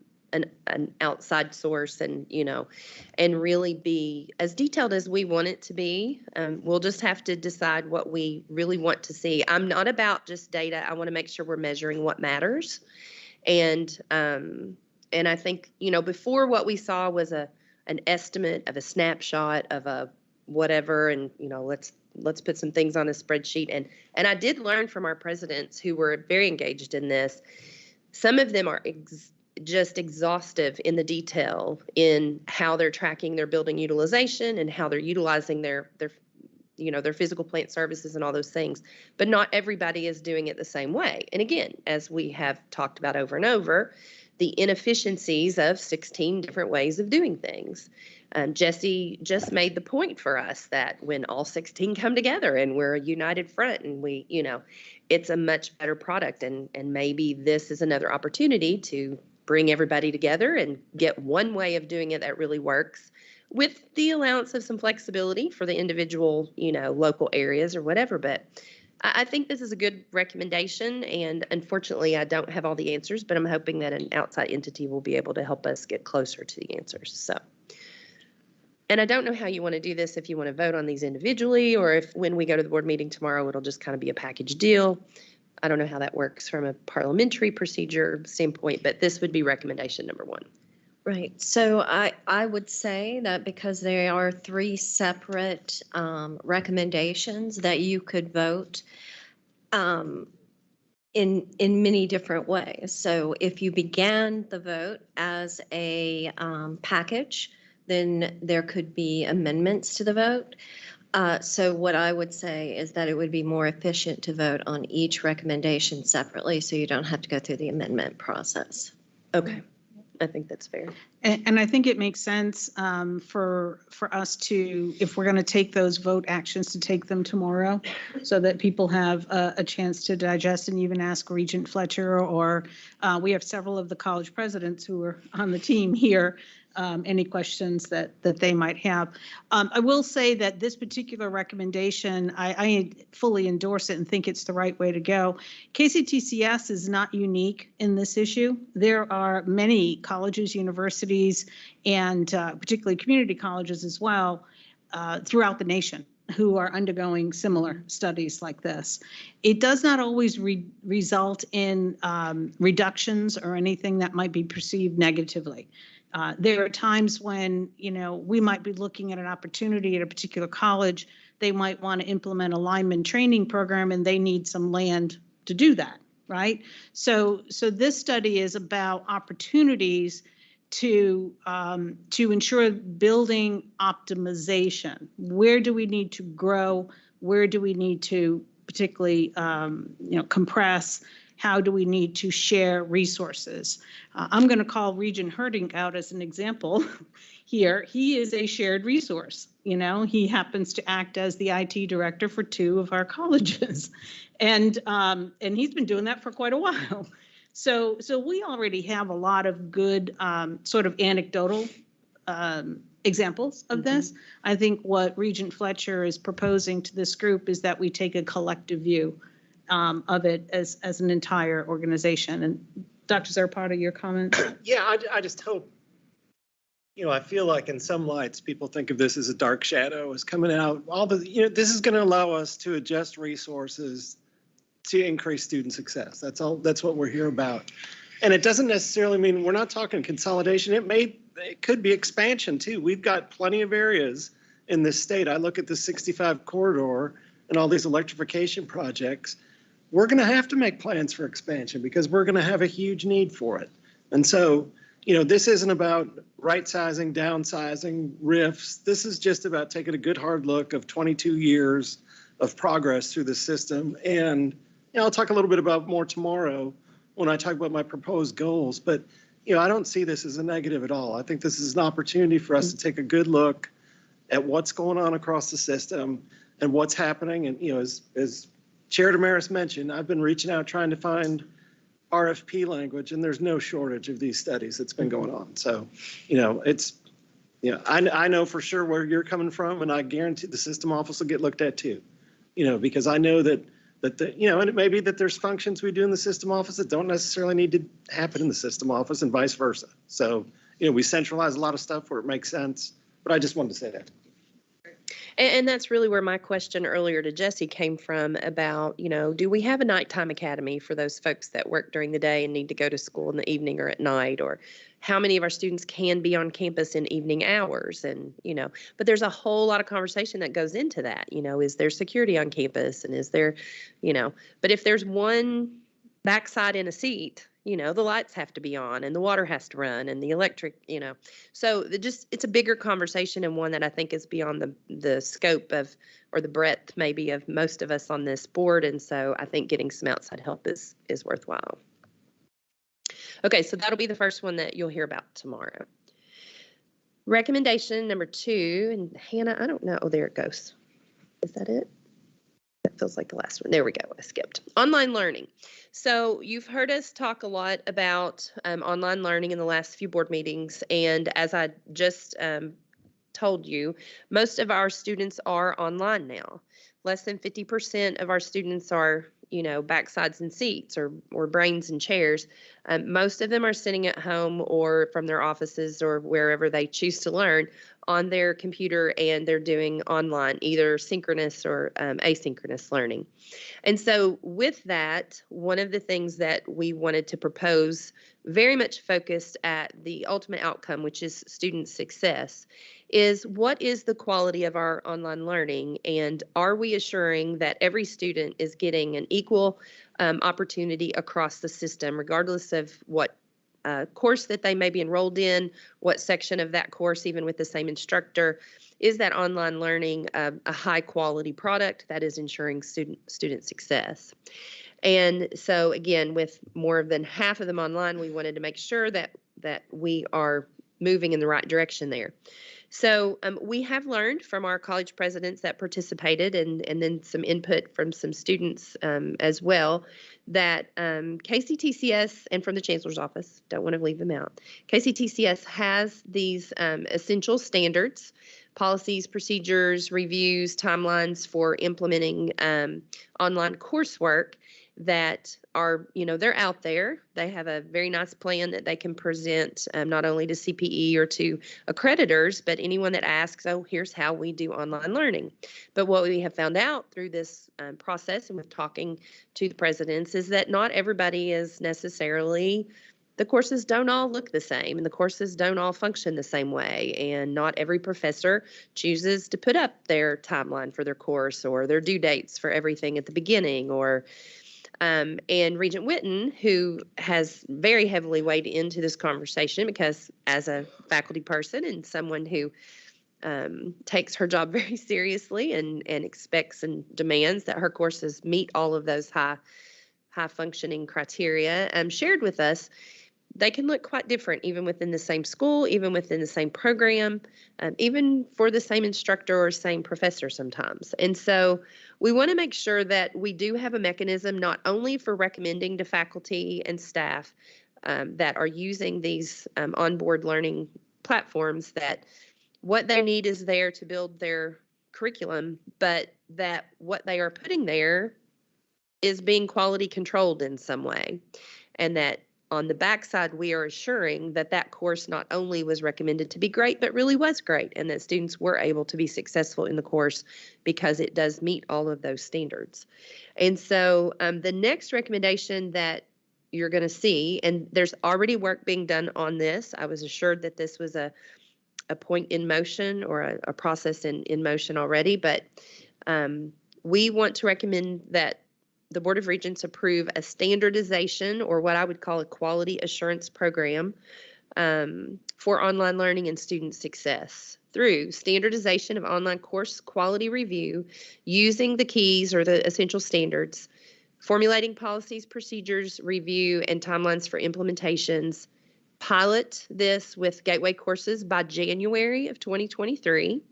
an outside source and, and really be as detailed as we want it to be. We'll just have to decide what we really want to see. I'm not about just data. I want to make sure we're measuring what matters. And I think, before what we saw was an estimate of a snapshot of a whatever, and, let's put some things on a spreadsheet. And I did learn from our presidents who were very engaged in this. Some of them are just exhaustive in the detail in how they're tracking their building utilization and how they're utilizing their physical plant services and all those things. But not everybody is doing it the same way. And again, as we have talked about over and over, the inefficiencies of 16 different ways of doing things. Jesse just made the point for us that when all 16 come together and we're a united front and we, it's a much better product. And maybe this is another opportunity to bring everybody together and get one way of doing it that really works, with the allowance of some flexibility for the individual, local areas or whatever. But I think this is a good recommendation, and unfortunately, I don't have all the answers, but I'm hoping that an outside entity will be able to help us get closer to the answers. So, and I don't know how you want to do this, if you want to vote on these individually, or if when we go to the board meeting tomorrow, it'll just kind of be a package deal. I don't know how that works from a parliamentary procedure standpoint, but this would be recommendation number one.
Right. So I would say that because there are three separate recommendations, that you could vote in many different ways. So if you began the vote as a package, then there could be amendments to the vote. So what I would say is that it would be more efficient to vote on each recommendation separately, so you don't have to go through the amendment process.
Okay. I think that's fair.
And I think it makes sense for us to, if we're going to take those vote actions, to take them tomorrow so that people have a chance to digest and even ask Regent Fletcher, or we have several of the college presidents who are on the team here, any questions that they might have. I will say that this particular recommendation, I fully endorse it and think it's the right way to go. KCTCS is not unique in this issue. There are many colleges, universities, and particularly community colleges as well throughout the nation who are undergoing similar studies like this. It does not always result in reductions or anything that might be perceived negatively. There are times when, we might be looking at an opportunity at a particular college. They might want to implement a lineman training program and they need some land to do that, right? So this study is about opportunities to ensure building optimization. Where do we need to grow? Where do we need to particularly, compress? How do we need to share resources? I'm going to call Regent Herdink out as an example here. He is a shared resource. He happens to act as the IT director for 2 of our colleges, and he's been doing that for quite a while. So we already have a lot of good sort of anecdotal examples of this. I think what Regent Fletcher is proposing to this group is that we take a collective view of it as an entire organization. And Dr. Zarpata, your comment?
Yeah, I just hope I feel like in some lights, people think of this as a dark shadow is coming out. This is going to allow us to adjust resources to increase student success. That's what we're here about. And it doesn't necessarily mean we're not talking consolidation. It could be expansion too. We've got plenty of areas in this state. I look at the 65 corridor and all these electrification projects. We're going to have to make plans for expansion because we're going to have a huge need for it. And so, this isn't about right sizing, downsizing, RIFs. This is just about taking a good hard look of 22 years of progress through the system. And I'll talk a little bit about more tomorrow when I talk about my proposed goals. But, I don't see this as a negative at all. I think this is an opportunity for us to take a good look at what's going on across the system and what's happening. And, as Chair Damaris mentioned, I've been reaching out trying to find RFP language, and there's no shortage of these studies that's been going on. So, I know for sure where you're coming from, and I guarantee the system office will get looked at too, because I know that and it may be that there's functions we do in the system office that don't necessarily need to happen in the system office and vice versa. So, we centralize a lot of stuff where it makes sense, but I just wanted to say that.
And that's really where my question earlier to Jesse came from about, do we have a nighttime academy for those folks that work during the day and need to go to school in the evening or at night? Or how many of our students can be on campus in evening hours? And, but there's a whole lot of conversation that goes into that. Is there security on campus? And is there, but if there's one backside in a seat, the lights have to be on and the water has to run and the electric, so it's a bigger conversation and one that I think is beyond the scope of, or the breadth maybe of most of us on this board. And so I think getting some outside help is worthwhile. Okay, so that'll be the first one that you'll hear about tomorrow. Recommendation number 2, and Hannah, I don't know. Oh, there it goes. Is that it? That feels like the last one. There we go. I skipped. Online learning. So you've heard us talk a lot about online learning in the last few board meetings. And as I just told you, most of our students are online now. Less than 50% of our students are, backsides in seats or brains in chairs. Most of them are sitting at home or from their offices or wherever they choose to learn on their computer, and they're doing online, either synchronous or asynchronous learning. And so with that, one of the things that we wanted to propose, very much focused at the ultimate outcome, which is student success, is what is the quality of our online learning, and are we assuring that every student is getting an equal opportunity across the system, regardless of what course that they may be enrolled in, what section of that course, even with the same instructor. Is that online learning a high quality product that is ensuring student success? And so again, with more than half of them online, we wanted to make sure that we are moving in the right direction there. So we have learned from our college presidents that participated and then some input from some students as well, that KCTCS, and from the Chancellor's office, don't want to leave them out, KCTCS has these essential standards, policies, procedures, reviews, timelines for implementing online coursework that are, they're out there. They have a very nice plan that they can present not only to CPE or to accreditors, but anyone that asks, oh, here's how we do online learning. But what we have found out through this process and with talking to the presidents is that not everybody is necessarily, the courses don't all look the same and the courses don't all function the same way. And not every professor chooses to put up their timeline for their course or their due dates for everything at the beginning, or and Regent Witten, who has very heavily weighed into this conversation because as a faculty person and someone who takes her job very seriously and expects and demands that her courses meet all of those high functioning criteria, shared with us, they can look quite different even within the same school, even within the same program, even for the same instructor or same professor sometimes. And so we want to make sure that we do have a mechanism not only for recommending to faculty and staff that are using these onboard learning platforms that what they need is there to build their curriculum, but that what they are putting there is being quality controlled in some way, and that on the backside, we are assuring that that course not only was recommended to be great, but really was great, and that students were able to be successful in the course because it does meet all of those standards. And so the next recommendation that you're going to see, and there's already work being done on this. I was assured that this was a point in motion or a process in motion already, but we want to recommend that the Board of Regents approve a standardization, or what I would call a quality assurance program for online learning and student success through standardization of online course quality review using the keys or the essential standards, formulating policies, procedures, review, and timelines for implementations. Pilot this with gateway courses by January of 2023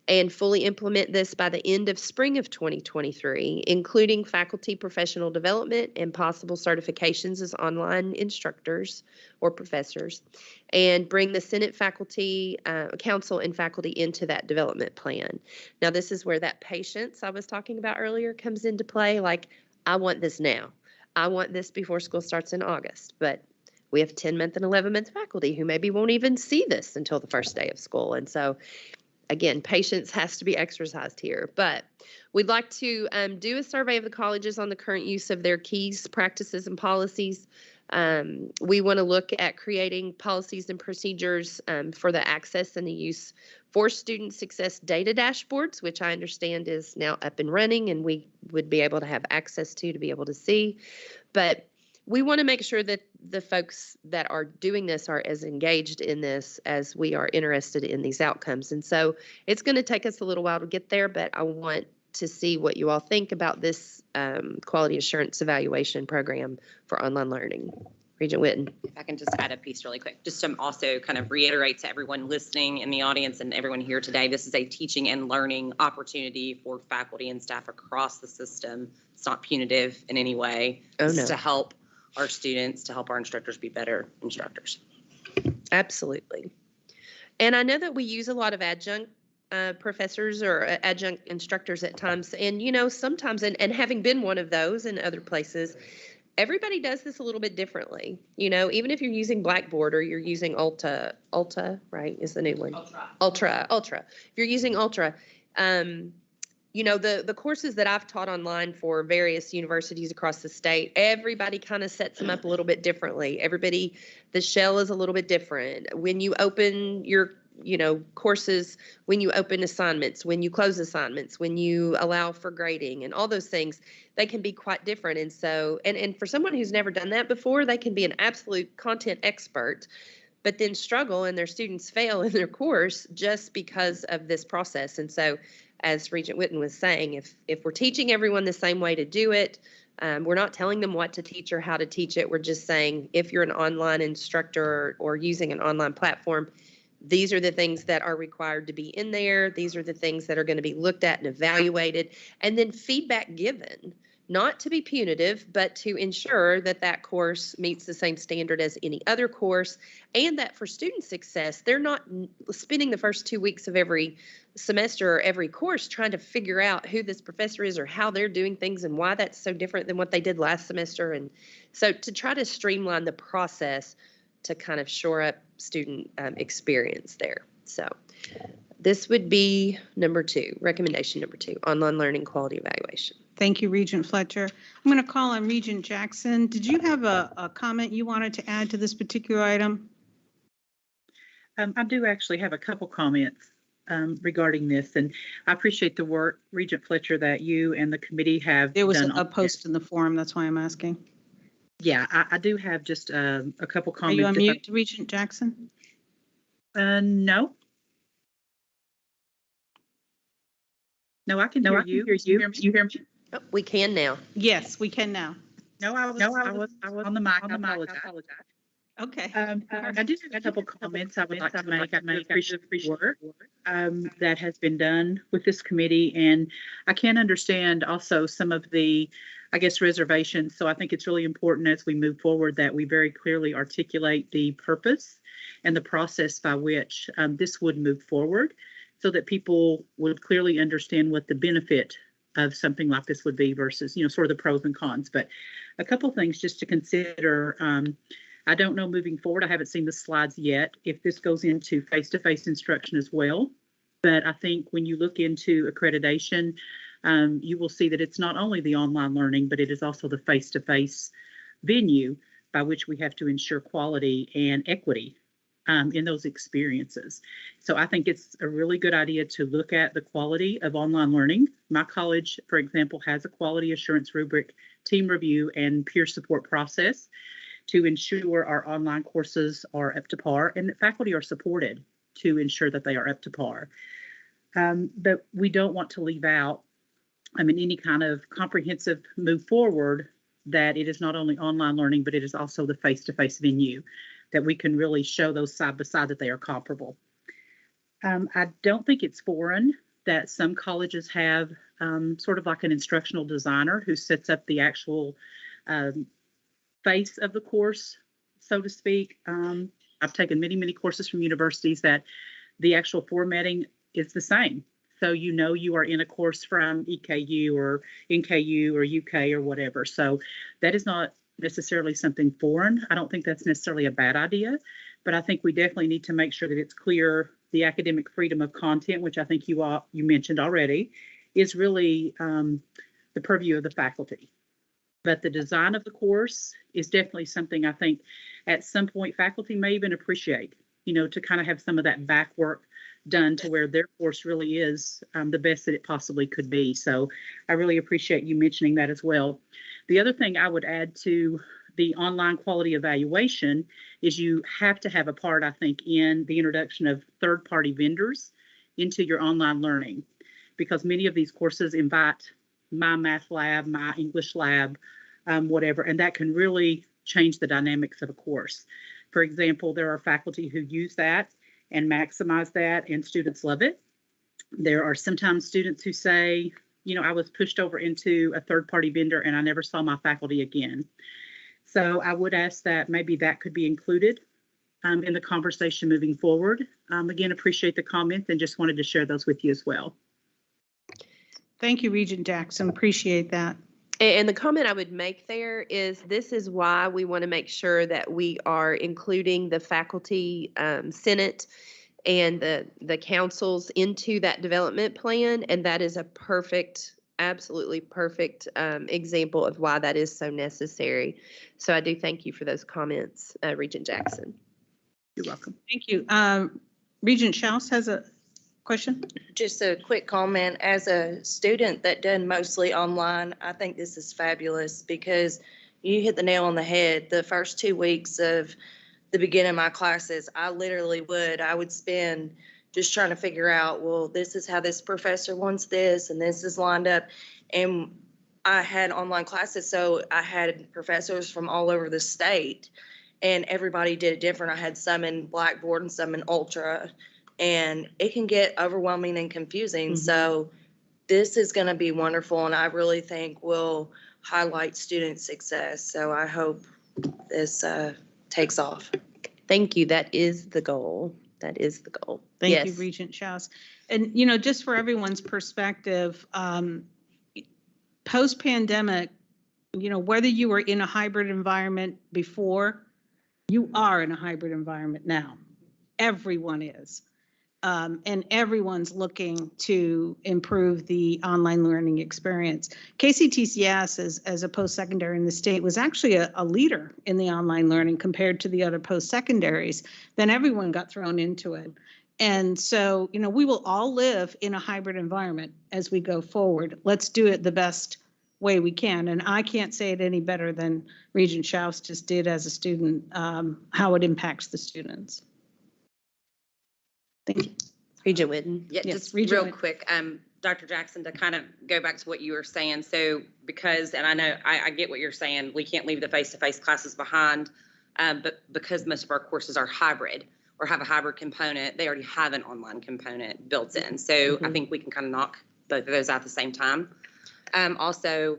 and fully implement this by the end of spring of 2023, including faculty professional development and possible certifications as online instructors or professors, and bring the Senate faculty, council and faculty into that development plan. Now, this is where that patience I was talking about earlier comes into play. Like, I want this now. I want this before school starts in August, but we have 10-month and 11-month faculty who maybe won't even see this until the first day of school. And so, again, patience has to be exercised here, but we'd like to do a survey of the colleges on the current use of their keys, practices, and policies. We want to look at creating policies and procedures for the access and the use for student success data dashboards, which I understand is now up and running and we would be able to have access to be able to see. But we want to make sure that the folks that are doing this are as engaged in this as we are interested in these outcomes. And so it's going to take us a little while to get there, but I want to see what you all think about this quality assurance evaluation program for online learning. Regent Whitten.
If I can just add a piece really quick, just to also kind of reiterate to everyone listening in the audience and everyone here today, this is a teaching and learning opportunity for faculty and staff across the system. It's not punitive in any way.
Oh,
This
no.
is to help our students, to help our instructors be better instructors.
Absolutely. And I know that we use a lot of adjunct professors or adjunct instructors at times. And, you know, sometimes, and having been one of those in other places, everybody does this a little bit differently. You know, even if you're using Blackboard or you're using Ultra, right, is the new one. Ultra. If you're using Ultra, you know, the courses that I've taught online for various universities across the state, everybody kind of sets them up a little bit differently. Everybody, the shell is a little bit different. When you open your, you know, courses, when you open assignments, when you close assignments, when you allow for grading and all those things, they can be quite different. And so, and for someone who's never done that before, they can be an absolute content expert, but then struggle and their students fail in their course just because of this process. And so, as Regent Whitten was saying, if we're teaching everyone the same way to do it, we're not telling them what to teach or how to teach it. We're just saying, if you're an online instructor or using an online platform, these are the things that are required to be in there. These are the things that are going to be looked at and evaluated, and then feedback given, not to be punitive, but to ensure that that course meets the same standard as any other course, and that for student success, they're not spending the first 2 weeks of every semester or every course trying to figure out who this professor is or how they're doing things and why that's so different than what they did last semester. And so to try to streamline the process to kind of shore up student experience there. So this would be recommendation number 2, online learning quality evaluation.
Thank you, Regent Fletcher. I'm going to call on Regent Jackson. Did you have a comment you wanted to add to this particular item?
I do actually have a couple comments regarding this, and I appreciate the work, Regent Fletcher, that you and the committee have done.
There was a post in the forum, that's why I'm asking.
Yeah, I do have just a couple
Are
comments.
you on mute, Regent Jackson?
No. No, I can hear you. You hear me?
Oh, we can now.
Yes, we can now.
No, I was on the mic. I apologize.
Okay.
I do have a couple comments I would like to make. I appreciate the work that has been done with this committee, and I can understand also some of the, I guess, reservations. So I think it's really important as we move forward that we very clearly articulate the purpose and the process by which this would move forward, so that people would clearly understand what the benefit of something like this would be versus, you know, sort of the pros and cons. But a couple things just to consider. I don't know moving forward, I haven't seen the slides yet, if this goes into face-to-face instruction as well. But I think when you look into accreditation, you will see that it's not only the online learning, but it is also the face-to-face venue by which we have to ensure quality and equity in those experiences. So I think it's a really good idea to look at the quality of online learning. My college, for example, has a quality assurance rubric, team review, and peer support process to ensure our online courses are up to par and that faculty are supported to ensure that they are up to par. But we don't want to leave out, any kind of comprehensive move forward, that it is not only online learning, but it is also the face-to-face venue, that we can really show those side by side that they are comparable. I don't think it's foreign that some colleges have sort of like an instructional designer who sets up the actual face of the course, so to speak. I've taken many, many courses from universities that the actual formatting is the same. So you are in a course from EKU or NKU or UK or whatever. So that is not necessarily something foreign. I don't think that's necessarily a bad idea, but I think we definitely need to make sure that it's clear the academic freedom of content, which I think you mentioned already, is really the purview of the faculty. But the design of the course is definitely something I think at some point faculty may even appreciate, to kind of have some of that back work done to where their course really is the best that it possibly could be. So I really appreciate you mentioning that as well. The other thing I would add to the online quality evaluation is you have to have a part, I think, in the introduction of third-party vendors into your online learning, because many of these courses invite my math lab, my English lab, whatever, and that can really change the dynamics of a course. For example, there are faculty who use that and maximize that, and students love it. There are sometimes students who say, I was pushed over into a third-party vendor and I never saw my faculty again. So I would ask that maybe that could be included in the conversation moving forward. Again, appreciate the comments and just wanted to share those with you as well.
Thank you, Regent Jackson. Appreciate that.
And the comment I would make there is this is why we want to make sure that we are including the faculty senate and the councils into that development plan. And that is a perfect, absolutely perfect example of why that is so necessary. So I do thank you for those comments, Regent Jackson.
You're welcome.
Thank you. Regent Schaus has a question.
Just a quick comment. As a student that done mostly online, I think this is fabulous because you hit the nail on the head. The first 2 weeks of the beginning of my classes, I would spend just trying to figure out, well, this is how this professor wants this and this is lined up. And I had online classes, so I had professors from all over the state and everybody did it different. I had some in Blackboard and some in Ultra, and it can get overwhelming and confusing. Mm-hmm. So this is going to be wonderful, and I really think will highlight student success. So I hope this takes off.
Thank you. That is the goal. That is the goal.
Thank you, Regent Schaus. And, just for everyone's perspective, post-pandemic, whether you were in a hybrid environment before, you are in a hybrid environment now. Everyone is. And everyone's looking to improve the online learning experience. KCTCS, as a post-secondary in the state, was actually a leader in the online learning compared to the other post-secondaries. Then everyone got thrown into it. And so, we will all live in a hybrid environment as we go forward. Let's do it the best way we can. And I can't say it any better than Regent Schaus just did as a student, how it impacts the students. Thank you.
Regent Whitten.
Yeah,
yes,
just
Regent
real
Whitten.
quick, Dr. Jackson, to kind of go back to what you were saying. So and I know I get what you're saying, we can't leave the face-to-face classes behind, but because most of our courses are hybrid or have a hybrid component, they already have an online component built in. So I think we can kind of knock both of those out at the same time. Also,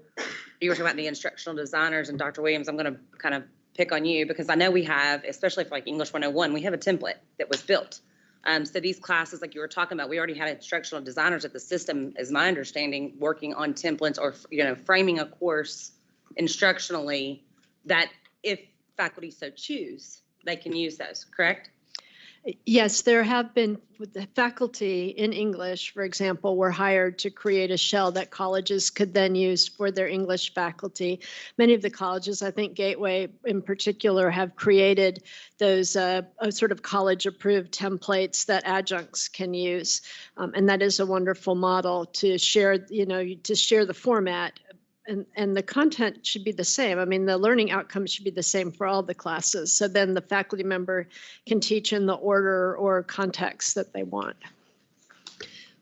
you were talking about the instructional designers, and Dr. Williams, I'm going to kind of pick on you because I know we have, especially for like English 101, we have a template that was built. So these classes, like you were talking about, we already had instructional designers at the system, is my understanding, working on templates or, framing a course instructionally that if
faculty so choose, they can use those, correct?
Yes, there have been, with the faculty in English, for example, were hired to create a shell that colleges could then use for their English faculty. Many of the colleges, I think Gateway in particular, have created those sort of college-approved templates that adjuncts can use. And that is a wonderful model to share, to share the format. And the content should be the same. I mean, the learning outcomes should be the same for all the classes. So then the faculty member can teach in the order or context that they want.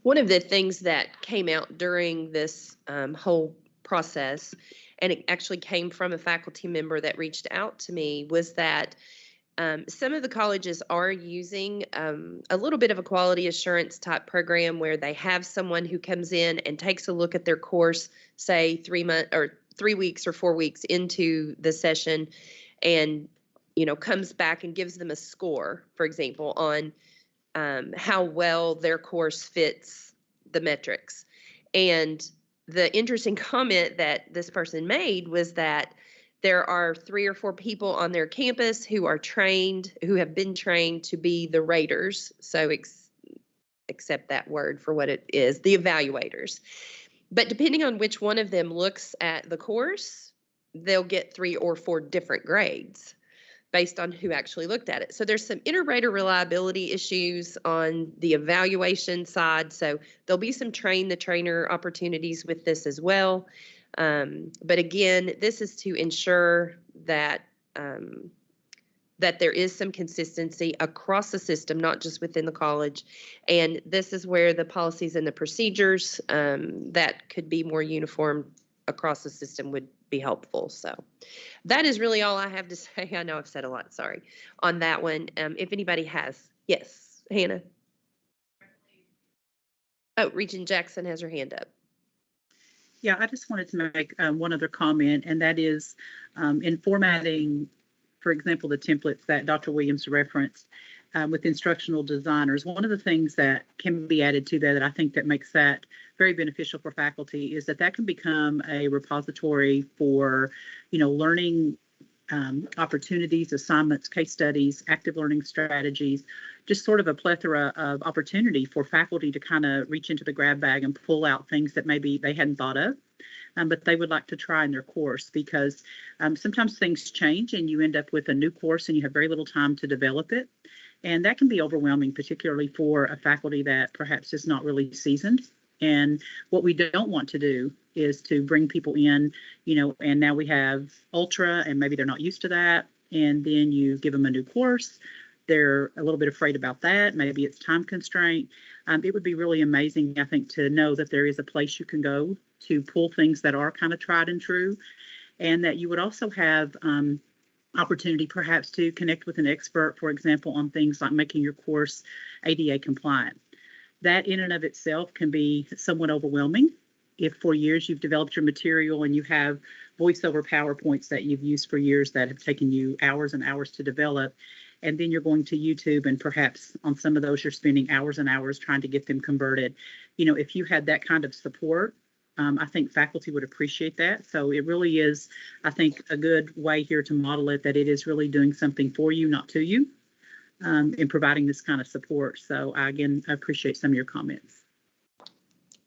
One of the things that came out during this whole process, and it actually came from a faculty member that reached out to me, was that some of the colleges are using a little bit of a quality assurance type program where they have someone who comes in and takes a look at their course, say 3 months or 3 weeks or 4 weeks into the session, and comes back and gives them a score, for example, on how well their course fits the metrics. And the interesting comment that this person made was that there are 3 or 4 people on their campus who are trained, who have been trained to be the raters. So accept that word for what it is, the evaluators. But depending on which one of them looks at the course, they'll get 3 or 4 different grades based on who actually looked at it. So there's some inter-rater reliability issues on the evaluation side. So there'll be some train the trainer opportunities with this as well. But again, this is to ensure that that there is some consistency across the system, not just within the college. And this is where the policies and the procedures that could be more uniform across the system would be helpful. So that is really all I have to say. I know I've said a lot, sorry, on that one. If anybody has, yes, Hannah. Oh, Regent Jackson has her hand up.
Yeah, I just wanted to make one other comment, and that is in formatting, for example, the templates that Dr. Williams referenced with instructional designers. One of the things that can be added to that I think that makes that very beneficial for faculty is that can become a repository for, learning opportunities, assignments, case studies, active learning strategies, just sort of a plethora of opportunity for faculty to kind of reach into the grab bag and pull out things that maybe they hadn't thought of, but they would like to try in their course, because sometimes things change and you end up with a new course and you have very little time to develop it. And that can be overwhelming, particularly for a faculty that perhaps is not really seasoned. And what we don't want to do is to bring people in, and now we have ultra and maybe they're not used to that. And then you give them a new course. They're a little bit afraid about that. Maybe it's time constraint. It would be really amazing, I think, to know that there is a place you can go to pull things that are kind of tried and true, and that you would also have opportunity perhaps to connect with an expert, for example, on things like making your course ADA compliant. That in and of itself can be somewhat overwhelming. If for years you've developed your material and you have voiceover PowerPoints that you've used for years that have taken you hours and hours to develop, and then you're going to YouTube and perhaps on some of those you're spending hours and hours trying to get them converted. If you had that kind of support, I think faculty would appreciate that. So it really is, I think, a good way here to model it, that it is really doing something for you, not to you, in providing this kind of support. So again, I appreciate some of your comments.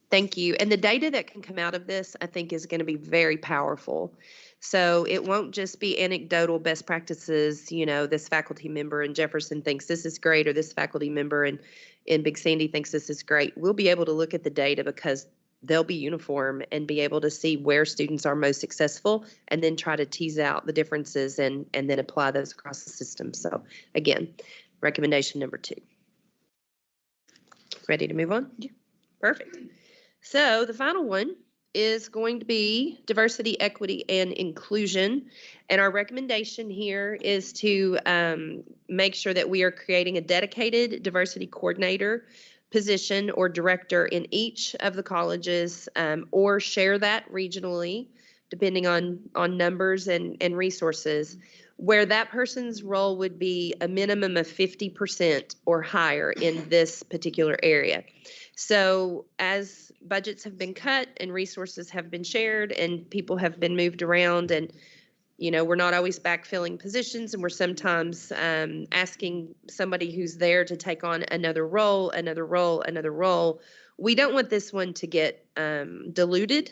Thank you. And the data that can come out of this, I think, is going to be very powerful. So it won't just be anecdotal best practices, this faculty member in Jefferson thinks this is great, or this faculty member in Big Sandy thinks this is great. We'll be able to look at the data because they'll be uniform and be able to see where students are most successful, and then try to tease out the differences and then apply those across the system. So again, recommendation number 2. Ready to move on? Yeah. Perfect. So the final one is going to be diversity, equity, and inclusion. And our recommendation here is to make sure that we are creating a dedicated diversity coordinator position or director in each of the colleges, or share that regionally, depending on numbers and resources, where that person's role would be a minimum of 50% or higher in this particular area. So as budgets have been cut and resources have been shared and people have been moved around, and we're not always backfilling positions, and we're sometimes asking somebody who's there to take on another role, another role, another role. We don't want this one to get diluted.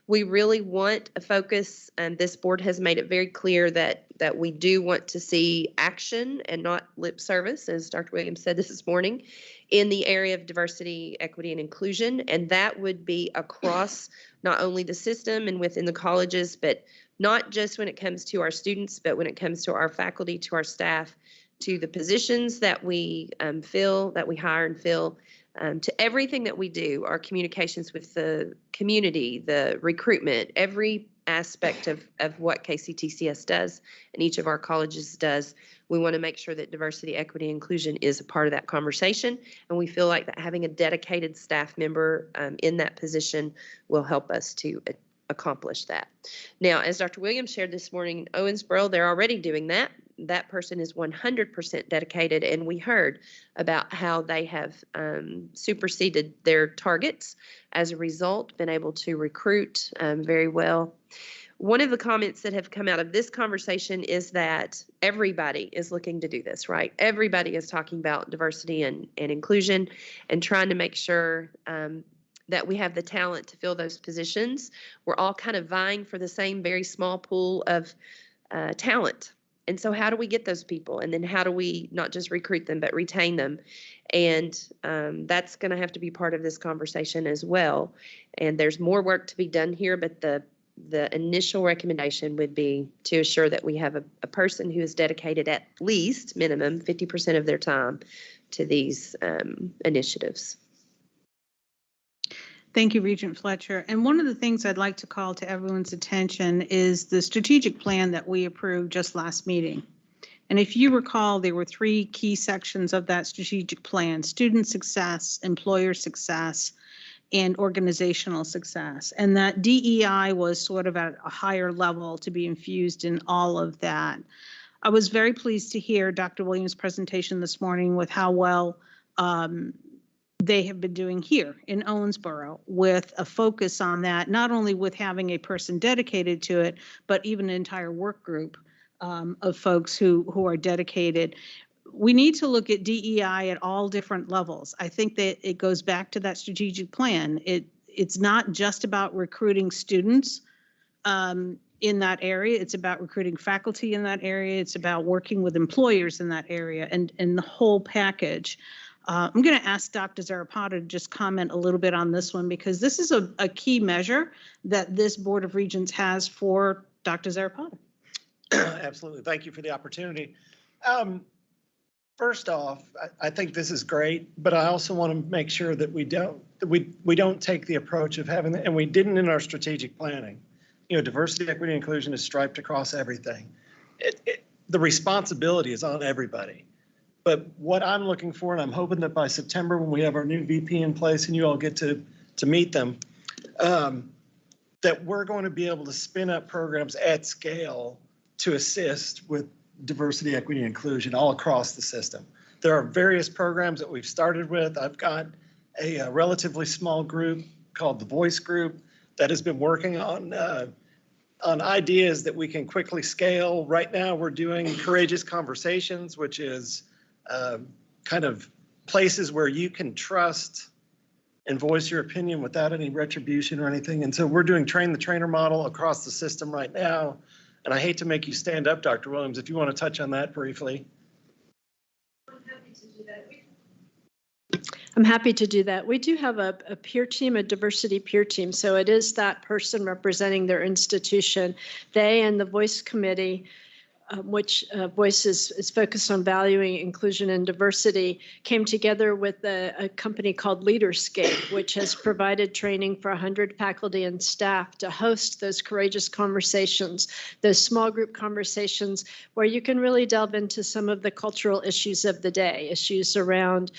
We really want a focus, and this board has made it very clear that we do want to see action and not lip service, as Dr. Williams said this morning, in the area of diversity, equity, and inclusion. And that would be across not only the system and within the colleges, but not just when it comes to our students, but when it comes to our faculty, to our staff, to the positions that we fill, that we hire and fill, to everything that we do, our communications with the community, the recruitment, every aspect of what KCTCS does and each of our colleges does. We want to make sure that diversity, equity, inclusion is a part of that conversation. And we feel like that having a dedicated staff member in that position will help us to accomplish that. Now, as Dr. Williams shared this morning in Owensboro, they're already doing that. That person is 100% dedicated, and we heard about how they have superseded their targets as a result, been able to recruit very well. One of the comments that have come out of this conversation is that everybody is looking to do this, right? Everybody is talking about diversity and inclusion and trying to make sure that we have the talent to fill those positions. We're all kind of vying for the same very small pool of talent. And so how do we get those people? And then how do we not just recruit them, but retain them? And that's going to have to be part of this conversation as well. And there's more work to be done here, but the initial recommendation would be to assure that we have a person who is dedicated at least minimum 50% of their time to these initiatives.
Thank you, Regent Fletcher. And one of the things I'd like to call to everyone's attention is the strategic plan that we approved just last meeting. And if you recall, there were 3 key sections of that strategic plan: student success, employer success, and organizational success. And that DEI was sort of at a higher level to be infused in all of that. I was very pleased to hear Dr. Williams' presentation this morning with how well they have been doing here in Owensboro, with a focus on that, not only with having a person dedicated to it, but even an entire work group of folks who are dedicated. We need to look at DEI at all different levels. I think that it goes back to that strategic plan. It's not just about recruiting students in that area. It's about recruiting faculty in that area. It's about working with employers in that area, and the whole package. I'm going to ask Dr. Zarapata to just comment a little bit on this one, because this is a key measure that this Board of Regents has for Dr. Zarapata.
Absolutely. Thank you for the opportunity. First off, I think this is great, but I also want to make sure that we don't take the approach of having, and we didn't in our strategic planning. Diversity, equity, and inclusion is striped across everything. The responsibility is on everybody. But what I'm looking for, and I'm hoping that by September, when we have our new VP in place and you all get to meet them, that we're going to be able to spin up programs at scale to assist with diversity, equity, and inclusion all across the system. There are various programs that we've started with. I've got a relatively small group called the Voice Group that has been working on ideas that we can quickly scale. Right now, we're doing Courageous Conversations, which is kind of places where you can trust and voice your opinion without any retribution or anything. And so we're doing train the trainer model across the system right now. And I hate to make you stand up, Dr. Williams, if you want to touch on that briefly.
I'm happy to do that. We do have a peer team, a diversity peer team. So it is that person representing their institution. They and the Voice Committee, which Voice is focused on valuing inclusion and diversity, came together with a company called Leaderscape, which has provided training for 100 faculty and staff to host those courageous conversations, those small group conversations where you can really delve into some of the cultural issues of the day, issues around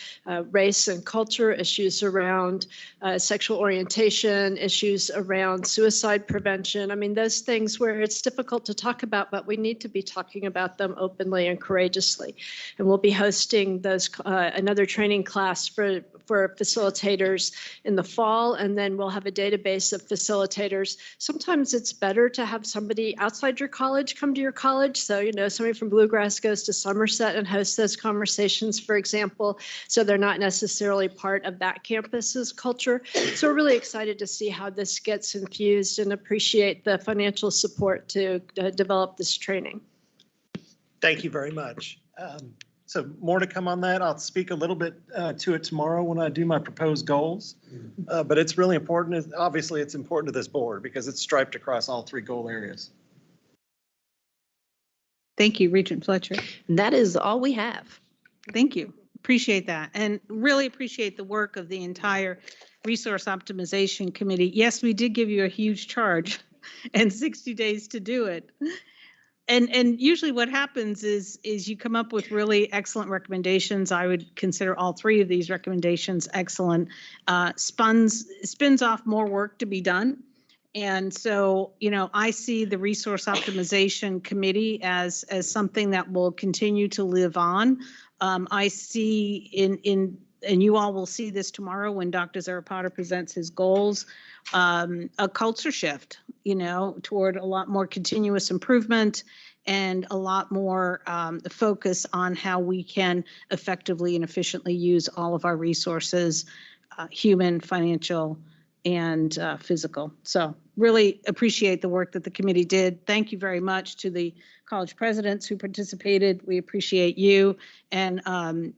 race and culture, issues around sexual orientation, issues around suicide prevention. I mean, those things where it's difficult to talk about, but we need to be talking about them openly and courageously. And we'll be hosting those another training class for for facilitators in the fall, and then we'll have a database of facilitators. Sometimes it's better to have somebody outside your college come to your college. So, somebody from Bluegrass goes to Somerset and hosts those conversations, for example, so they're not necessarily part of that campus's culture. So we're really excited to see how this gets infused and appreciate the financial support to develop this training.
Thank you very much. So more to come on that. I'll speak a little bit to it tomorrow when I do my proposed goals. But it's really important. Obviously, it's important to this board because it's striped across all 3 goal areas.
Thank you, Regent Fletcher.
That is all we have.
Thank you. Appreciate that. And really appreciate the work of the entire Resource Optimization Committee. Yes, we did give you a huge charge and 60 days to do it. And usually what happens is you come up with really excellent recommendations. I would consider all 3 of these recommendations excellent. Spins off more work to be done. And so, I see the Resource Optimization Committee as something that will continue to live on. I see and you all will see this tomorrow when Dr. Zarapata presents his goals, a culture shift, toward a lot more continuous improvement and a lot more focus on how we can effectively and efficiently use all of our resources, human, financial, and physical. So really appreciate the work that the committee did. Thank you very much to the college presidents who participated. We appreciate you. And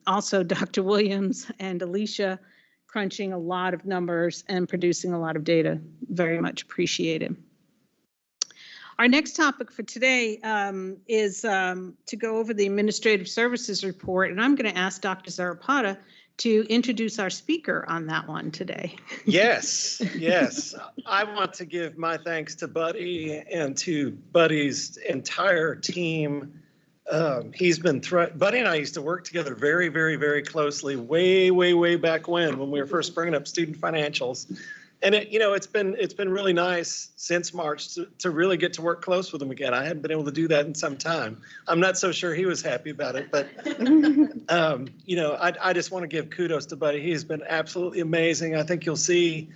also Dr. Williams and Alicia crunching a lot of numbers and producing a lot of data. Very much appreciated. Our next topic for today is to go over the Administrative Services Report. And I'm going to ask Dr. Zarapata to introduce our speaker on that one today.
Yes. I want to give my thanks to Buddy and to Buddy's entire team. He's been Buddy and I used to work together very, very, very closely way back when we were first bringing up student financials. And it's been really nice since March to really get to work close with him again. I hadn't been able to do that in some time. I'm not so sure he was happy about it, but I just want to give kudos to Buddy. He's been absolutely amazing. I think you'll see,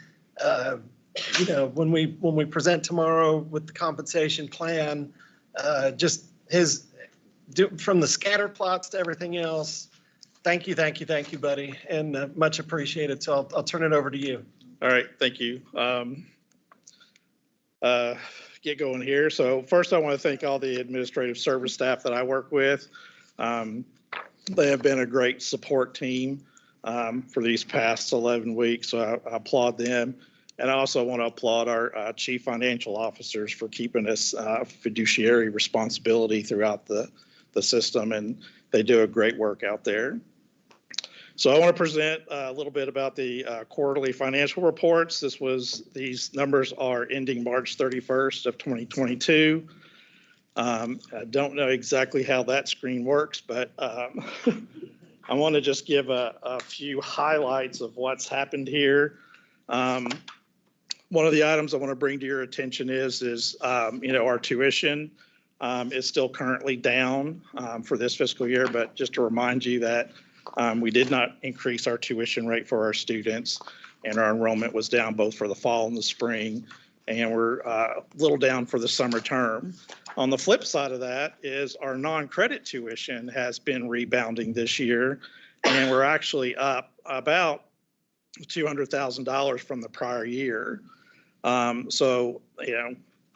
when we present tomorrow with the compensation plan, just from the scatter plots to everything else. Thank you, Buddy, and much appreciated. So I'll turn it over to you.
All right, thank you. Get going here. So first I want to thank all the administrative service staff that I work with. They have been a great support team for these past 11 weeks, so I applaud them. And I also want to applaud our chief financial officers for keeping us fiduciary responsibility throughout the system, and they do a great work out there. So I want to present a little bit about the quarterly financial reports. These numbers are ending March 31st of 2022. I don't know exactly how that screen works, but I want to just give a few highlights of what's happened here. One of the items I want to bring to your attention is our tuition is still currently down for this fiscal year, but just to remind you that we did not increase our tuition rate for our students, and our enrollment was down both for the fall and the spring, and we're a little down for the summer term. On the flip side of that is our non-credit tuition has been rebounding this year, and we're actually up about $200,000 from the prior year. So,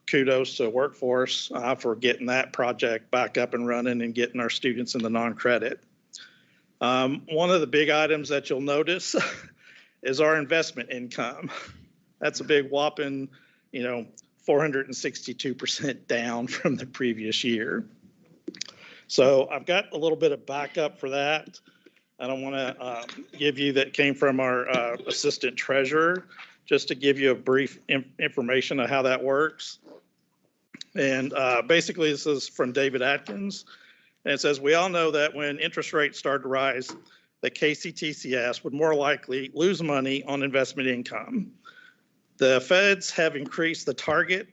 kudos to Workforce for getting that project back up and running and getting our students in the non-credit. One of the big items that you'll notice is our investment income. That's a big whopping, 462% down from the previous year. So I've got a little bit of backup for that. I don't want to give you that came from our assistant treasurer, just to give you a brief information of how that works. And basically this is from David Atkins. And it says, we all know that when interest rates start to rise, the KCTCS would more likely lose money on investment income. The feds have increased the target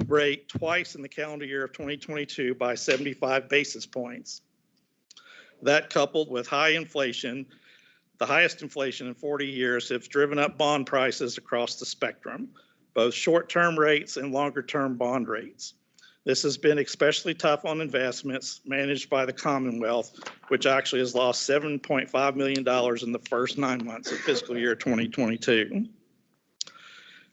rate twice in the calendar year of 2022 by 75 basis points. That, coupled with high inflation, the highest inflation in 40 years has driven up bond prices across the spectrum, both short-term rates and longer-term bond rates. This has been especially tough on investments managed by the Commonwealth, which actually has lost $7.5 million in the first 9 months of fiscal year 2022.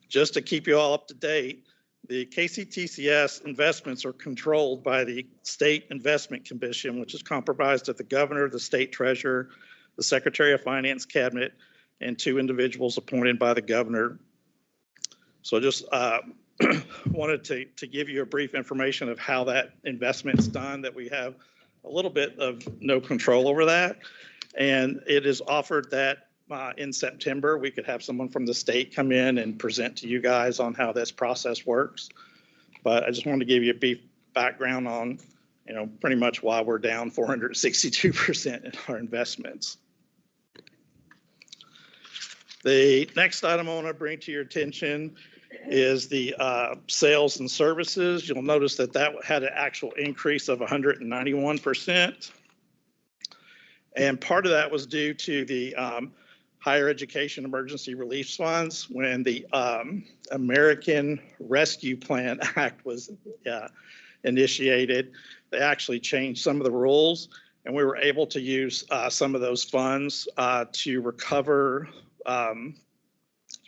Just to keep you all up to date, the KCTCS investments are controlled by the State Investment Commission, which is comprised of the governor, the state treasurer, the Secretary of Finance Cabinet, and 2 individuals appointed by the governor. So just wanted to give you a brief information of how that investment's done, that we have a little bit of no control over that. And it is offered that in September, we could have someone from the state come in and present to you guys on how this process works. But I just wanted to give you a brief background on, pretty much why we're down 462% in our investments. The next item I want to bring to your attention is the sales and services. You'll notice that had an actual increase of 191%. And part of that was due to the Higher Education Emergency Relief Funds. When the American Rescue Plan Act was initiated, they actually changed some of the rules, and we were able to use some of those funds to recover, give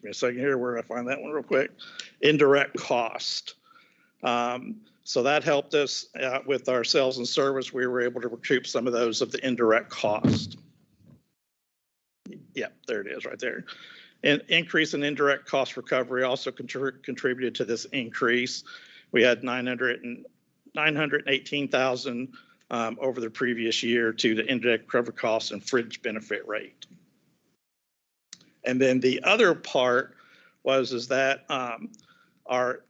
me a second here, where do I find that one real quick? Indirect cost. So that helped us with our sales and service. We were able to recoup some of those of the indirect cost. Yeah, there it is right there. An increase in indirect cost recovery also contributed to this increase. We had 918,000 over the previous year to the indirect recovery costs and fringe benefit rate. And then the other part is that our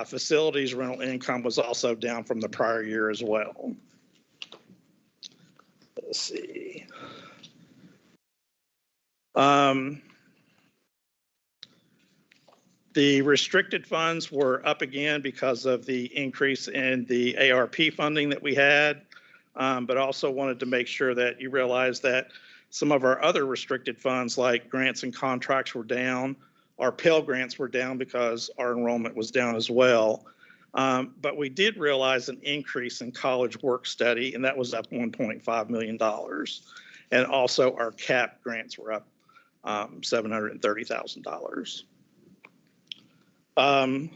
facilities rental income was also down from the prior year as well. Let's see. The restricted funds were up again because of the increase in the ARP funding that we had, but also wanted to make sure that you realize that some of our other restricted funds, like grants and contracts, were down. Our Pell Grants were down because our enrollment was down as well. But we did realize an increase in college work study, and that was up $1.5 million. And also our CAP grants were up $730,000.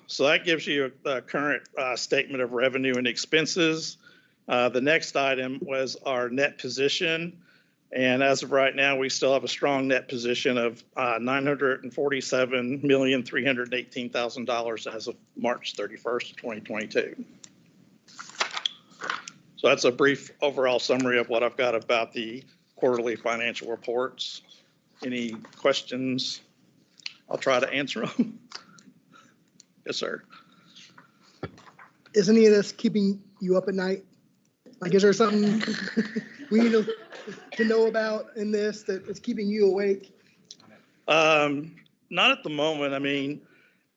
So that gives you a current statement of revenue and expenses. The next item was our net position. And as of right now, we still have a strong net position of $947,318,000 as of March 31st, 2022. So that's a brief overall summary of what I've got about the quarterly financial reports. Any questions? I'll try to answer them. Yes, sir.
Is any of this keeping you up at night? Like, is there something we need to know about in this that is keeping you awake?
Not at the moment. I mean,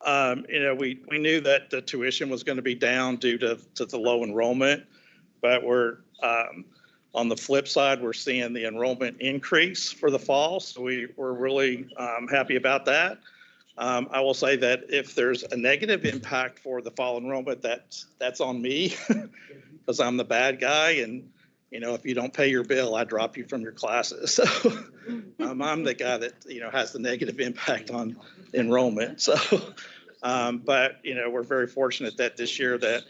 we knew that the tuition was going to be down due to the low enrollment, but we're on the flip side, we're seeing the enrollment increase for the fall. So we're really happy about that. I will say that if there's a negative impact for the fall enrollment, that's on me because I'm the bad guy. And, if you don't pay your bill, I drop you from your classes. So I'm the guy that, has the negative impact on enrollment. So, but, we're very fortunate that this year that,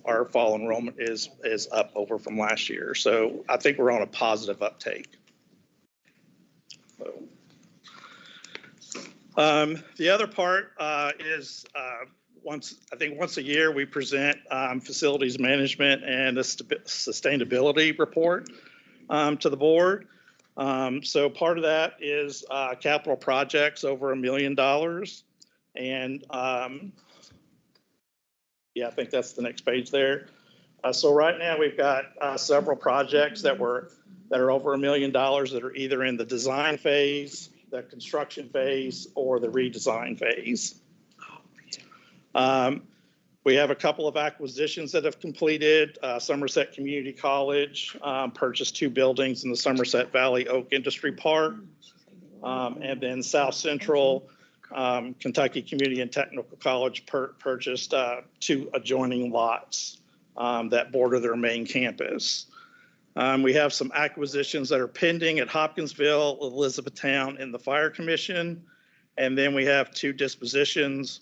our fall enrollment is up over from last year. So I think we're on a positive uptake. So, the other part is once a year we present facilities management and a sustainability report to the board. So part of that is capital projects over $1 million. And yeah, I think that's the next page there. So right now we've got several projects that are over $1 million that are either in the design phase, the construction phase, or the redesign phase. We have a couple of acquisitions that have completed. Somerset Community College purchased 2 buildings in the Somerset Valley Oak Industry Park. And then South Central Kentucky Community and Technical College purchased 2 adjoining lots that border their main campus. We have some acquisitions that are pending at Hopkinsville, Elizabethtown, and the Fire Commission. And then we have 2 dispositions.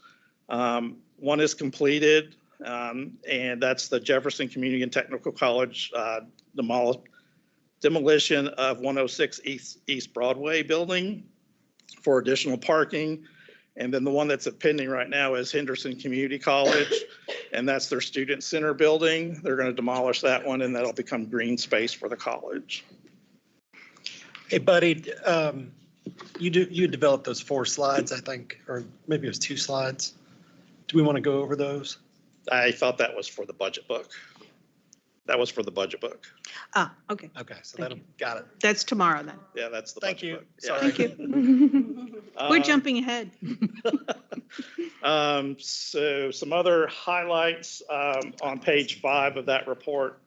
One is completed, and that's the Jefferson Community and Technical College demolition of 106 East Broadway building for additional parking. And then the one that's pending right now is Henderson Community College, and that's their student center building. They're going to demolish that one, and that'll become green space for the college.
Hey, Buddy, you developed those 4 slides, I think, or maybe it was 2 slides. Do we want to go over those?
I thought that was for the budget book. That was for the budget book.
Ah, okay.
Okay, so got it.
That's tomorrow then.
Yeah, that's the
Thank
budget
you.
book. Yeah.
Thank you. We're jumping ahead.
So some other highlights on page 5 of that report.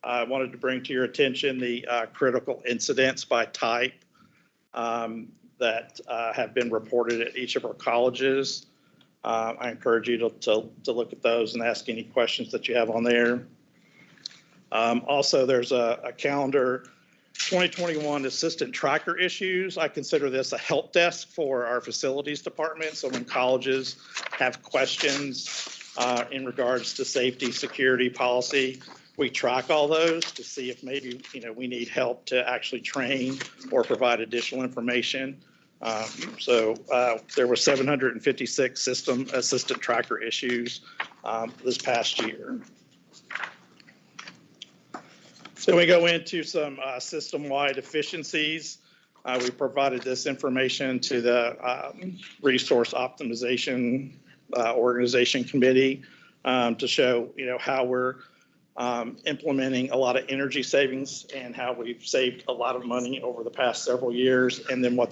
I wanted to bring to your attention the critical incidents by type that have been reported at each of our colleges. I encourage you to look at those and ask any questions that you have on there. Also, there's a calendar 2021 assistant tracker issues. I consider this a help desk for our facilities department. So when colleges have questions in regards to safety, security, policy, we track all those to see if maybe we need help to actually train or provide additional information. So there were 756 system assistant tracker issues this past year. Then we go into some system-wide efficiencies. We provided this information to the Resource Optimization Organization Committee to show, how we're implementing a lot of energy savings and how we've saved a lot of money over the past several years, and then what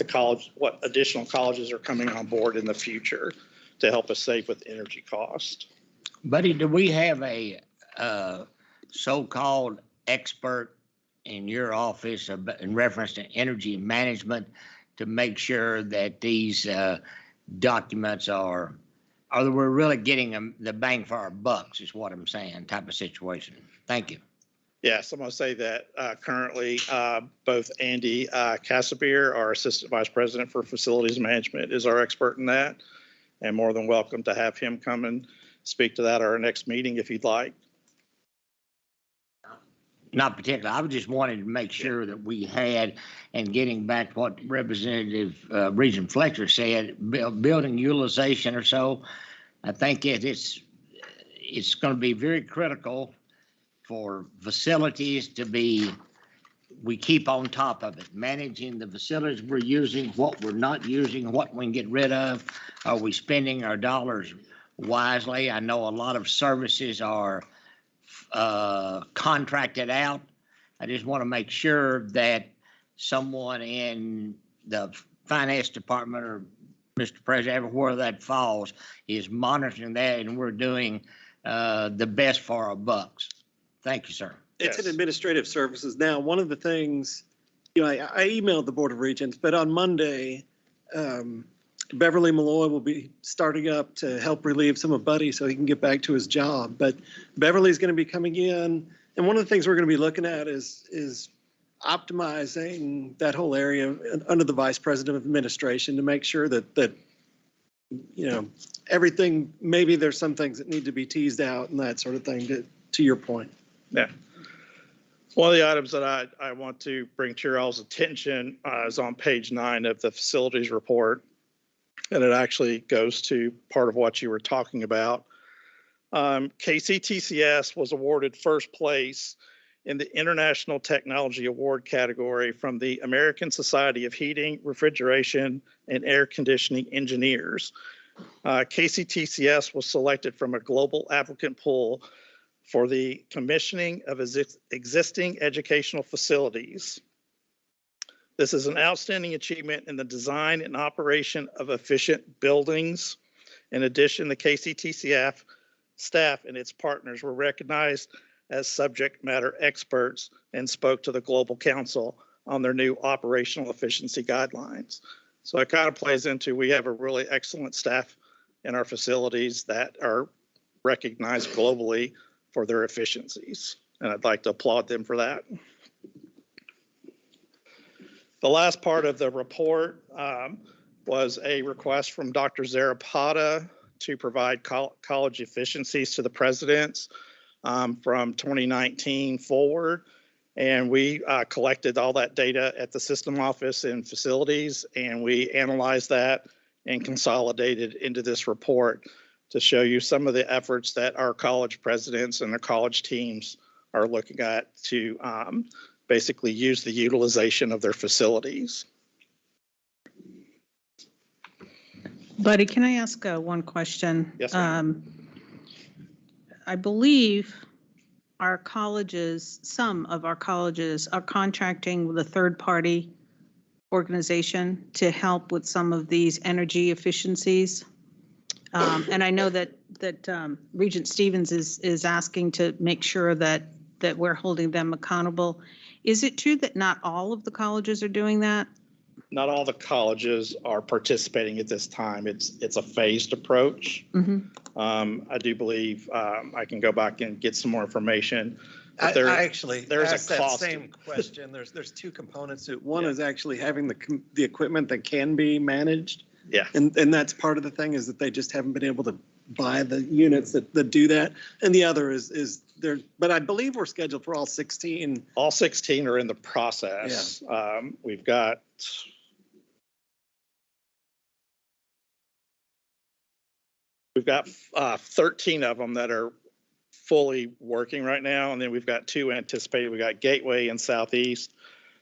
additional colleges are coming on board in the future to help us save with energy cost.
Buddy, do we have a so-called expert in your office in reference to energy management to make sure that these documents are we're really getting the bang for our bucks is what I'm saying, type of situation? Thank you.
Yes, I'm going to say that currently both Andy Casabier, our Assistant Vice President for Facilities Management, is our expert in that, and more than welcome to have him come and speak to that at our next meeting if you'd like.
Not particularly. I just wanted to make sure that we had, and getting back to what Representative Regent Fletcher said, building utilization or so, I think it's going to be very critical for facilities to be, we keep on top of it, managing the facilities we're using, what we're not using, what we can get rid of. Are we spending our dollars wisely? I know a lot of services are contracted out. I just want to make sure that someone in the finance department or Mr. President, everywhere that falls, is monitoring that, and we're doing the best for our bucks. Thank you, sir.
It's in administrative services. Now, one of the things, I emailed the Board of Regents, but on Monday, Beverly Malloy will be starting up to help relieve some of Buddy so he can get back to his job. But Beverly's going to be coming in, and one of the things we're going to be looking at is optimizing that whole area under the Vice President of Administration to make sure that everything, maybe there's some things that need to be teased out and that sort of thing, to your point.
Yeah. One of the items that I want to bring to your all's attention is on page 9 of the facilities report. And it actually goes to part of what you were talking about. KCTCS was awarded first place in the International Technology Award category from the American Society of Heating, Refrigeration, and Air Conditioning Engineers. KCTCS was selected from a global applicant pool for the commissioning of existing educational facilities. This is an outstanding achievement in the design and operation of efficient buildings. In addition, the KCTCS staff and its partners were recognized as subject matter experts and spoke to the Global Council on their new operational efficiency guidelines. So it kind of plays into, we have a really excellent staff in our facilities that are recognized globally for their efficiencies. And I'd like to applaud them for that. The last part of the report was a request from Dr. Zarapata to provide college efficiencies to the presidents from 2019 forward. And we collected all that data at the system office and facilities, and we analyzed that and consolidated into this report to show you some of the efforts that our college presidents and their college teams are looking at to basically use the utilization of their facilities.
Buddy, can I ask one question?
Yes, ma'am.
I believe our colleges, some of our colleges are contracting with a third-party organization to help with some of these energy efficiencies. And I know that Regent Stevens is asking to make sure that we're holding them accountable. Is it true that not all of the colleges are doing that?
Not all the colleges are participating at this time. It's a phased approach. I do believe I can go back and get some more information.
I actually
there's
asked
a cost.
that same question. There's two components to it. One is actually having the equipment that can be managed.
Yeah.
And that's part of the thing, is that they just haven't been able to buy the units that do that. And the other is there, but I believe we're scheduled for all 16.
All 16 are in the process. We've got 13 of them that are fully working right now, and then we've got 2 anticipated. We got Gateway and Southeast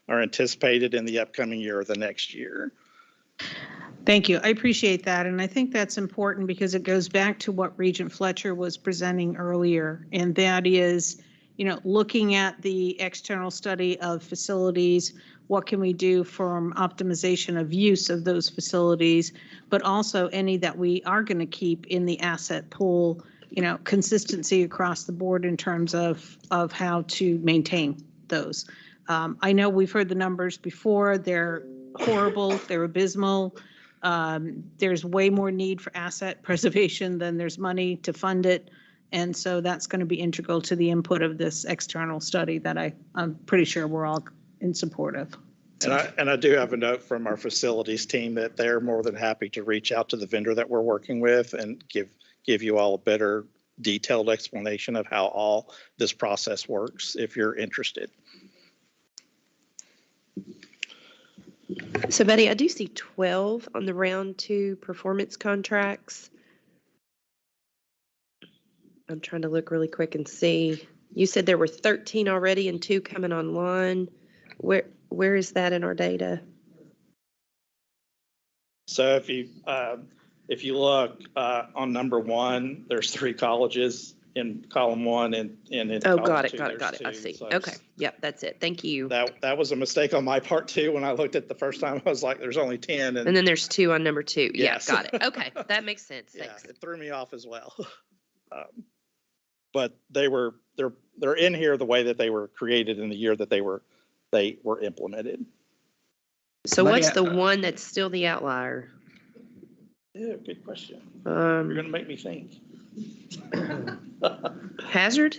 are anticipated in the upcoming year or the next year.
Thank you. I appreciate that. And I think that's important because it goes back to what Regent Fletcher was presenting earlier. And that is, looking at the external study of facilities, what can we do from optimization of use of those facilities, but also any that we are going to keep in the asset pool, consistency across the board in terms of how to maintain those. I know we've heard the numbers before. They're horrible. They're abysmal. There's way more need for asset preservation than there's money to fund it. And so that's going to be integral to the input of this external study that I'm pretty sure we're all in support of.
And I do have a note from our facilities team that they're more than happy to reach out to the vendor that we're working with and give you all a better detailed explanation of how all this process works if you're interested.
So Betty, I do see 12 on the round 2 performance contracts. I'm trying to look really quick and see. You said there were 13 already and 2 coming online. Where is that in our data?
So if you look on number 1, there's 3 colleges in column 1 and in
Oh,
column
got it,
2,
got it, got
there's
it. I
2.
see.
So
Okay. Yep, that's it. Thank you.
That was a mistake on my part too. When I looked at the first time, I was like, there's only 10.
And then there's 2 on number 2.
Yes.
Yeah, got it. Okay, that makes sense.
Yeah,
Thanks.
it threw me off as well. But they're in here the way that they were created in the year that they were implemented.
So what's the one that's still the outlier?
Yeah, good question. You're going to make me think.
Hazard?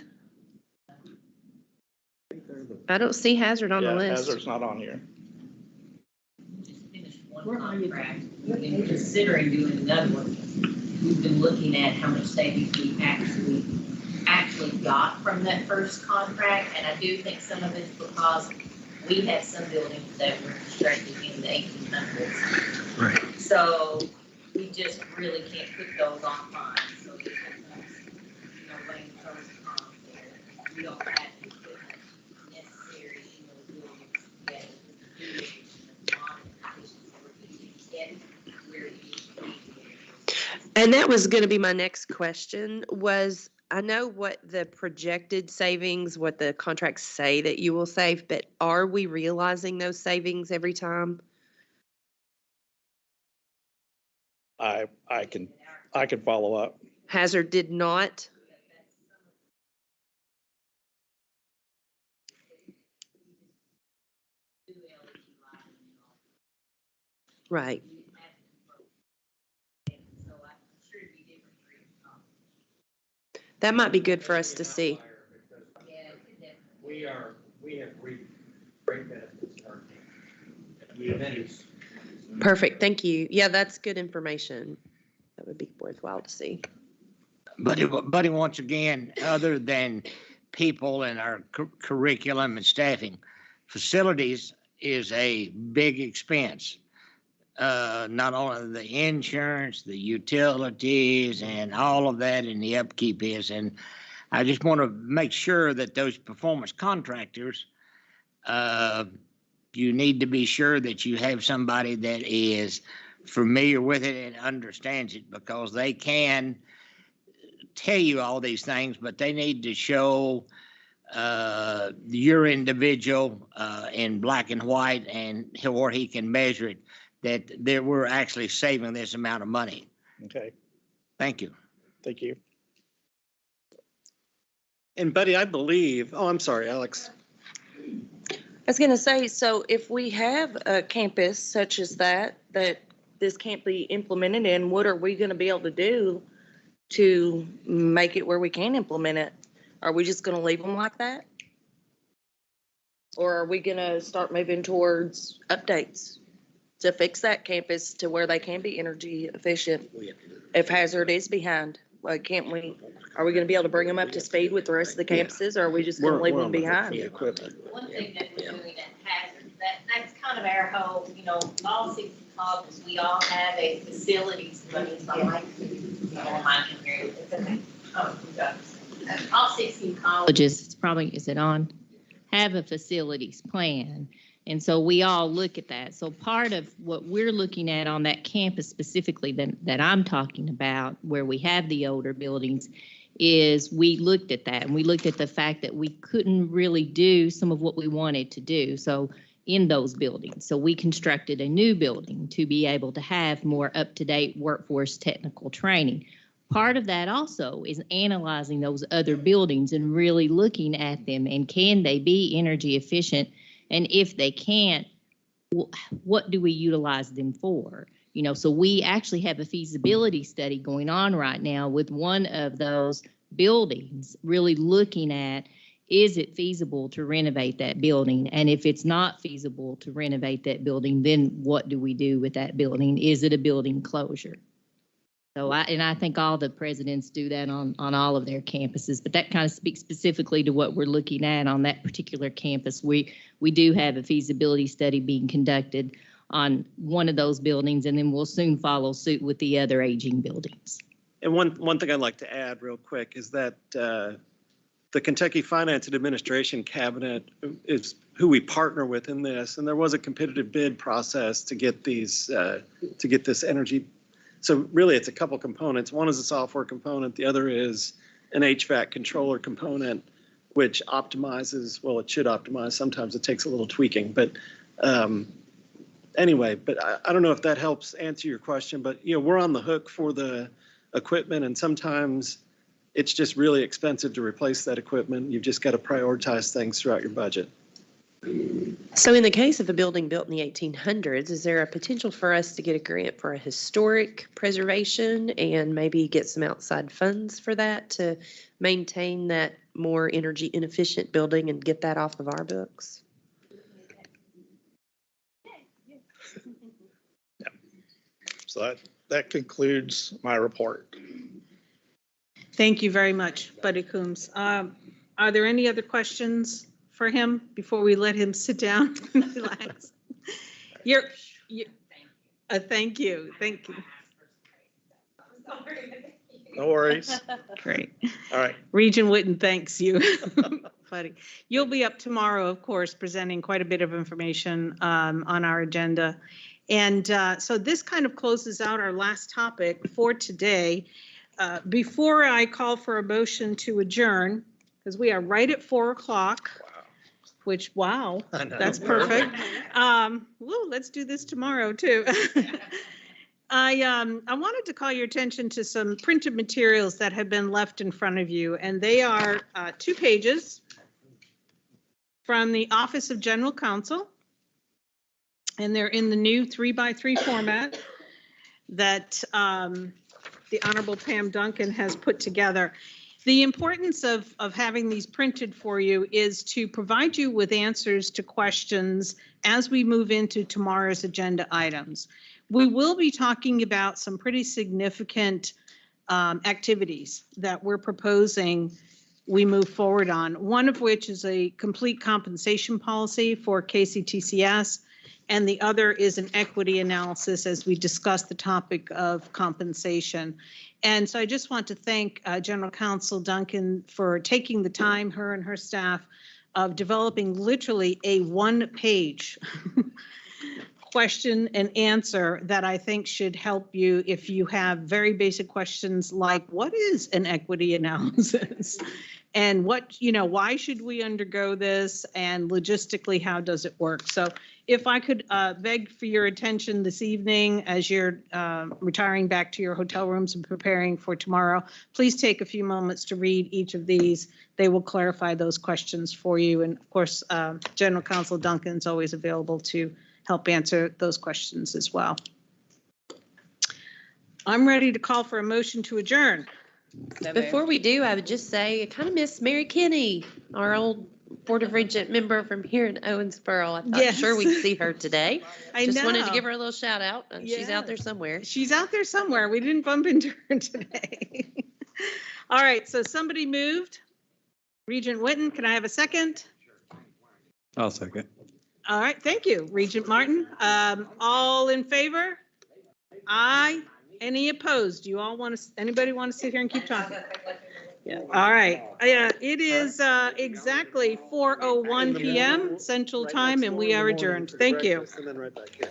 I don't see Hazard on the list.
Hazard's not on here.
Where are you? We've been considering doing another one. We've been looking at how much savings we actually got from that first contract, and I do think some of it's because we had some buildings that were constructed in the 1800s. Right. So we just really can't put those on fine. So this is us, laying pros and cons there. We don't have the equipment necessary in those buildings yet.
And that was going to be my next question was, I know what the projected savings, what the contracts say that you will save, but are we realizing those savings every time?
I can follow up.
Hazard did not? Right. That might be good for us to see.
We have great benefits in our team.
Perfect, thank you. Yeah, that's good information. That would be worthwhile to see.
Buddy, once again, other than people and our curriculum and staffing, facilities is a big expense. Not only the insurance, the utilities, and all of that, and the upkeep is. And I just want to make sure that those performance contractors, you need to be sure that you have somebody that is familiar with it and understands it, because they can tell you all these things, but they need to show your individual in black and white, and where he can measure it, that we're actually saving this amount of money.
Okay,
Thank you.
thank you.
And Buddy, I believe, oh, I'm sorry, Alex.
I was gonna say, so if we have a campus such as that this can't be implemented in, what are we gonna be able to do to make it where we can implement it? Are we just gonna leave them like that? Or are we gonna start moving towards updates to fix that campus to where they can be energy efficient? If Hazard is behind, like, are we gonna be able to bring them up to speed with the rest of the campuses, or are we just gonna leave them behind?
One thing that we're doing at Hazard, that's kind of our whole, all 60 colleges, we all have a facilities, all 16 colleges, it's probably, is it on? Have a facilities plan. And so we all look at that. So part of what we're looking at on that campus specifically that I'm talking about, where we have the older buildings, is we looked at that, and we looked at the fact that we couldn't really do some of what we wanted to do. So in those buildings, so we constructed a new building to be able to have more up-to-date workforce technical training. Part of that also is analyzing those other buildings and really looking at them, and can they be energy efficient? And if they can't, what do we utilize them for? So we actually have a feasibility study going on right now with one of those buildings, really looking at, is it feasible to renovate that building? And if it's not feasible to renovate that building, then what do we do with that building? Is it a building closure? So I think all the presidents do that on all of their campuses, but that kind of speaks specifically to what we're looking at on that particular campus. We do have a feasibility study being conducted on one of those buildings, and then we'll soon follow suit with the other aging buildings.
And one thing I'd like to add real quick is that the Kentucky Finance and Administration Cabinet is who we partner with in this, and there was a competitive bid process to get these to get this energy. So really, it's a couple components. One is a software component. The other is an HVAC controller component, which optimizes. Well, it should optimize. Sometimes it takes a little tweaking, but anyway. But I don't know if that helps answer your question. But we're on the hook for the equipment, and sometimes it's just really expensive to replace that equipment. You've just got to prioritize things throughout your budget.
So in the case of a building built in the 1800s, is there a potential for us to get a grant for a historic preservation and maybe get some outside funds for that to maintain that more energy inefficient building and get that off of our books?
Yeah. So that concludes my report.
Thank you very much, Buddy Coombs. Are there any other questions for him before we let him sit down and relax? Thank you. Thank you.
No worries.
Great.
All right.
Regent Whitten thanks you, Buddy. You'll be up tomorrow, of course, presenting quite a bit of information on our agenda. And so this kind of closes out our last topic for today. Before I call for a motion to adjourn, because we are right at 4 o'clock, which, wow, that's perfect. Let's do this tomorrow too. I wanted to call your attention to some printed materials that have been left in front of you, and they are 2 pages from the Office of General Counsel. And they're in the new 3x3 format that the Honorable Pam Duncan has put together. The importance of having these printed for you is to provide you with answers to questions as we move into tomorrow's agenda items. We will be talking about some pretty significant activities that we're proposing we move forward on, one of which is a complete compensation policy for KCTCS, and the other is an equity analysis as we discuss the topic of compensation. And so I just want to thank General Counsel Duncan for taking the time, her and her staff, of developing literally a one-page question and answer that I think should help you if you have very basic questions like, what is an equity analysis? And what, why should we undergo this? And logistically, how does it work? So if I could beg for your attention this evening as you're retiring back to your hotel rooms and preparing for tomorrow, please take a few moments to read each of these. They will clarify those questions for you. And of course, General Counsel Duncan is always available to help answer those questions as well. I'm ready to call for a motion to adjourn.
Before we do, I would just say I kind of miss Mary Kinney, our old Board of Regent member from here in Owensboro. I thought sure we'd see her today.
I
just
know.
wanted to give her a little shout out. She's out there somewhere.
She's out there somewhere. We didn't bump into her today. All right, so somebody moved. Regent Whitten, can I have a second?
I'll second.
All right, thank you. Regent Martin, all in favor? Aye. Any opposed? Do you all want to, anybody want to sit here and keep talking? Yeah. All right. Yeah, it is exactly 4:01 p.m. Central Time, and we are adjourned. Thank you.
And then right back here.